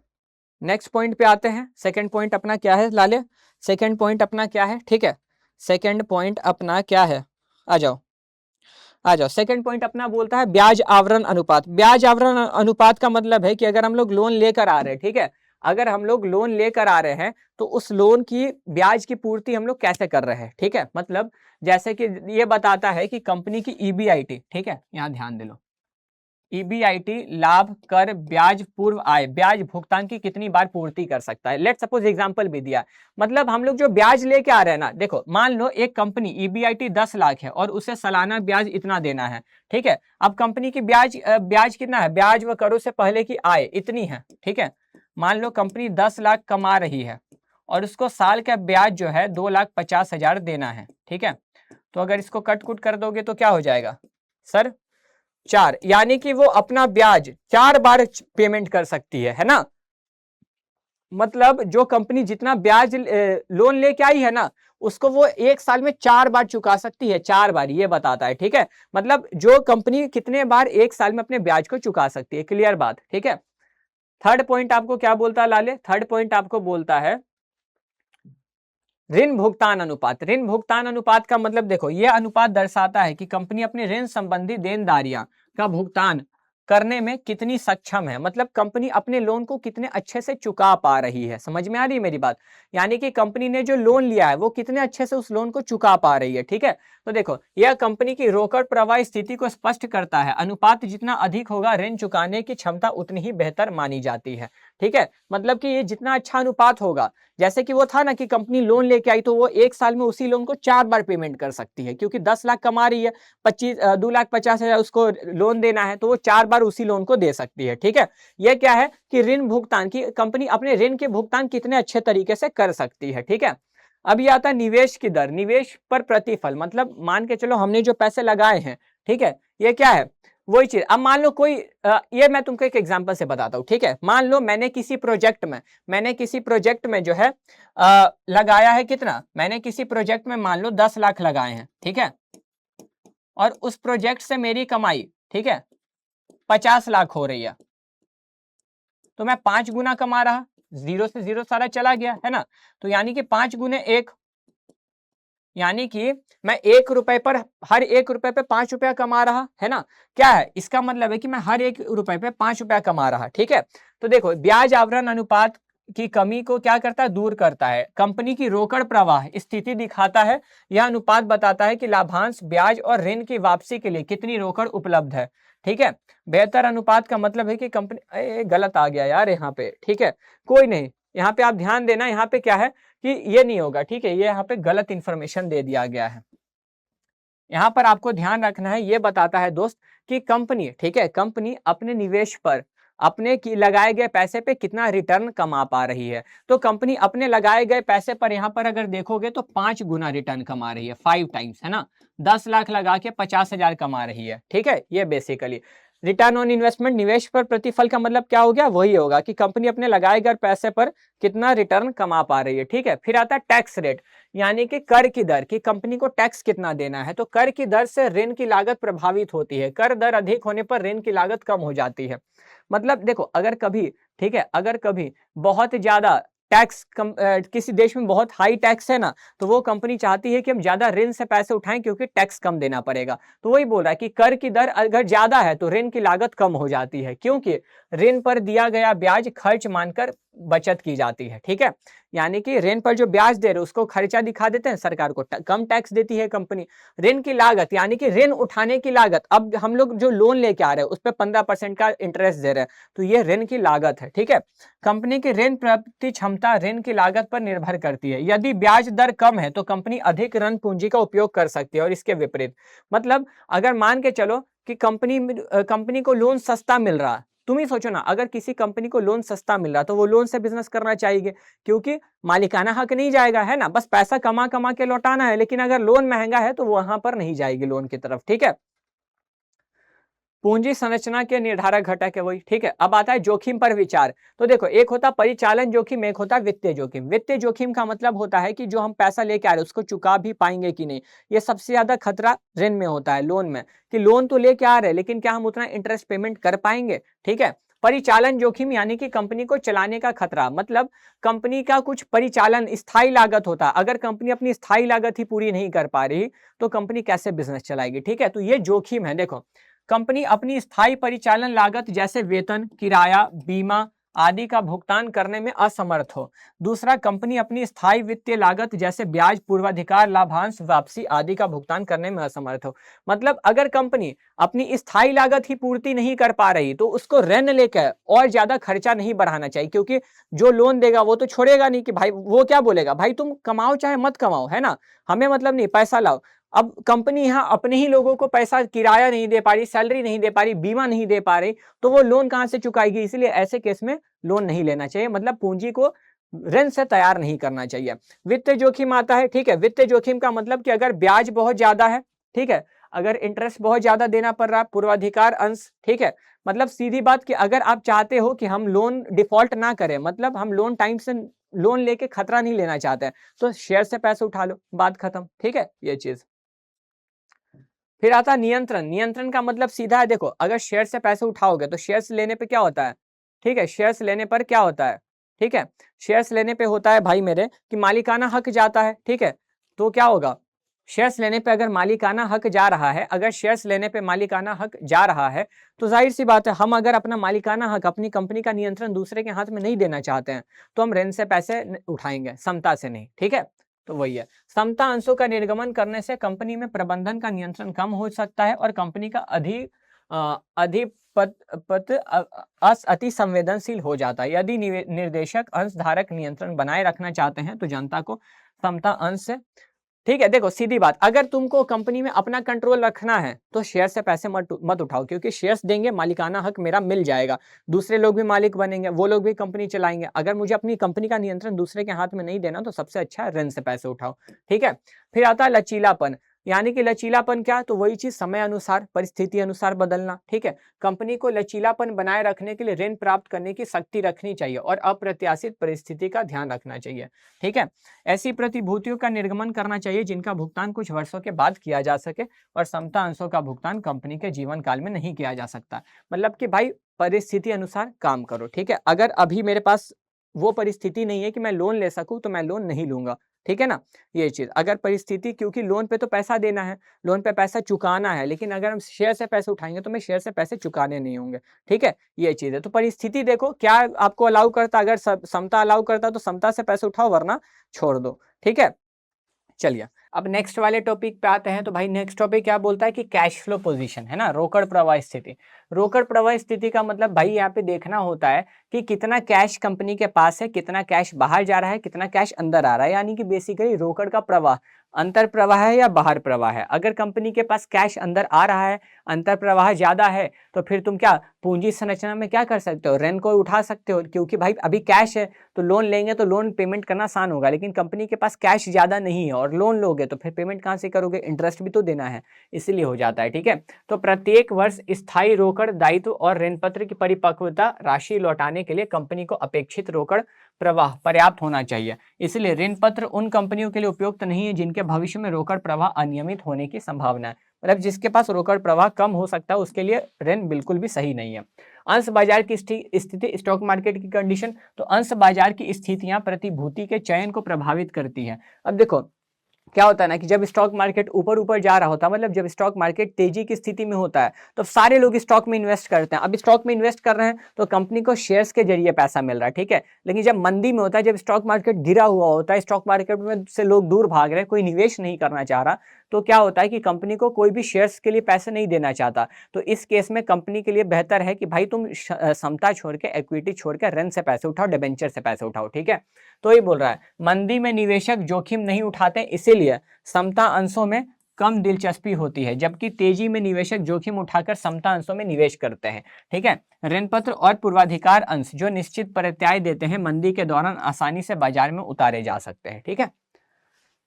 नेक्स्ट पॉइंट पे आते हैं। सेकंड पॉइंट अपना क्या है लाले, सेकंड पॉइंट अपना क्या है, ठीक है, सेकंड पॉइंट अपना क्या है, आ जाओ आ जाओ। सेकंड पॉइंट अपना बोलता है ब्याज आवरण अनुपात। ब्याज आवरण अनुपात का मतलब है कि अगर हम लोग लोन लेकर आ रहे हैं, ठीक है, अगर हम लोग लोन लेकर आ रहे हैं तो उस लोन की ब्याज की पूर्ति हम लोग कैसे कर रहे हैं, ठीक है। मतलब जैसे कि ये बताता है कि कंपनी की ईबीआईटी, ठीक है, यहाँ ध्यान दे लो, ईबीआईटी लाभ कर ब्याज पूर्व आय, ब्याज भुगतान की कितनी बार पूर्ति कर सकता है। लेट सपोज एग्जांपल भी दिया, मतलब हम लोग जो ब्याज लेके आ रहे हैं ना, देखो मान लो एक कंपनी ईबीआईटी 10 लाख है और उसे सालाना ब्याज इतना देना है, ठीक है। अब कंपनी की ब्याज कितना है, ब्याज व करों से पहले की आय इतनी है, ठीक है। मान लो कंपनी 10 लाख कमा रही है और उसको साल का ब्याज जो है 2,50,000 देना है, ठीक है। तो अगर इसको कट कुट कर दोगे तो क्या हो जाएगा सर, 4, यानी कि वो अपना ब्याज 4 बार पेमेंट कर सकती है ना। मतलब जो कंपनी जितना ब्याज लोन लेके आई है ना, उसको वो एक साल में 4 बार चुका सकती है, 4 बार, ये बताता है, ठीक है। मतलब जो कंपनी कितने बार एक साल में अपने ब्याज को चुका सकती है, क्लियर बात, ठीक है। थर्ड पॉइंट आपको क्या बोलता है लाले, थर्ड पॉइंट आपको बोलता है ऋण भुगतान अनुपात। ऋण भुगतान अनुपात का मतलब देखो, यह अनुपात दर्शाता है कि कंपनी अपने ऋण संबंधी देनदारियां का भुगतान करने में कितनी सक्षम है, मतलब कंपनी अपने लोन को कितने अच्छे से चुका पा रही है। समझ में आ रही है मेरी बात, यानी कि कंपनी ने जो लोन लिया है वो कितने अच्छे से उस लोन को चुका पा रही है, ठीक है। तो देखो यह कंपनी की रोकड़ प्रवाह स्थिति को स्पष्ट करता है। अनुपात जितना अधिक होगा ऋण चुकाने की क्षमता उतनी ही बेहतर मानी जाती है, ठीक है, मतलब कि ये जितना अच्छा अनुपात होगा, जैसे कि वो था ना कि कंपनी लोन लेके आई तो वो 1 साल में उसी लोन को 4 बार पेमेंट कर सकती है, क्योंकि 10 लाख कमा रही है, 2,50,000 उसको लोन देना है, तो वो 4 बार उसी लोन को दे सकती है। ठीक है, ये क्या है कि ऋण भुगतान की कंपनी अपने ऋण के भुगतान कितने अच्छे तरीके से कर सकती है। ठीक है, अब ये आता है निवेश की दर, निवेश पर प्रतिफल, मतलब मान के चलो हमने जो पैसे लगाए हैं, ठीक है, ये क्या है, वही चीज। अब मान लो कोई ये मैं तुमको एक एग्जांपल से बताता हूँ। ठीक है, मान लो मैंने किसी प्रोजेक्ट में जो है लगाया है कितना, मैंने किसी प्रोजेक्ट में मान लो 10 लाख लगाए हैं। ठीक है, और उस प्रोजेक्ट से मेरी कमाई, ठीक है, 50 लाख हो रही है, तो मैं 5 गुना कमा रहा, जीरो से जीरो सारा चला गया है ना, तो यानी कि 5 गुने 1, यानी कि मैं 1 रुपए पर, हर 1 रुपए पे 5 रुपया कमा रहा है ना। क्या है इसका मतलब है कि मैं हर 1 रुपए पे 5 रुपया कमा रहा। ठीक है, तो देखो ब्याज आवरण अनुपात की कमी को क्या करता है, दूर करता है। कंपनी की रोकड़ प्रवाह स्थिति दिखाता है। यह अनुपात बताता है कि लाभांश, ब्याज और ऋण की वापसी के लिए कितनी रोकड़ उपलब्ध है। ठीक है, बेहतर अनुपात का मतलब है कि कंपनी, गलत आ गया यार यहाँ पे। ठीक है, कोई नहीं, यहाँ पे आप ध्यान देना, यहाँ पे क्या है कि ये नहीं होगा। ठीक है, ये यहाँ पे गलत इंफॉर्मेशन दे दिया गया है। यहाँ पर आपको ध्यान रखना है, ये बताता है दोस्त कि कंपनी, ठीक है, कंपनी अपने निवेश पर, अपने की लगाए गए पैसे पे कितना रिटर्न कमा पा रही है। तो कंपनी अपने लगाए गए पैसे पर यहाँ पर अगर देखोगे तो 5 गुना रिटर्न कमा रही है, 5 टाइम्स, है ना। 10 लाख लगा के 50,000 कमा रही है। ठीक है, ये बेसिकली रिटर्न ऑन इन्वेस्टमेंट, निवेश पर प्रतिफल का मतलब क्या हो गया, वही होगा कि कंपनी अपने लगाए गए पैसे पर कितना रिटर्न कमा पा रही है। ठीक है, फिर आता है टैक्स रेट, यानी कि कर की दर, कि कंपनी को टैक्स कितना देना है। तो कर की दर से ऋण की लागत प्रभावित होती है। कर दर अधिक होने पर ऋण की लागत कम हो जाती है। मतलब देखो अगर कभी, ठीक है, अगर कभी बहुत ज्यादा टैक्स किसी देश में बहुत हाई टैक्स है ना, तो वो कंपनी चाहती है कि हम ज्यादा ऋण से पैसे उठाएं क्योंकि टैक्स कम देना पड़ेगा। तो वही बोल रहा है कि कर की दर अगर ज्यादा है तो ऋण की लागत कम हो जाती है, क्योंकि ऋण पर दिया गया ब्याज खर्च मानकर बचत की जाती है। ठीक है, यानी कि ऋण पर जो ब्याज दे रहे उसको खर्चा दिखा देते हैं, सरकार को कम टैक्स देती है कंपनी। ऋण की लागत यानी कि ऋण उठाने की लागत, अब हम लोग जो लोन लेके आ रहे हैं उस पर 15% का इंटरेस्ट दे रहे हैं, तो ये ऋण की लागत है। ठीक है, कंपनी की ऋण प्राप्ति क्षमता ऋण की लागत पर निर्भर करती है। यदि ब्याज दर कम है तो कंपनी अधिक ऋण पूंजी का उपयोग कर सकती है, और इसके विपरीत, मतलब अगर मान के चलो कि कंपनी को लोन सस्ता मिल रहा है, तुम ही सोचो ना, अगर किसी कंपनी को लोन सस्ता मिल रहा तो वो लोन से बिजनेस करना चाहिए, क्योंकि मालिकाना हक नहीं जाएगा, है ना, बस पैसा कमा कमा के लौटाना है। लेकिन अगर लोन महंगा है तो वहां पर नहीं जाएगी लोन की तरफ। ठीक है, पूंजी संरचना के निर्धारक घटक है वही। ठीक है, अब आता है जोखिम पर विचार। तो देखो एक होता परिचालन जोखिम, एक होता वित्तीय जोखिम। वित्तीय जोखिम का मतलब होता है कि जो हम पैसा लेके आ रहे हैं उसको चुका भी पाएंगे कि नहीं। ये सबसे ज्यादा खतरा ऋण में होता है, लोन में, कि लोन तो लेके आ रहे हैं लेकिन क्या हम उतना इंटरेस्ट पेमेंट कर पाएंगे। ठीक है, परिचालन जोखिम यानी कि कंपनी को चलाने का खतरा, मतलब कंपनी का कुछ परिचालन स्थायी लागत होता है। अगर कंपनी अपनी स्थायी लागत ही पूरी नहीं कर पा रही तो कंपनी कैसे बिजनेस चलाएगी। ठीक है, तो ये जोखिम है। देखो कंपनी अपनी स्थायी परिचालन लागत जैसे वेतन, किराया, बीमा आदि का भुगतान करने में असमर्थ हो। दूसरा, कंपनी अपनी स्थायी वित्तीय लागत जैसे ब्याज, पूर्वाधिकार, लाभांश, वापसी आदि का भुगतान करने में असमर्थ हो। मतलब अगर कंपनी अपनी स्थायी लागत ही पूर्ति नहीं कर पा रही तो उसको ऋण लेकर और ज्यादा खर्चा नहीं बढ़ाना चाहिए, क्योंकि जो लोन देगा वो तो छोड़ेगा नहीं कि भाई, वो क्या बोलेगा, भाई तुम कमाओ चाहे मत कमाओ, है ना, हमें मतलब नहीं, पैसा लाओ। अब कंपनी यहाँ अपने ही लोगों को पैसा, किराया नहीं दे पा रही, सैलरी नहीं दे पा रही, बीमा नहीं दे पा रही, तो वो लोन कहां से चुकाएगी। इसलिए ऐसे केस में लोन नहीं लेना चाहिए, मतलब पूंजी को ऋण से तैयार नहीं करना चाहिए। वित्तीय जोखिम आता है। ठीक है, वित्तीय जोखिम का मतलब कि अगर ब्याज बहुत ज्यादा है, ठीक है, अगर इंटरेस्ट बहुत ज्यादा देना पड़ रहा है, पूर्वाधिकार अंश, ठीक है, मतलब सीधी बात कि अगर आप चाहते हो कि हम लोन डिफॉल्ट ना करें, मतलब हम लोन टाइम से लोन लेके खतरा नहीं लेना चाहते हैं, तो शेयर से पैसे उठा लो, बात खत्म। ठीक है, ये चीज। फिर आता है नियंत्रण। नियंत्रण का मतलब सीधा है, देखो अगर शेयर से पैसे उठाओगे तो शेयर्स लेने पे क्या होता है, ठीक है, शेयर्स लेने पर क्या होता है, ठीक है, शेयर्स लेने पे होता है भाई मेरे कि मालिकाना हक जाता है। ठीक है, तो क्या होगा, शेयर्स लेने पे अगर मालिकाना हक जा रहा है, अगर शेयर्स लेने पे मालिकाना हक जा रहा है तो जाहिर सी बात है, हम अगर अपना मालिकाना हक, अपनी कंपनी का नियंत्रण दूसरे के हाथ में नहीं देना चाहते हैं तो हम ऋण से पैसे उठाएंगे, समता से नहीं। ठीक है, तो वही है, समता अंशों का निर्गमन करने से कंपनी में प्रबंधन का नियंत्रण कम हो सकता है और कंपनी का अधिक अति संवेदनशील हो जाता है। यदि निर्देशक अंश धारक नियंत्रण बनाए रखना चाहते हैं तो जनता को समता अंश से, ठीक है, देखो सीधी बात, अगर तुमको कंपनी में अपना कंट्रोल रखना है तो शेयर से पैसे मत उठाओ, क्योंकि शेयर्स देंगे, मालिकाना हक मेरा मिल जाएगा, दूसरे लोग भी मालिक बनेंगे, वो लोग भी कंपनी चलाएंगे। अगर मुझे अपनी कंपनी का नियंत्रण दूसरे के हाथ में नहीं देना तो सबसे अच्छा है ऋण से पैसे उठाओ, ठीक है। फिर आता है लचीलापन, यानी कि लचीलापन क्या, तो वही चीज समय अनुसार, परिस्थिति अनुसार बदलना, ठीक है। कंपनी को लचीलापन बनाए रखने के लिए ऋण प्राप्त करने की शक्ति रखनी चाहिए और अप्रत्याशित परिस्थिति का ध्यान रखना चाहिए, ठीक है। ऐसी प्रतिभूतियों का निर्गमन करना चाहिए जिनका भुगतान कुछ वर्षों के बाद किया जा सके और समता अंशों का भुगतान कंपनी के जीवन काल में नहीं किया जा सकता। मतलब कि भाई परिस्थिति अनुसार काम करो, ठीक है। अगर अभी मेरे पास वो परिस्थिति नहीं है कि मैं लोन ले सकूं तो मैं लोन नहीं लूंगा, ठीक है ना। ये चीज अगर परिस्थिति, क्योंकि लोन पे तो पैसा देना है, लोन पे पैसा चुकाना है, लेकिन अगर हम शेयर से पैसे उठाएंगे तो मैं शेयर से पैसे चुकाने नहीं होंगे, ठीक है। ये चीज है, तो परिस्थिति देखो क्या आपको अलाउ करता, अगर समता अलाउ करता तो समता से पैसे उठाओ, वरना छोड़ दो, ठीक है। चलिए अब नेक्स्ट वाले टॉपिक पे आते हैं। तो भाई नेक्स्ट टॉपिक क्या बोलता है कि कैश फ्लो पोजीशन, है ना, रोकड़ प्रवाह स्थिति। रोकड़ प्रवाह स्थिति का मतलब भाई यहाँ पे देखना होता है कि कितना कैश कंपनी के पास है, कितना कैश बाहर जा रहा है, कितना कैश अंदर आ रहा है, यानी कि बेसिकली रोकड़ का प्रवाह अंतर प्रवाह है या बाहर प्रवाह है। अगर कंपनी के पास कैश अंदर आ रहा है, अंतर प्रवाह ज्यादा है, तो फिर तुम क्या पूंजी संरचना में क्या कर सकते हो, ऋण को उठा सकते हो, क्योंकि भाई अभी कैश है तो लोन लेंगे तो लोन पेमेंट करना आसान होगा, लेकिन कंपनी के पास कैश ज्यादा नहीं है और लोन लोगे तो फिर पेमेंट कहाँ से करोगे, इंटरेस्ट भी तो देना है, इसीलिए हो जाता है, ठीक है। तो प्रत्येक वर्ष स्थायी रोकड़ दायित्व और ऋण पत्र की परिपक्वता राशि लौटाने के लिए कंपनी को अपेक्षित रोकड़ प्रवाह पर्याप्त होना चाहिए। इसलिए ऋण पत्र उन कंपनियों के लिए उपयुक्त नहीं है जिनके भविष्य में रोकड़ प्रवाह अनियमित होने की संभावना है। मतलब जिसके पास रोकड़ प्रवाह कम हो सकता है उसके लिए ऋण बिल्कुल भी सही नहीं है। अंश बाजार की स्थिति, स्टॉक मार्केट की कंडीशन। तो अंश बाजार की स्थितियां प्रतिभूति के चयन को प्रभावित करती हैं। अब देखो क्या होता है ना कि जब स्टॉक मार्केट ऊपर ऊपर जा रहा होता है, मतलब जब स्टॉक मार्केट तेजी की स्थिति में होता है तो सारे लोग स्टॉक में इन्वेस्ट करते हैं। अब स्टॉक में इन्वेस्ट कर रहे हैं तो कंपनी को शेयर्स के जरिए पैसा मिल रहा है, ठीक है। लेकिन जब मंदी में होता है, जब स्टॉक मार्केट गिरा हुआ होता है, स्टॉक मार्केट में से लोग दूर भाग रहे हैं, कोई निवेश नहीं करना चाह रहा, तो क्या होता है कि कंपनी को कोई भी शेयर्स के लिए पैसे नहीं देना चाहता। तो इस केस में कंपनी के लिए बेहतर है कि भाई तुम समता छोड़ के, इक्विटी छोड़ के ऋण से पैसे उठाओ, डिबेंचर से पैसे उठाओ, ठीक है। तो ये बोल रहा है मंदी में निवेशक जोखिम नहीं उठाते, इसीलिए समता अंशों में कम दिलचस्पी होती है, जबकि तेजी में निवेशक जोखिम उठाकर समता अंशों में निवेश करते हैं, ठीक है। ऋण पत्र और पूर्वाधिकार अंश जो निश्चित प्रत्याय देते हैं मंदी के दौरान आसानी से बाजार में उतारे जा सकते हैं, ठीक है।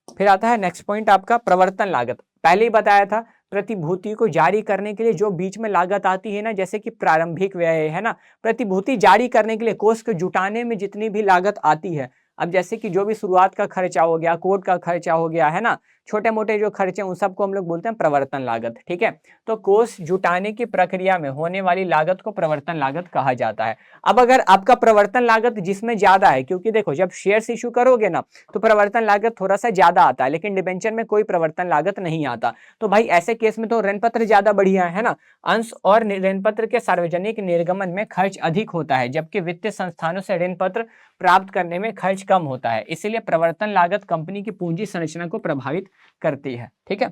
फिर आता है नेक्स्ट पॉइंट आपका प्रवर्तन लागत। पहले ही बताया था प्रतिभूति को जारी करने के लिए जो बीच में लागत आती है ना, जैसे कि प्रारंभिक व्यय है ना, प्रतिभूति जारी करने के लिए कोष को जुटाने में जितनी भी लागत आती है, अब जैसे कि जो भी शुरुआत का खर्चा हो गया, कोर्ट का खर्चा हो गया, है ना, छोटे मोटे जो खर्चे उन सबको हम लोग बोलते हैं प्रवर्तन लागत, ठीक है। तो कोष जुटाने की प्रक्रिया में होने वाली लागत को प्रवर्तन लागत कहा जाता है। अब अगर आपका प्रवर्तन लागत जिसमें ज्यादा है, क्योंकि देखो जब शेयर्स इशू करोगे ना तो प्रवर्तन लागत थोड़ा सा ज्यादा आता है, लेकिन डिबेंचर में कोई प्रवर्तन लागत नहीं आता, तो भाई ऐसे केस में तो ऋण पत्र ज्यादा बढ़िया है ना। अंश और ऋण पत्र के सार्वजनिक निर्गमन में खर्च अधिक होता है, जबकि वित्तीय संस्थानों से ऋण पत्र प्राप्त करने में खर्च कम होता है, इसीलिए प्रवर्तन लागत कंपनी की पूंजी संरचना को प्रभावित करती है, ठीक है।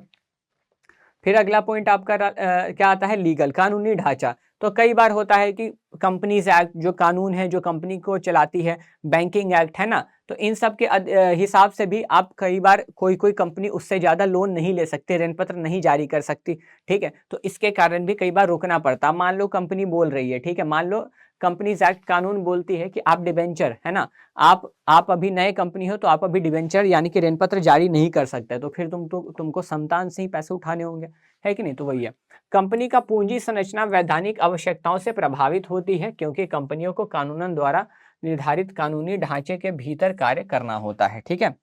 फिर अगला पॉइंट आपका क्या आता है, लीगल, कानूनी ढांचा। तो कई बार होता है कि कंपनीज एक्ट जो कानून है जो कंपनी को चलाती है, बैंकिंग एक्ट है ना, तो इन सब के हिसाब से भी आप कई बार कोई कोई कंपनी उससे ज्यादा लोन नहीं ले सकती, ऋण पत्र नहीं जारी कर सकती, ठीक है। तो इसके कारण भी कई बार रुकना पड़ता। मान लो कंपनी बोल रही है, ठीक है, मान लो कंपनीज एक्ट कानून बोलती है कि आप डिबेंचर, है ना, आप अभी नए कंपनी हो तो आप अभी डिबेंचर यानी कि ऋण पत्र जारी नहीं कर सकते, तो फिर तुमको संतान से ही पैसे उठाने होंगे, है कि नहीं। तो वही है, कंपनी का पूंजी संरचना वैधानिक आवश्यकताओं से प्रभावित होती है, क्योंकि कंपनियों को कानूनन द्वारा निर्धारित कानूनी ढांचे के भीतर कार्य करना होता है, ठीक है।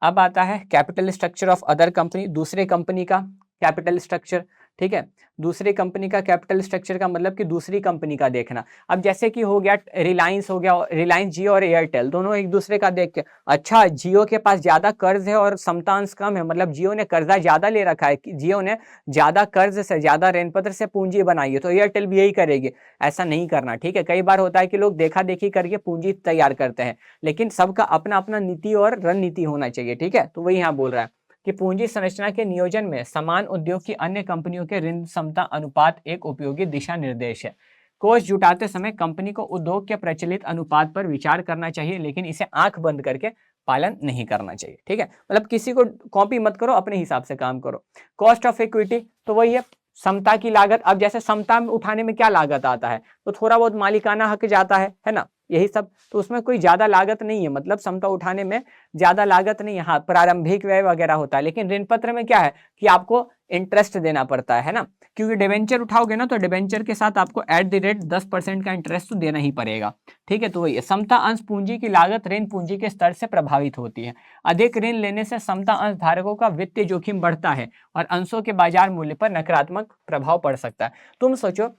अब आता है capital structure of other company, दूसरे कंपनी का कैपिटल स्ट्रक्चर, ठीक है। दूसरी कंपनी का कैपिटल स्ट्रक्चर का मतलब कि दूसरी कंपनी का देखना। अब जैसे कि हो गया रिलायंस, हो गया रिलायंस जियो और एयरटेल, दोनों एक दूसरे का देख के, अच्छा जियो के पास ज्यादा कर्ज है और समतांश कम है, मतलब जियो ने कर्जा ज्यादा ले रखा है, जियो ने ज्यादा कर्ज से, ज्यादा ऋण पत्र से पूंजी बनाई है, तो एयरटेल भी यही करेगी। ऐसा नहीं करना, ठीक है। कई बार होता है कि लोग देखा देखी करके पूंजी तैयार करते हैं, लेकिन सबका अपना अपना नीति और रणनीति होना चाहिए, ठीक है। तो वही यहाँ बोल रहा है कि पूंजी संरचना के नियोजन में समान उद्योग की अन्य कंपनियों के ऋण क्षमता अनुपात एक उपयोगी दिशा निर्देश है। कोष जुटाते समय कंपनी को उद्योग के प्रचलित अनुपात पर विचार करना चाहिए, लेकिन इसे आंख बंद करके पालन नहीं करना चाहिए। ठीक है, मतलब किसी को कॉपी मत करो, अपने हिसाब से काम करो। कॉस्ट ऑफ इक्विटी तो वही है, समता की लागत। अब जैसे समता में उठाने में क्या लागत आता है, तो थोड़ा बहुत मालिकाना हक जाता है ना, यही सब। तो उसमें कोई ज्यादा लागत नहीं है, मतलब समता उठाने में ज्यादा लागत नहीं है। हाँ, प्रारंभिक व्यय वगैरह होता है, लेकिन ऋण पत्र में क्या है कि आपको इंटरेस्ट देना पड़ता है ना, क्योंकि डिबेंचर उठाओगे ना तो डिबेंचर के साथ आपको एट द रेट 10% का इंटरेस्ट तो देना ही पड़ेगा। ठीक है, तो वही समता अंश पूंजी की लागत ऋण पूंजी के स्तर से प्रभावित होती है। अधिक ऋण लेने से समता अंश धारकों का वित्तीय जोखिम बढ़ता है और अंशों के बाजार मूल्य पर नकारात्मक प्रभाव पड़ सकता है। तुम सोचो,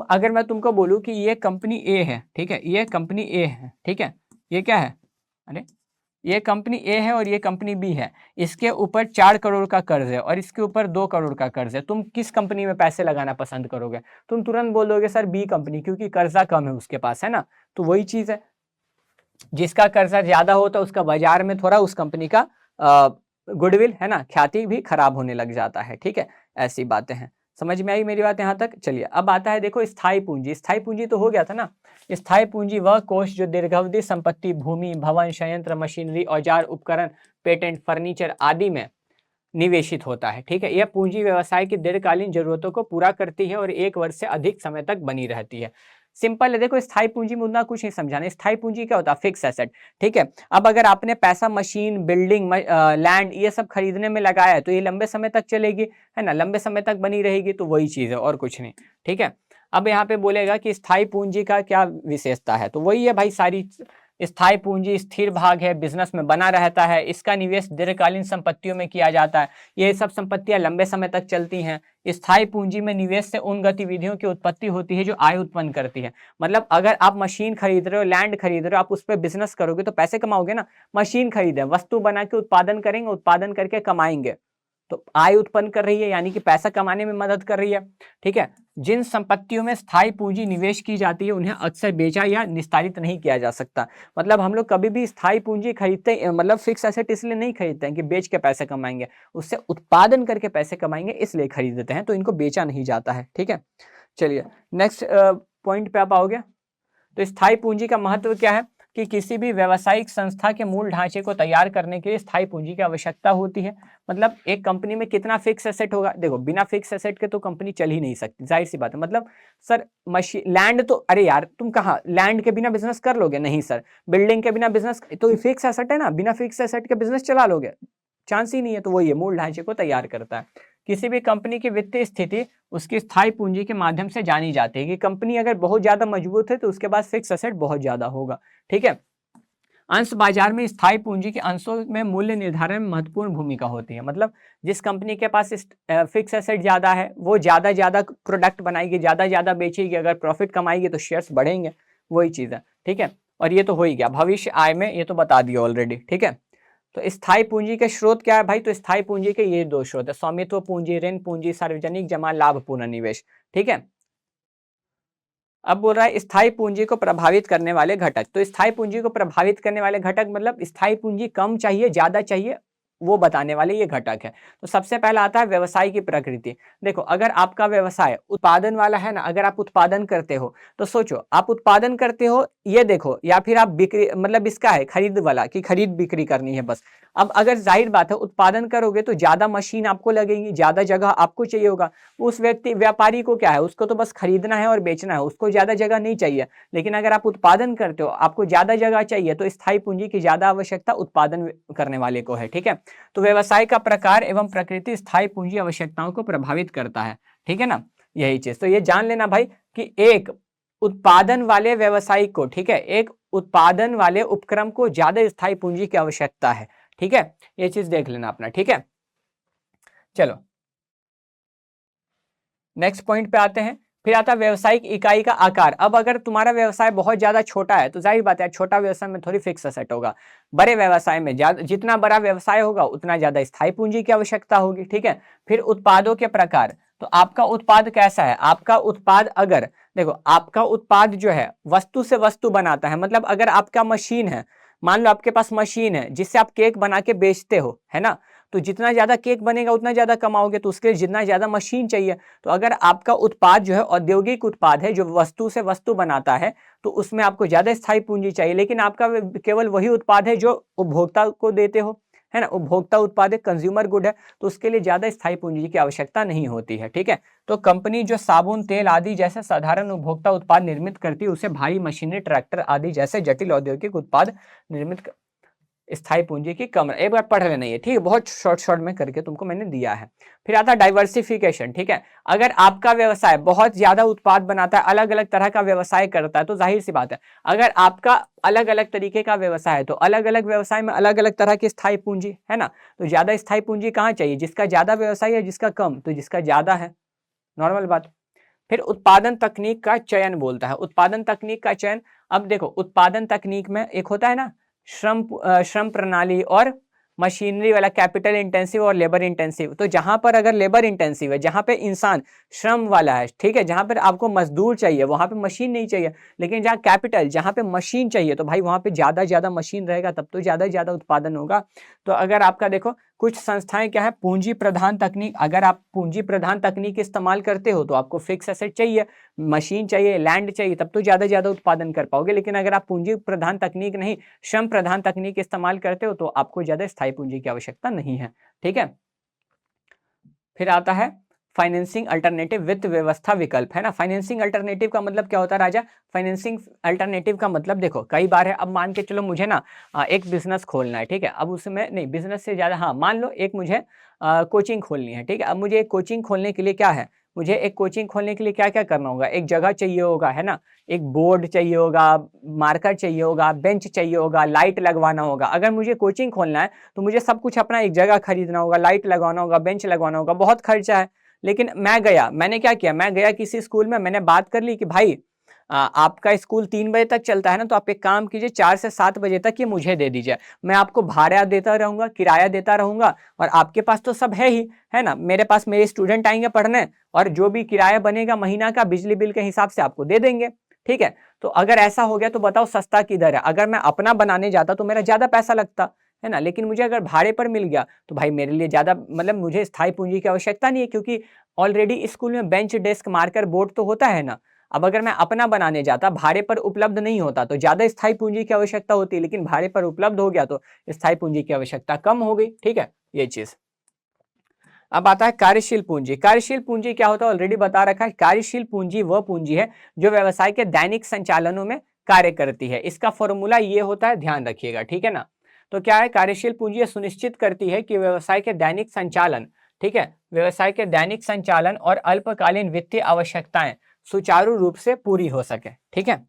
अगर मैं तुमको बोलूं कि ये कंपनी ए है, ठीक है, ये कंपनी ए है, ठीक है, ये क्या है, अरे ये कंपनी ए है और ये कंपनी बी है, इसके ऊपर 4 करोड़ का कर्ज है और इसके ऊपर 2 करोड़ का कर्ज है। तुम किस कंपनी में पैसे लगाना पसंद करोगे? तुम तुरंत बोलोगे सर बी कंपनी, क्योंकि कर्जा कम है उसके पास, है ना। तो वही चीज है, जिसका कर्जा ज्यादा होता है उसका बाजार में थोड़ा उस कंपनी का गुडविल, है ना, ख्याति भी खराब होने लग जाता है। ठीक है, ऐसी बातें हैं। समझ में आई मेरी बात यहाँ तक? चलिए अब आता है देखो स्थायी पूंजी। स्थायी पूंजी तो हो गया था ना। स्थायी पूंजी वह कोष जो दीर्घावधि संपत्ति, भूमि, भवन, संयंत्र, मशीनरी, औजार, उपकरण, पेटेंट, फर्नीचर आदि में निवेशित होता है। ठीक है, यह पूंजी व्यवसाय की दीर्घकालीन जरूरतों को पूरा करती है और 1 वर्ष से अधिक समय तक बनी रहती है। सिंपल है, देखो स्थायी पूंजी में उतना कुछ नहीं समझाना। स्थायी पूंजी क्या होता है? Fix asset. ठीक है, अब अगर आपने पैसा मशीन, बिल्डिंग, लैंड ये सब खरीदने में लगाया है तो ये लंबे समय तक चलेगी, है ना, लंबे समय तक बनी रहेगी। तो वही चीज है और कुछ नहीं। ठीक है, अब यहाँ पे बोलेगा कि स्थायी पूंजी का क्या विशेषता है, तो वही है भाई सारी। स्थायी पूंजी स्थिर भाग है, बिजनेस में बना रहता है, इसका निवेश दीर्घकालीन संपत्तियों में किया जाता है, ये सब संपत्तियां लंबे समय तक चलती हैं। स्थायी पूंजी में निवेश से उन गतिविधियों की उत्पत्ति होती है जो आय उत्पन्न करती है। मतलब अगर आप मशीन खरीद रहे हो, लैंड खरीद रहे हो, आप उस पर बिजनेस करोगे तो पैसे कमाओगे ना। मशीन खरीदे, वस्तु बना के उत्पादन करेंगे, उत्पादन करके कमाएंगे, तो आय उत्पन्न कर रही है, यानी कि पैसा कमाने में मदद कर रही है। ठीक है, जिन संपत्तियों में स्थायी पूंजी निवेश की जाती है उन्हें अक्सर बेचा या निस्तारित नहीं किया जा सकता। मतलब हम लोग कभी भी स्थायी पूंजी खरीदते, मतलब फिक्स एसेट इसलिए नहीं खरीदते हैं कि बेच के पैसे कमाएंगे, उससे उत्पादन करके पैसे कमाएंगे इसलिए खरीदते हैं, तो इनको बेचा नहीं जाता है। ठीक है, चलिए नेक्स्ट पॉइंट पे आप आओगे। तो स्थायी पूंजी का महत्व क्या है कि किसी भी व्यावसायिक संस्था के मूल ढांचे को तैयार करने के लिए स्थायी पूंजी की आवश्यकता होती है। मतलब एक कंपनी में कितना फिक्स एसेट होगा? देखो बिना फिक्स एसेट के तो कंपनी चल ही नहीं सकती, जाहिर सी बात है। मतलब सर मशीन, लैंड तो, अरे यार तुम कहाँ लैंड के बिना बिजनेस कर लोगे? नहीं सर। बिल्डिंग के बिना बिजनेस, तो फिक्स एसेट है ना, बिना फिक्स एसेट के बिजनेस चला लोगे? चांस ही नहीं है। तो वही है, मूल ढांचे को तैयार करता है। किसी भी कंपनी की वित्तीय स्थिति उसकी स्थायी पूंजी के माध्यम से जानी जाती है कि कंपनी अगर बहुत ज्यादा मजबूत है तो उसके पास फिक्स एसेट बहुत ज्यादा होगा। ठीक है, अंश बाजार में स्थायी पूंजी के अंशों में मूल्य निर्धारण में महत्वपूर्ण भूमिका होती है। मतलब जिस कंपनी के पास फिक्स एसेट ज्यादा है वो ज्यादा ज्यादा प्रोडक्ट बनाएगी, ज्यादा ज्यादा बेचेगी, अगर प्रॉफिट कमाएगी तो शेयर्स बढ़ेंगे। वही चीज है। ठीक है, और ये तो हो ही गया भविष्य आय में, ये तो बता दिया ऑलरेडी। ठीक है, तो स्थायी पूंजी के स्रोत क्या है भाई? तो स्थायी पूंजी के ये 2 स्रोत है, स्वामित्व पूंजी, ऋण पूंजी, सार्वजनिक जमा लाभपूर्ण निवेश। ठीक है, अब बोल रहा है स्थायी पूंजी को प्रभावित करने वाले घटक। तो स्थायी पूंजी को प्रभावित करने वाले घटक मतलब स्थायी पूंजी कम चाहिए ज्यादा चाहिए वो बताने वाले ये घटक है। तो सबसे पहला आता है व्यवसाय की प्रकृति। देखो अगर आपका व्यवसाय उत्पादन वाला है ना, अगर आप उत्पादन करते हो तो सोचो आप उत्पादन करते हो, ये देखो, या फिर आप बिक्री, मतलब इसका है खरीद वाला कि खरीद बिक्री करनी है बस। अब अगर जाहिर बात है उत्पादन करोगे तो ज्यादा मशीन आपको लगेगी, ज्यादा जगह आपको चाहिए होगा। उस व्यक्ति व्यापारी को क्या है, उसको तो बस खरीदना है और बेचना है, उसको ज्यादा जगह नहीं चाहिए। लेकिन अगर आप उत्पादन करते हो आपको ज्यादा जगह चाहिए, तो स्थायी पूंजी की ज्यादा आवश्यकता उत्पादन करने वाले को है। ठीक है, तो व्यवसाय का प्रकार एवं प्रकृति स्थायी पूंजी आवश्यकताओं को प्रभावित करता है। ठीक है ना, यही चीज। तो ये जान लेना भाई कि एक उत्पादन वाले व्यवसायिक को, ठीक है, एक उत्पादन वाले उपक्रम को ज्यादा स्थायी पूंजी की आवश्यकता है। ठीक है, ये चीज देख लेना अपना। ठीक है, चलो नेक्स्ट पॉइंट पे आते हैं। फिर आता है व्यवसायिक इकाई का आकार। अब अगर तुम्हारा व्यवसाय बहुत ज्यादा छोटा है तो जाहिर बात है छोटा व्यवसाय में थोड़ी फिक्स एसेट होगा। बड़े व्यवसाय में जितना बड़ा व्यवसाय होगा उतना ज्यादा स्थायी पूंजी की आवश्यकता होगी। ठीक है, फिर उत्पादों के प्रकार। तो आपका उत्पाद कैसा है? आपका उत्पाद, अगर देखो आपका उत्पाद जो है वस्तु से वस्तु बनाता है, मतलब अगर आपका मशीन है, मान लो आपके पास मशीन है जिससे आप केक बना के बेचते हो, है ना, तो जितना ज़्यादा केक बनेगा उतना ज़्यादा कमाओगे, तो उसके लिए जितना ज़्यादा मशीन चाहिए। तो अगर आपका उत्पाद जो है औद्योगिक उत्पाद है, जो वस्तु से वस्तु बनाता है, तो उसमें आपको ज़्यादा स्थायी पूंजी चाहिए। लेकिन आपका केवल वही उत्पाद है जो उपभोक्ता को देते हो, है ना, उपभोक्ता उत्पाद है, कंज्यूमर गुड है, तो उसके लिए ज़्यादा स्थायी पूंजी की आवश्यकता नहीं होती है। ठीक है, तो कंपनी जो साबुन, तेल आदि जैसे साधारण उपभोक्ता उत्पाद निर्मित करती है, उसे भारी मशीनरी, ट्रैक्टर आदि जैसे जटिल औद्योगिक उत्पाद निर्मित स्थायी पूंजी की कम। एक बार पढ़ लेना ये, ठीक है, बहुत शॉर्ट में करके तुमको मैंने दिया है। फिर आता है डाइवर्सिफिकेशन। ठीक है, अगर आपका व्यवसाय बहुत ज्यादा उत्पाद बनाता है, अलग अलग तरह का व्यवसाय करता है, तो जाहिर सी बात है अगर आपका अलग अलग तरीके का व्यवसाय है, तो अलग अलग व्यवसाय में अलग अलग तरह की स्थायी पूंजी है ना। तो ज्यादा स्थायी पूंजी कहाँ चाहिए? जिसका ज्यादा व्यवसाय है, जिसका कम? तो जिसका ज्यादा है, नॉर्मल बात। फिर उत्पादन तकनीक का चयन बोलता है, उत्पादन तकनीक का चयन। अब देखो, उत्पादन तकनीक में एक होता है ना श्रम प्रणाली और मशीनरी वाला, कैपिटल इंटेंसिव और लेबर इंटेंसिव। तो जहां पर अगर लेबर इंटेंसिव है, जहां पे इंसान श्रम वाला है, ठीक है, जहां पर आपको मजदूर चाहिए, वहां पे मशीन नहीं चाहिए। लेकिन जहां कैपिटल, जहां पे मशीन चाहिए, तो भाई वहां पे ज्यादा मशीन रहेगा, तब तो ज्यादा उत्पादन होगा। तो अगर आपका देखो कुछ संस्थाएं क्या है, पूंजी प्रधान तकनीक, अगर आप पूंजी प्रधान तकनीक इस्तेमाल करते हो तो आपको फिक्स एसेट चाहिए, मशीन चाहिए, लैंड चाहिए, तब तो ज्यादा उत्पादन कर पाओगे। लेकिन अगर आप पूंजी प्रधान तकनीक नहीं, श्रम प्रधान तकनीक इस्तेमाल करते हो, तो आपको ज्यादा स्थायी पूंजी की आवश्यकता नहीं है। ठीक है, फिर आता है फाइनेंसिंग अल्टरनेटिव, वित्त व्यवस्था विकल्प, है ना। फाइनेंसिंग अल्टरनेटिव का मतलब क्या होता है राजा? फाइनेंसिंग अल्टरनेटिव का मतलब देखो, कई बार है, अब मान के चलो मुझे ना एक बिजनेस खोलना है, ठीक है, अब उसमें नहीं, बिजनेस से ज्यादा, हाँ मान लो एक मुझे कोचिंग खोलनी है, ठीक है। अब मुझे एक कोचिंग खोलने के लिए क्या है, मुझे एक कोचिंग खोलने के लिए क्या क्या करना होगा? एक जगह चाहिए होगा, है ना, एक बोर्ड चाहिए होगा, मार्कर चाहिए होगा, बेंच चाहिए होगा, लाइट लगवाना होगा। अगर मुझे कोचिंग खोलना है तो मुझे सब कुछ अपना, एक जगह खरीदना होगा, लाइट लगवाना होगा, बेंच लगवाना होगा, बहुत खर्चा है। लेकिन मैंने क्या किया, मैं गया किसी स्कूल में, मैंने बात कर ली कि भाई आपका स्कूल 3 बजे तक चलता है ना, तो आप एक काम कीजिए, 4 से 7 बजे तक ये मुझे दे दीजिए, मैं आपको भाड़ा देता रहूंगा, किराया देता रहूंगा, और आपके पास तो सब है ही, है ना, मेरे पास मेरे स्टूडेंट आएंगे पढ़ने, और जो भी किराया बनेगा महीना का बिजली बिल के हिसाब से आपको दे देंगे। ठीक है, तो अगर ऐसा हो गया तो बताओ सस्ता किधर है? अगर मैं अपना बनाने जाता तो मेरा ज्यादा पैसा लगता, है ना, लेकिन मुझे अगर भाड़े पर मिल गया तो भाई मेरे लिए ज्यादा, मतलब मुझे स्थायी पूंजी की आवश्यकता नहीं है, क्योंकि ऑलरेडी स्कूल में बेंच, डेस्क, मार्कर, बोर्ड तो होता है ना। अब अगर मैं अपना बनाने जाता, भाड़े पर उपलब्ध नहीं होता, तो ज्यादा स्थायी पूंजी की आवश्यकता होती, लेकिन भाड़े पर उपलब्ध हो गया तो स्थायी पूंजी की आवश्यकता कम हो गई। ठीक है, ये चीज। अब आता है कार्यशील पूंजी। कार्यशील पूंजी क्या होता है, ऑलरेडी बता रखा है। कार्यशील पूंजी वह पूंजी है जो व्यवसाय के दैनिक संचालनों में कार्य करती है। इसका फॉर्मूला ये होता है, ध्यान रखिएगा, ठीक है ना। तो क्या है, कार्यशील पूंजी सुनिश्चित करती है कि व्यवसाय के दैनिक संचालन, ठीक है, व्यवसाय के दैनिक संचालन और अल्पकालीन वित्तीय आवश्यकताएं सुचारू रूप से पूरी हो सके। ठीक है,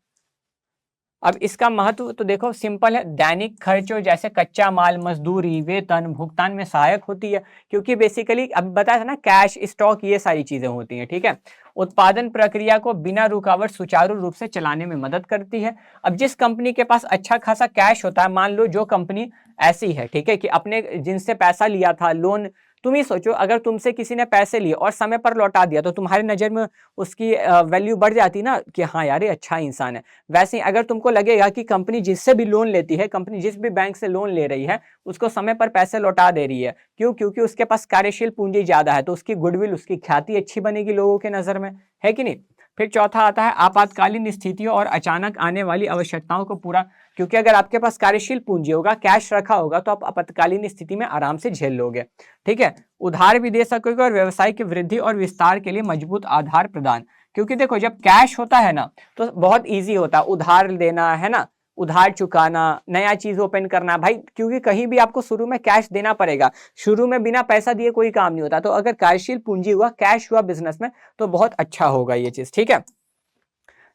अब इसका महत्व तो देखो सिंपल है, दैनिक खर्चों जैसे कच्चा माल, मजदूरी, वेतन, भुगतान में सहायक होती है, क्योंकि बेसिकली अब बताया था ना, कैश, स्टॉक, ये सारी चीजें होती हैं। ठीक है, उत्पादन प्रक्रिया को बिना रुकावट सुचारू रूप से चलाने में मदद करती है। अब जिस कंपनी के पास अच्छा खासा कैश होता है, मान लो जो कंपनी ऐसी है, ठीक है, कि अपने जिनसे पैसा लिया था, लोन, तुम ही सोचो, अगर तुमसे किसी ने पैसे लिए और समय पर लौटा दिया, तो तुम्हारी नजर में उसकी वैल्यू बढ़ जाती ना, कि हाँ यार ये अच्छा इंसान है। वैसे ही अगर तुमको लगेगा कि कंपनी जिससे भी लोन लेती है, कंपनी जिस भी बैंक से लोन ले रही है, उसको समय पर पैसे लौटा दे रही है, क्यों? क्योंकि उसके पास कार्यशील पूंजी ज्यादा है, तो उसकी गुडविल, उसकी ख्याति अच्छी बनेगी लोगों के नजर में, है कि नहीं। फिर चौथा आता है आपातकालीन स्थितियों और अचानक आने वाली आवश्यकताओं को पूरा, क्योंकि अगर आपके पास कार्यशील पूंजी होगा, कैश रखा होगा, तो आप आपातकालीन स्थिति में आराम से झेल लोगे। ठीक है, उधार भी दे सकोगे और व्यवसाय की वृद्धि और विस्तार के लिए मजबूत आधार प्रदान, क्योंकि देखो जब कैश होता है ना, तो बहुत इजी होता है उधार देना, है ना, उधार चुकाना, नया चीज ओपन करना भाई, क्योंकि कहीं भी आपको शुरू में कैश देना पड़ेगा, शुरू में बिना पैसा दिए कोई काम नहीं होता। तो अगर कार्यशील पूंजी हुआ, कैश हुआ बिजनेस में, तो बहुत अच्छा होगा ये चीज। ठीक है,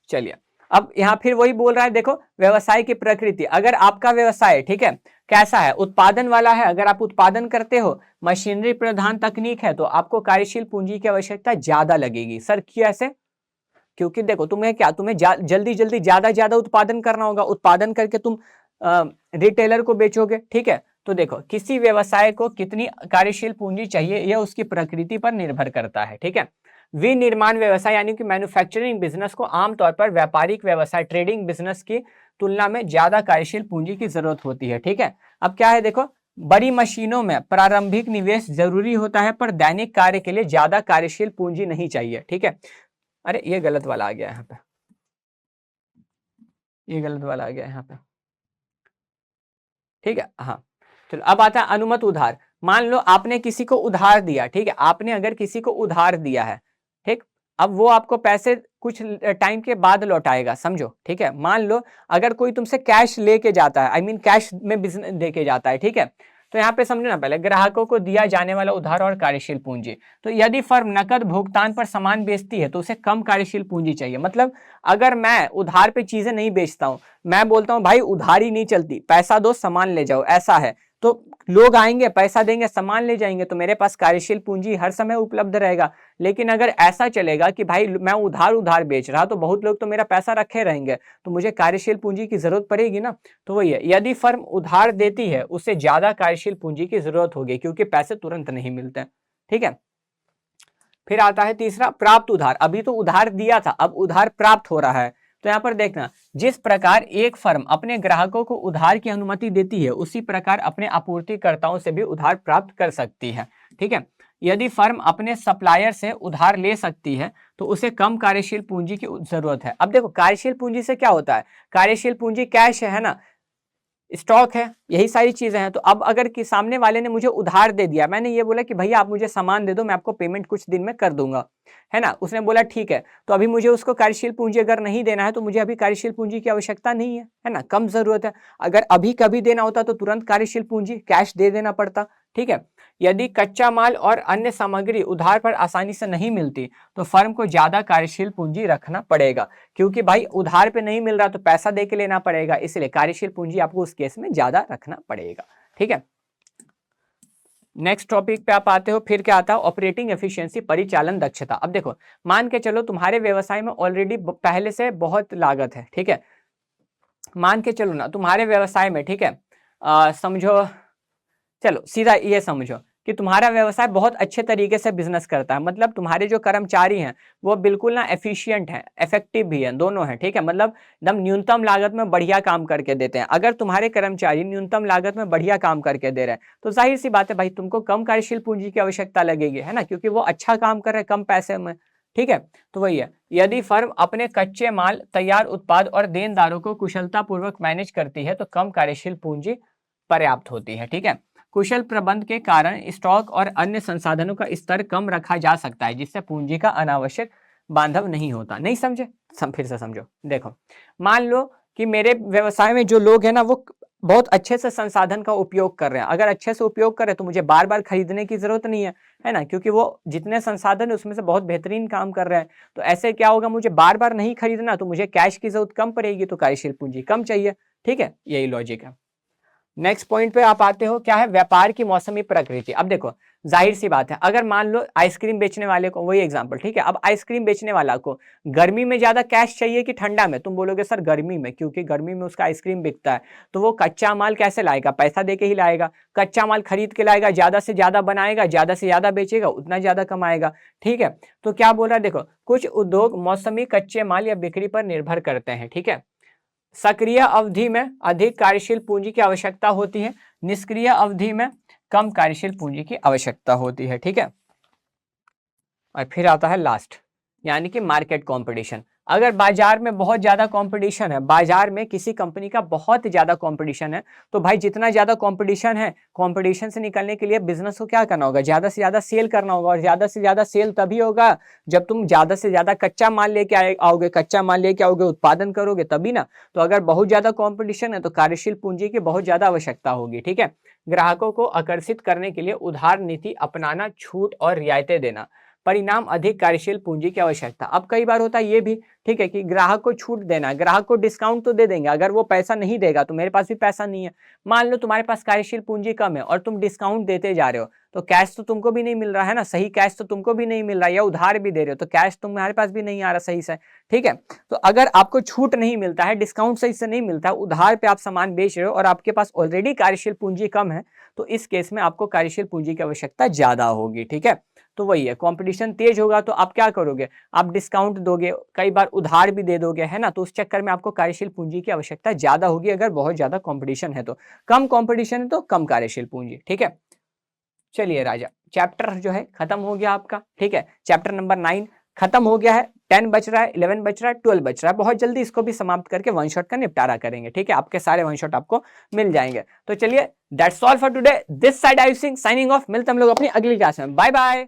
चलिए, अब यहाँ फिर वही बोल रहा है, देखो व्यवसाय की प्रकृति, अगर आपका व्यवसाय, ठीक है, कैसा है, उत्पादन वाला है, अगर आप उत्पादन करते हो, मशीनरी प्रधान तकनीक है, तो आपको कार्यशील पूंजी की आवश्यकता ज्यादा लगेगी। सर कैसे? क्योंकि देखो तुम्हें क्या, तुम्हें जल्दी जल्दी ज्यादा उत्पादन करना होगा, उत्पादन करके तुम रिटेलर को बेचोगे। ठीक है, तो देखो किसी व्यवसाय को कितनी कार्यशील पूंजी चाहिए, यह उसकी प्रकृति पर निर्भर करता है। ठीक है, विनिर्माण व्यवसाय यानी कि मैन्युफैक्चरिंग बिजनेस को आमतौर पर व्यापारिक व्यवसाय, ट्रेडिंग बिजनेस की तुलना में ज्यादा कार्यशील पूंजी की जरूरत होती है। ठीक है, अब क्या है देखो, बड़ी मशीनों में प्रारंभिक निवेश जरूरी होता है, पर दैनिक कार्य के लिए ज्यादा कार्यशील पूंजी नहीं चाहिए। ठीक है, अरे ये गलत वाला आ गया यहाँ पे, ये गलत वाला आ गया यहाँ पे। ठीक है, हाँ चलो अब आता है अनुमत उधार। मान लो आपने किसी को उधार दिया, ठीक है, आपने अगर किसी को उधार दिया है, ठीक, अब वो आपको पैसे कुछ टाइम के बाद लौटाएगा, समझो। ठीक है, मान लो अगर कोई तुमसे कैश लेके जाता है, आई मीन कैश में बिजनेस देके जाता है, ठीक है, तो यहाँ पे समझो ना, पहले ग्राहकों को दिया जाने वाला उधार और कार्यशील पूंजी। तो यदि फर्म नकद भुगतान पर सामान बेचती है तो उसे कम कार्यशील पूंजी चाहिए। मतलब अगर मैं उधार पे चीजें नहीं बेचता हूं, मैं बोलता हूं भाई उधारी नहीं चलती, पैसा दो सामान ले जाओ, ऐसा है, तो लोग आएंगे, पैसा देंगे, सामान ले जाएंगे, तो मेरे पास कार्यशील पूंजी हर समय उपलब्ध रहेगा। लेकिन अगर ऐसा चलेगा कि भाई मैं उधार उधार बेच रहा, तो बहुत लोग तो मेरा पैसा रखे रहेंगे, तो मुझे कार्यशील पूंजी की जरूरत पड़ेगी ना। तो वही है, यदि फर्म उधार देती है उससे ज्यादा कार्यशील पूंजी की जरूरत होगी, क्योंकि पैसे तुरंत नहीं मिलते। ठीक है, फिर आता है तीसरा, प्राप्त उधार। अभी तो उधार दिया था, अब उधार प्राप्त हो रहा है। तो यहां पर देखना, जिस प्रकार एक फर्म अपने ग्राहकों को उधार की अनुमति देती है, उसी प्रकार अपने आपूर्तिकर्ताओं से भी उधार प्राप्त कर सकती है। ठीक है, यदि फर्म अपने सप्लायर से उधार ले सकती है तो उसे कम कार्यशील पूंजी की जरूरत है। अब देखो कार्यशील पूंजी से क्या होता है, कार्यशील पूंजी कैश है ना, स्टॉक है, यही सारी चीजें हैं। तो अब अगर कि सामने वाले ने मुझे उधार दे दिया, मैंने ये बोला कि भैया आप मुझे सामान दे दो, मैं आपको पेमेंट कुछ दिन में कर दूंगा, है ना, उसने बोला ठीक है, तो अभी मुझे उसको कार्यशील पूंजी अगर नहीं देना है तो मुझे अभी कार्यशील पूंजी की आवश्यकता नहीं है ना, कम जरूरत है। अगर अभी कभी देना होता तो तुरंत कार्यशील पूंजी कैश दे देना पड़ता। ठीक है, यदि कच्चा माल और अन्य सामग्री उधार पर आसानी से नहीं मिलती तो फर्म को ज्यादा कार्यशील पूंजी रखना पड़ेगा, क्योंकि भाई उधार पे नहीं मिल रहा तो पैसा दे के लेना पड़ेगा, इसलिए कार्यशील पूंजी आपको उस केस में ज्यादा रखना पड़ेगा। ठीक है, नेक्स्ट टॉपिक पे आप आते हो, फिर क्या आता है, ऑपरेटिंग एफिशिएंसी, परिचालन दक्षता। अब देखो मान के चलो तुम्हारे व्यवसाय में ऑलरेडी पहले से बहुत लागत है, ठीक है, मान के चलो ना तुम्हारे व्यवसाय में, ठीक है, समझो, चलो सीधा ये समझो कि तुम्हारा व्यवसाय बहुत अच्छे तरीके से बिजनेस करता है, मतलब तुम्हारे जो कर्मचारी हैं वो बिल्कुल ना एफिशिएंट हैं, इफेक्टिव भी हैं, दोनों हैं। ठीक है, मतलब एकदम न्यूनतम लागत में बढ़िया काम करके देते हैं। अगर तुम्हारे कर्मचारी न्यूनतम लागत में बढ़िया काम करके दे रहे हैं तो जाहिर सी बात है भाई तुमको कम कार्यशील पूंजी की आवश्यकता लगेगी, है ना, क्योंकि वो अच्छा काम कर रहे हैं कम पैसे में। ठीक है, तो वही है, यदि फर्म अपने कच्चे माल, तैयार उत्पाद और देनदारों को कुशलतापूर्वक मैनेज करती है तो कम कार्यशील पूंजी पर्याप्त होती है। ठीक है, कुशल प्रबंध के कारण स्टॉक और अन्य संसाधनों का स्तर कम रखा जा सकता है, जिससे पूंजी का अनावश्यक बांधव नहीं होता। नहीं समझे, फिर से समझो। देखो मान लो कि मेरे व्यवसाय में जो लोग हैं ना वो बहुत अच्छे से संसाधन का उपयोग कर रहे हैं। अगर अच्छे से उपयोग करें तो मुझे बार बार खरीदने की जरूरत नहीं है ना, क्योंकि वो जितने संसाधन है उसमें से बहुत बेहतरीन काम कर रहे हैं। तो ऐसे क्या होगा, मुझे बार बार नहीं खरीदना, तो मुझे कैश की जरूरत कम पड़ेगी, तो कार्यशील पूंजी कम चाहिए। ठीक है, यही लॉजिक है। नेक्स्ट पॉइंट पे आप आते हो, क्या है, व्यापार की मौसमी प्रकृति। अब देखो जाहिर सी बात है, अगर मान लो आइसक्रीम बेचने वाले को, वही एग्जांपल, ठीक है, अब आइसक्रीम बेचने वाला को गर्मी में ज्यादा कैश चाहिए कि ठंडा में, तुम बोलोगे सर गर्मी में, क्योंकि गर्मी में उसका आइसक्रीम बिकता है। तो वो कच्चा माल कैसे लाएगा, पैसा दे के ही लाएगा, कच्चा माल खरीद के लाएगा, ज्यादा से ज्यादा बनाएगा, ज्यादा से ज्यादा बेचेगा, उतना ज्यादा कमाएगा। ठीक है, तो क्या बोल रहा है, देखो कुछ उद्योग मौसमी कच्चे माल या बिक्री पर निर्भर करते हैं। ठीक है, सक्रिय अवधि में अधिक कार्यशील पूंजी की आवश्यकता होती है, निष्क्रिय अवधि में कम कार्यशील पूंजी की आवश्यकता होती है। ठीक है, और फिर आता है लास्ट, यानी कि मार्केट कंपटीशन। अगर बाजार में बहुत ज्यादा कंपटीशन है, बाजार में किसी कंपनी का बहुत ज्यादा कंपटीशन है, तो भाई जितना ज्यादा कंपटीशन है, कंपटीशन से निकलने के लिए बिजनेस को क्या करना होगा, ज्यादा से ज्यादा सेल करना होगा। और ज्यादा से ज्यादा सेल तभी होगा जब तुम ज्यादा से ज्यादा कच्चा माल लेके आओगे, कच्चा माल लेके आओगे, उत्पादन करोगे, तभी ना। तो अगर बहुत ज्यादा कॉम्पिटिशन है तो कार्यशील पूंजी की बहुत ज्यादा आवश्यकता होगी। ठीक है, ग्राहकों को आकर्षित करने के लिए उधार नीति अपनाना, छूट और रियायतें देना, परिणाम अधिक कार्यशील पूंजी की आवश्यकता। अब कई बार होता है ये भी, ठीक है, कि ग्राहक को छूट देना, ग्राहक को डिस्काउंट तो दे देंगे, अगर वो पैसा नहीं देगा तो मेरे पास भी पैसा नहीं है। मान लो तुम्हारे पास कार्यशील पूंजी कम है और तुम डिस्काउंट देते जा रहे हो, तो कैश तो तुमको भी नहीं मिल रहा है ना, सही कैश तो तुमको भी नहीं मिल रहा है, या उधार भी दे रहे हो तो कैश तुम्हारे पास भी नहीं आ रहा सही से। ठीक है, तो अगर आपको छूट नहीं मिलता है, डिस्काउंट सही से नहीं मिलता है, उधार पे आप सामान बेच रहे हो और आपके पास ऑलरेडी कार्यशील पूंजी कम है, तो इस केस में आपको कार्यशील पूंजी की आवश्यकता ज्यादा होगी, ठीक है। तो वही है, कंपटीशन तेज होगा तो आप क्या करोगे, आप डिस्काउंट दोगे, कई बार उधार भी दे दोगे, है ना, तो उस चक्कर में आपको कार्यशील पूंजी की आवश्यकता ज्यादा होगी अगर बहुत ज्यादा कंपटीशन है तो। कम कंपटीशन है तो कम कार्यशील पूंजी, ठीक है। चलिए राजा, चैप्टर जो है खत्म हो गया आपका, ठीक है। चैप्टर नंबर 9 खत्म हो गया है, 10 बच रहा है, 11 बच रहा है, 12 बच रहा है। बहुत जल्दी इसको भी समाप्त करके वन शॉट का निपटारा करेंगे, ठीक है। आपके सारे वन शॉट आपको मिल जाएंगे। तो चलिए, that's all for today, this side I Singh signing off. मिलते हम लोग अपनी अगली क्लास में, बाय बाय।